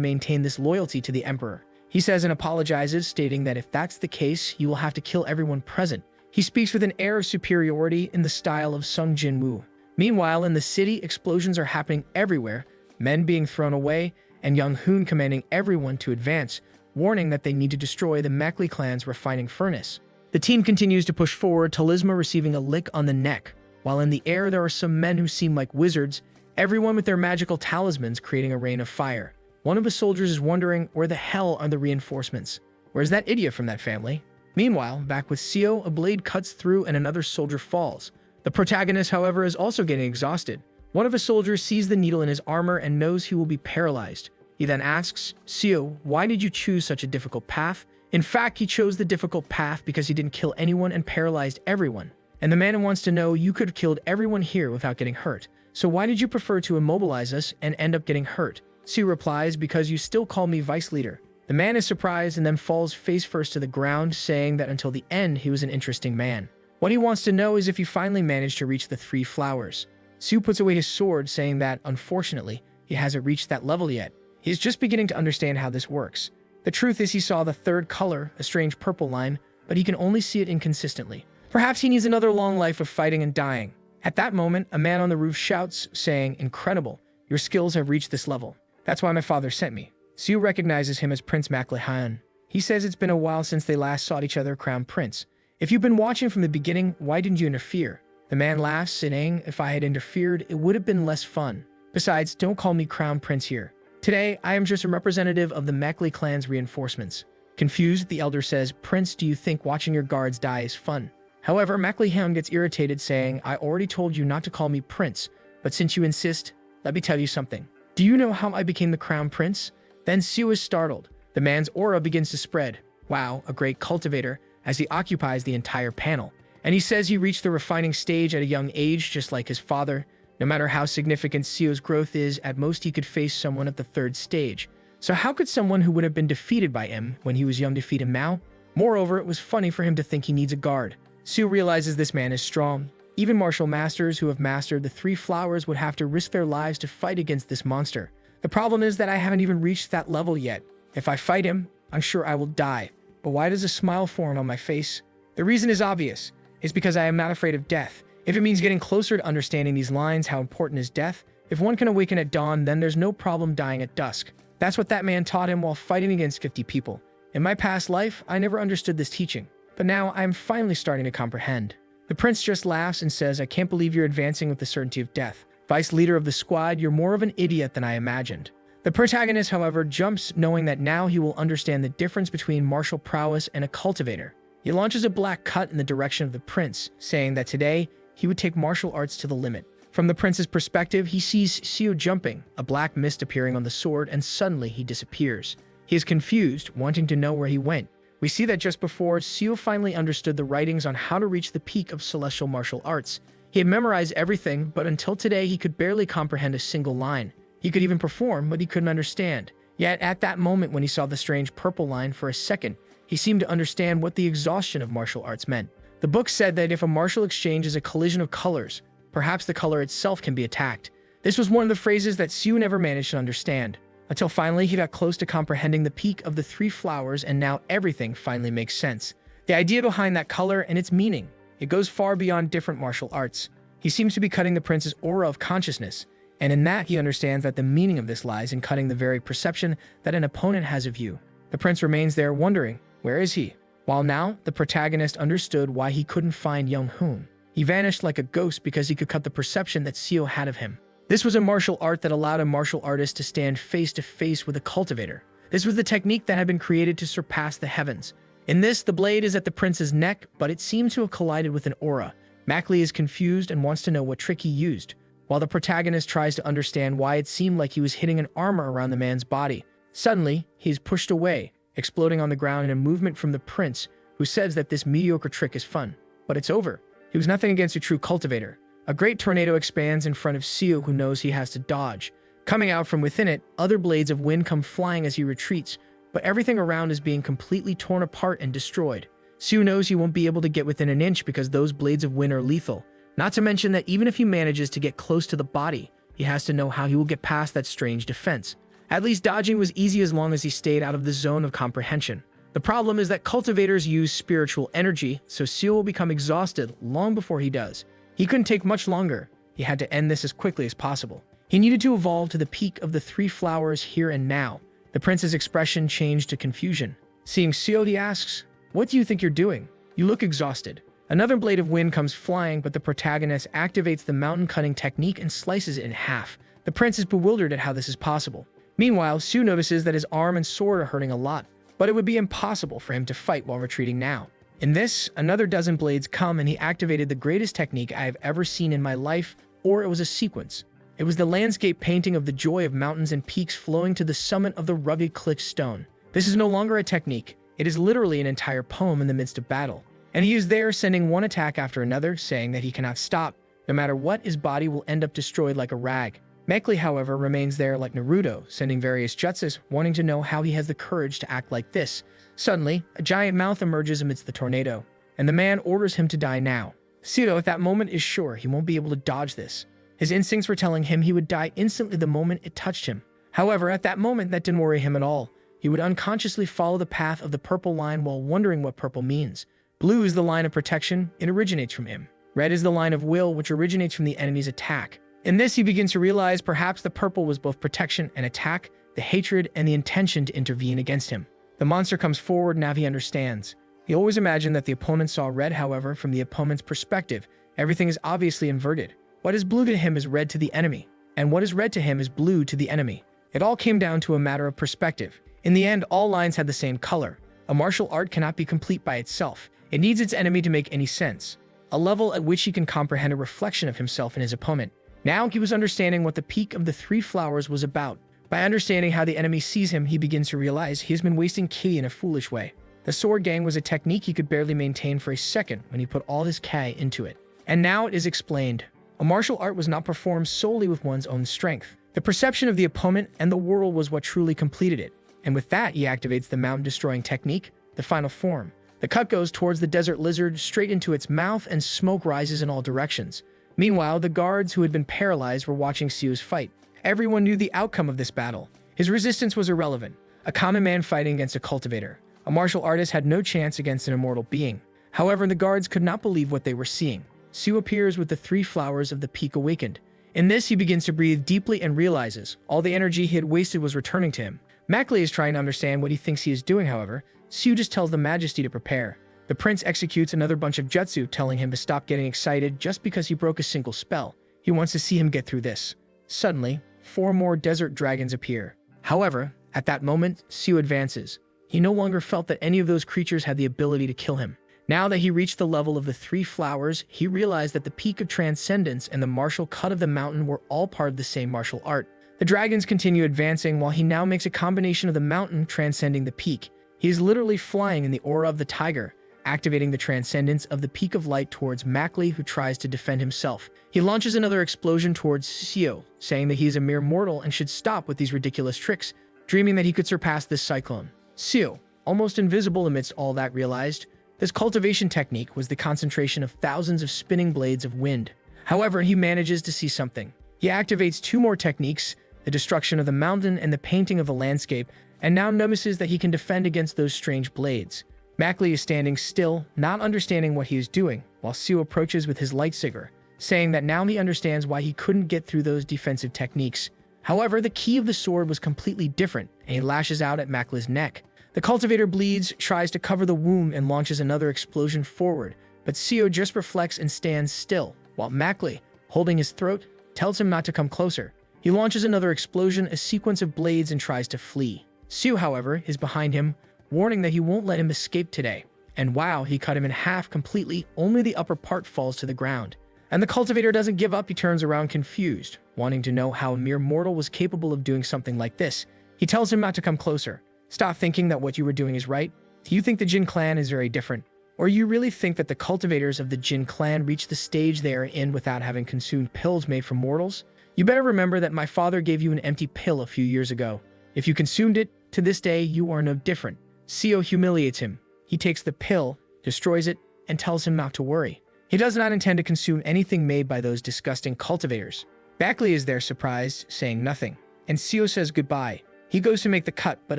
maintain this loyalty to the emperor." He says and apologizes, stating that if that's the case, you will have to kill everyone present. He speaks with an air of superiority in the style of Sung Jin-woo. Meanwhile, in the city, explosions are happening everywhere, men being thrown away, and Young Hoon commanding everyone to advance, warning that they need to destroy the Mekli clan's refining furnace. The team continues to push forward, Talisma receiving a lick on the neck. While in the air, there are some men who seem like wizards, everyone with their magical talismans creating a rain of fire. One of the soldiers is wondering, where the hell are the reinforcements? Where's that idiot from that family? Meanwhile, back with Siu, a blade cuts through and another soldier falls. The protagonist, however, is also getting exhausted. One of the soldiers sees the needle in his armor and knows he will be paralyzed. He then asks, "Siu, why did you choose such a difficult path?" In fact, he chose the difficult path because he didn't kill anyone and paralyzed everyone. And the man wants to know, "You could have killed everyone here without getting hurt. So why did you prefer to immobilize us and end up getting hurt?" Siu replies, "Because you still call me vice leader." The man is surprised and then falls face first to the ground, saying that until the end, he was an interesting man. What he wants to know is if he finally managed to reach the three flowers. Siu puts away his sword, saying that, unfortunately, he hasn't reached that level yet. He is just beginning to understand how this works. The truth is he saw the third color, a strange purple line, but he can only see it inconsistently. Perhaps he needs another long life of fighting and dying. At that moment, a man on the roof shouts, saying, "Incredible, your skills have reached this level. That's why my father sent me." Siu recognizes him as Prince Maklihan. He says it's been a while since they last saw each other, Crown Prince. "If you've been watching from the beginning, why didn't you interfere?" The man laughs, saying, "If I had interfered, it would have been less fun. Besides, don't call me Crown Prince here. Today, I am just a representative of the Mekli clan's reinforcements." Confused, the elder says, "Prince, do you think watching your guards die is fun?" However, Maklihan gets irritated, saying, "I already told you not to call me Prince, but since you insist, let me tell you something. Do you know how I became the Crown Prince?" Then Siu is startled. The man's aura begins to spread. Wow, a great cultivator, as he occupies the entire panel. And he says he reached the refining stage at a young age, just like his father. No matter how significant Siu's growth is, at most he could face someone at the third stage. So how could someone who would have been defeated by him when he was young defeat him now? Moreover, it was funny for him to think he needs a guard. Siu realizes this man is strong. Even martial masters who have mastered the three flowers would have to risk their lives to fight against this monster. The problem is that I haven't even reached that level yet. If I fight him, I'm sure I will die. But why does a smile form on my face? The reason is obvious. It's because I am not afraid of death. If it means getting closer to understanding these lines, how important is death? If one can awaken at dawn, then there's no problem dying at dusk. That's what that man taught him while fighting against 50 people. In my past life, I never understood this teaching, but now I am finally starting to comprehend. The prince just laughs and says, I can't believe you're advancing with the certainty of death. Vice leader of the squad, you're more of an idiot than I imagined. The protagonist, however, jumps knowing that now he will understand the difference between martial prowess and a cultivator. He launches a black cut in the direction of the prince, saying that today he would take martial arts to the limit. From the prince's perspective, he sees Seo jumping, a black mist appearing on the sword, and suddenly he disappears. He is confused, wanting to know where he went. We see that just before, Seo finally understood the writings on how to reach the peak of celestial martial arts. He had memorized everything, but until today he could barely comprehend a single line. He could even perform, but he couldn't understand. Yet at that moment when he saw the strange purple line for a second, he seemed to understand what the exhaustion of martial arts meant. The book said that if a martial exchange is a collision of colors, perhaps the color itself can be attacked. This was one of the phrases that Seo never managed to understand, until finally he got close to comprehending the peak of the three flowers, and now everything finally makes sense. The idea behind that color and its meaning, it goes far beyond different martial arts. He seems to be cutting the prince's aura of consciousness, and in that he understands that the meaning of this lies in cutting the very perception that an opponent has of you. The prince remains there wondering, where is he? While now, the protagonist understood why he couldn't find Young Hoon. He vanished like a ghost because he could cut the perception that Seo had of him. This was a martial art that allowed a martial artist to stand face to face with a cultivator. This was the technique that had been created to surpass the heavens. In this, the blade is at the prince's neck, but it seems to have collided with an aura. Mackley is confused and wants to know what trick he used, while the protagonist tries to understand why it seemed like he was hitting an armor around the man's body. Suddenly, he is pushed away, exploding on the ground in a movement from the prince, who says that this mediocre trick is fun. But it's over. He was nothing against a true cultivator. A great tornado expands in front of Seo, who knows he has to dodge. Coming out from within it, other blades of wind come flying as he retreats, but everything around is being completely torn apart and destroyed. Seo knows he won't be able to get within an inch because those blades of wind are lethal. Not to mention that even if he manages to get close to the body, he has to know how he will get past that strange defense. At least dodging was easy as long as he stayed out of the zone of comprehension. The problem is that cultivators use spiritual energy, so Seo will become exhausted long before he does. He couldn't take much longer. He had to end this as quickly as possible. He needed to evolve to the peak of the three flowers here and now. The prince's expression changed to confusion. Seeing Seo, he asks, "What do you think you're doing? You look exhausted." Another blade of wind comes flying, but the protagonist activates the mountain cutting technique and slices it in half. The prince is bewildered at how this is possible. Meanwhile, Seo notices that his arm and sword are hurting a lot, but it would be impossible for him to fight while retreating now. In this, another dozen blades come and he activated the greatest technique I have ever seen in my life, or it was a sequence. It was the landscape painting of the joy of mountains and peaks flowing to the summit of the rugged cliff stone. This is no longer a technique, it is literally an entire poem in the midst of battle. And he is there sending one attack after another, saying that he cannot stop. No matter what, his body will end up destroyed like a rag. Mechli, however, remains there like Naruto, sending various jutsus, wanting to know how he has the courage to act like this. Suddenly, a giant mouth emerges amidst the tornado, and the man orders him to die now. Seo at that moment is sure he won't be able to dodge this. His instincts were telling him he would die instantly the moment it touched him. However, at that moment, that didn't worry him at all. He would unconsciously follow the path of the purple line while wondering what purple means. Blue is the line of protection, it originates from him. Red is the line of will, which originates from the enemy's attack. In this, he begins to realize perhaps the purple was both protection and attack, the hatred and the intention to intervene against him. The monster comes forward, now he understands. He always imagined that the opponent saw red, however, from the opponent's perspective, everything is obviously inverted. What is blue to him is red to the enemy, and what is red to him is blue to the enemy. It all came down to a matter of perspective. In the end, all lines had the same color. A martial art cannot be complete by itself. It needs its enemy to make any sense, a level at which he can comprehend a reflection of himself and his opponent. Now he was understanding what the peak of the three flowers was about. By understanding how the enemy sees him, he begins to realize he has been wasting ki in a foolish way. The sword gang was a technique he could barely maintain for a second when he put all his ki into it. And now it is explained. A martial art was not performed solely with one's own strength. The perception of the opponent and the world was what truly completed it. And with that, he activates the mountain-destroying technique, the final form. The cut goes towards the desert lizard, straight into its mouth, and smoke rises in all directions. Meanwhile, the guards who had been paralyzed were watching Seo's fight. Everyone knew the outcome of this battle. His resistance was irrelevant. a common man fighting against a cultivator. A martial artist had no chance against an immortal being. However, the guards could not believe what they were seeing. Su appears with the 3 flowers of the peak awakened. In this, he begins to breathe deeply and realizes all the energy he had wasted was returning to him. Mackley is trying to understand what he thinks he is doing, however. Su just tells the Majesty to prepare. The prince executes another bunch of jutsu, telling him to stop getting excited just because he broke a single spell. He wants to see him get through this. Suddenly, 4 more desert dragons appear. However, at that moment, Su advances. He no longer felt that any of those creatures had the ability to kill him. Now that he reached the level of the 3 flowers, he realized that the peak of transcendence and the martial cut of the mountain were all part of the same martial art. The dragons continue advancing while he now makes a combination of the mountain transcending the peak. He is literally flying in the aura of the tiger, activating the transcendence of the peak of light towards Mackley, who tries to defend himself. He launches another explosion towards Seo, saying that he is a mere mortal and should stop with these ridiculous tricks, dreaming that he could surpass this cyclone. Seo, almost invisible amidst all that, realized this cultivation technique was the concentration of thousands of spinning blades of wind. However, he manages to see something. He activates 2 more techniques, the destruction of the mountain and the painting of the landscape, and now notices that he can defend against those strange blades. Mackley is standing still, not understanding what he is doing, while Seo approaches with his lightsaber, saying that now he understands why he couldn't get through those defensive techniques. However, the key of the sword was completely different, and he lashes out at Mackley's neck. The cultivator bleeds, tries to cover the wound, and launches another explosion forward, but Seo just reflects and stands still, while Mackley, holding his throat, tells him not to come closer. He launches another explosion, a sequence of blades, and tries to flee. Seo, however, is behind him, warning that he won't let him escape today. And wow, he cut him in half completely, only the upper part falls to the ground. And the cultivator doesn't give up, he turns around confused, wanting to know how a mere mortal was capable of doing something like this. He tells him not to come closer. Stop thinking that what you were doing is right. Do you think the Jin clan is very different? Or you really think that the cultivators of the Jin clan reach the stage they are in without having consumed pills made from mortals? You better remember that my father gave you an empty pill a few years ago. If you consumed it, to this day you are no different. Seo humiliates him. He takes the pill, destroys it, and tells him not to worry. He does not intend to consume anything made by those disgusting cultivators. Mackley is there surprised, saying nothing. And Seo says goodbye. He goes to make the cut, but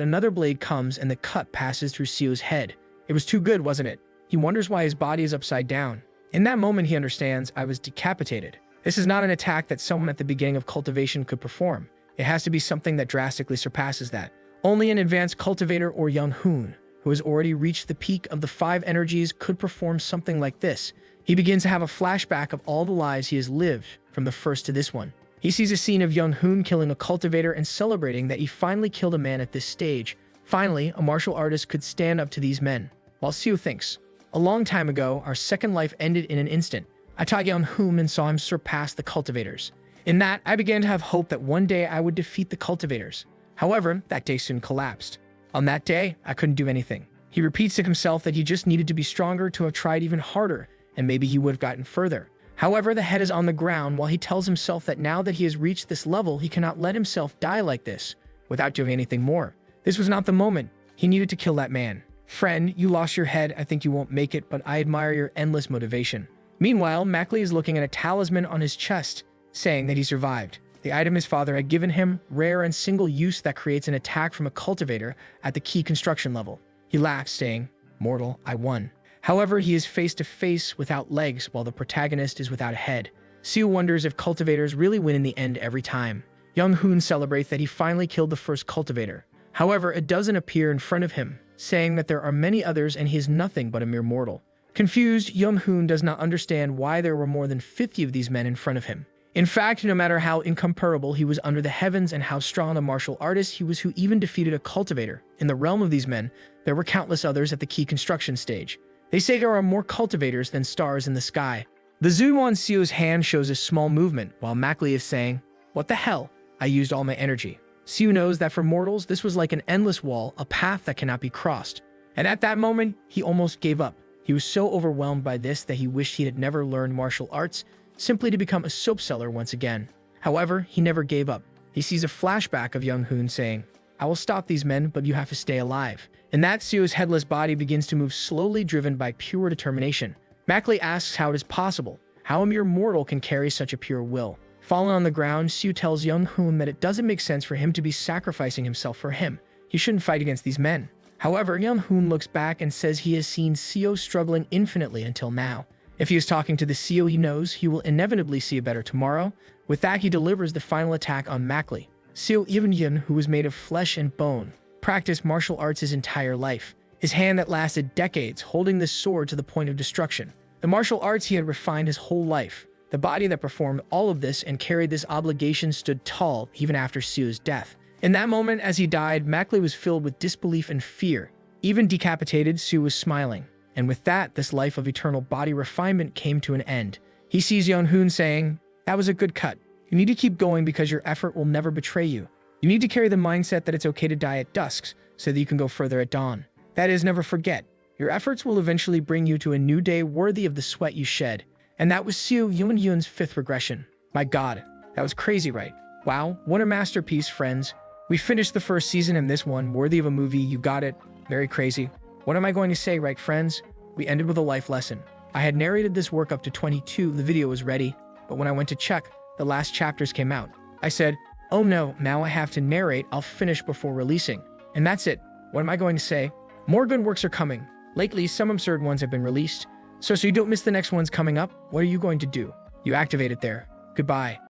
another blade comes and the cut passes through Seo's head. It was too good, wasn't it? He wonders why his body is upside down. In that moment, he understands, I was decapitated. This is not an attack that someone at the beginning of cultivation could perform. It has to be something that drastically surpasses that. Only an advanced cultivator or young Hoon, who has already reached the peak of the 5 energies, could perform something like this. He begins to have a flashback of all the lives he has lived, from the first to this one. He sees a scene of young Hoon killing a cultivator and celebrating that he finally killed a man at this stage. Finally, a martial artist could stand up to these men. While Seo thinks, a long time ago, our second life ended in an instant. I taught young Hoon and saw him surpass the cultivators. In that, I began to have hope that one day I would defeat the cultivators. However, that day soon collapsed. On that day, I couldn't do anything. He repeats to himself that he just needed to be stronger to have tried even harder, and maybe he would have gotten further. However, the head is on the ground while he tells himself that now that he has reached this level, he cannot let himself die like this, without doing anything more. This was not the moment. He needed to kill that man. Friend, you lost your head. I think you won't make it, but I admire your endless motivation. Meanwhile, Mackley is looking at a talisman on his chest, saying that he survived. The item his father had given him, rare and single use that creates an attack from a cultivator at the key construction level. He laughs, saying, Mortal, I won. However, he is face to face without legs while the protagonist is without a head. Seo wonders if cultivators really win in the end every time. Young Hoon celebrates that he finally killed the first cultivator. However, it doesn't appear in front of him, saying that there are many others and he is nothing but a mere mortal. Confused, Young Hoon does not understand why there were more than 50 of these men in front of him. In fact, no matter how incomparable he was under the heavens and how strong a martial artist he was who even defeated a cultivator, in the realm of these men, there were countless others at the key construction stage. They say there are more cultivators than stars in the sky. The zoom on Seo's hand shows a small movement, while Mackley is saying, What the hell? I used all my energy. Seo knows that for mortals, this was like an endless wall, a path that cannot be crossed. And at that moment, he almost gave up. He was so overwhelmed by this that he wished he had never learned martial arts, simply to become a soap seller once again. However, he never gave up. He sees a flashback of Young Hoon saying, I will stop these men, but you have to stay alive. In that, Seo's headless body begins to move slowly, driven by pure determination. Mackley asks how it is possible, how a mere mortal can carry such a pure will. Fallen on the ground, Seo tells Young Hoon that it doesn't make sense for him to be sacrificing himself for him. He shouldn't fight against these men. However, Yeon-hoon looks back and says he has seen Seo struggling infinitely until now. If he is talking to the Seo he knows, he will inevitably see a better tomorrow. With that, he delivers the final attack on Makli. Seo Yeon, who was made of flesh and bone, practiced martial arts his entire life. His hand that lasted decades, holding this sword to the point of destruction. The martial arts he had refined his whole life. The body that performed all of this and carried this obligation stood tall even after Seo's death. In that moment, as he died, Makli was filled with disbelief and fear. Even decapitated, Seo was smiling. And with that, this life of eternal body refinement came to an end. He sees Yeon-hoon saying, "That was a good cut. You need to keep going because your effort will never betray you. You need to carry the mindset that it's okay to die at dusks so that you can go further at dawn. That is, never forget. Your efforts will eventually bring you to a new day worthy of the sweat you shed." And that was Seo Yeon-hoon's 5th regression. My god, that was crazy, right? Wow, what a masterpiece, friends. We finished the 1st season in this one, worthy of a movie. You got it. Very crazy. What am I going to say, right, friends? We ended with a life lesson. I had narrated this work up to 22, the video was ready, but when I went to check, the last chapters came out. I said, oh no, now I have to narrate, I'll finish before releasing. And that's it. What am I going to say? More good works are coming. Lately, some absurd ones have been released. So you don't miss the next ones coming up, what are you going to do? You activate it there. Goodbye.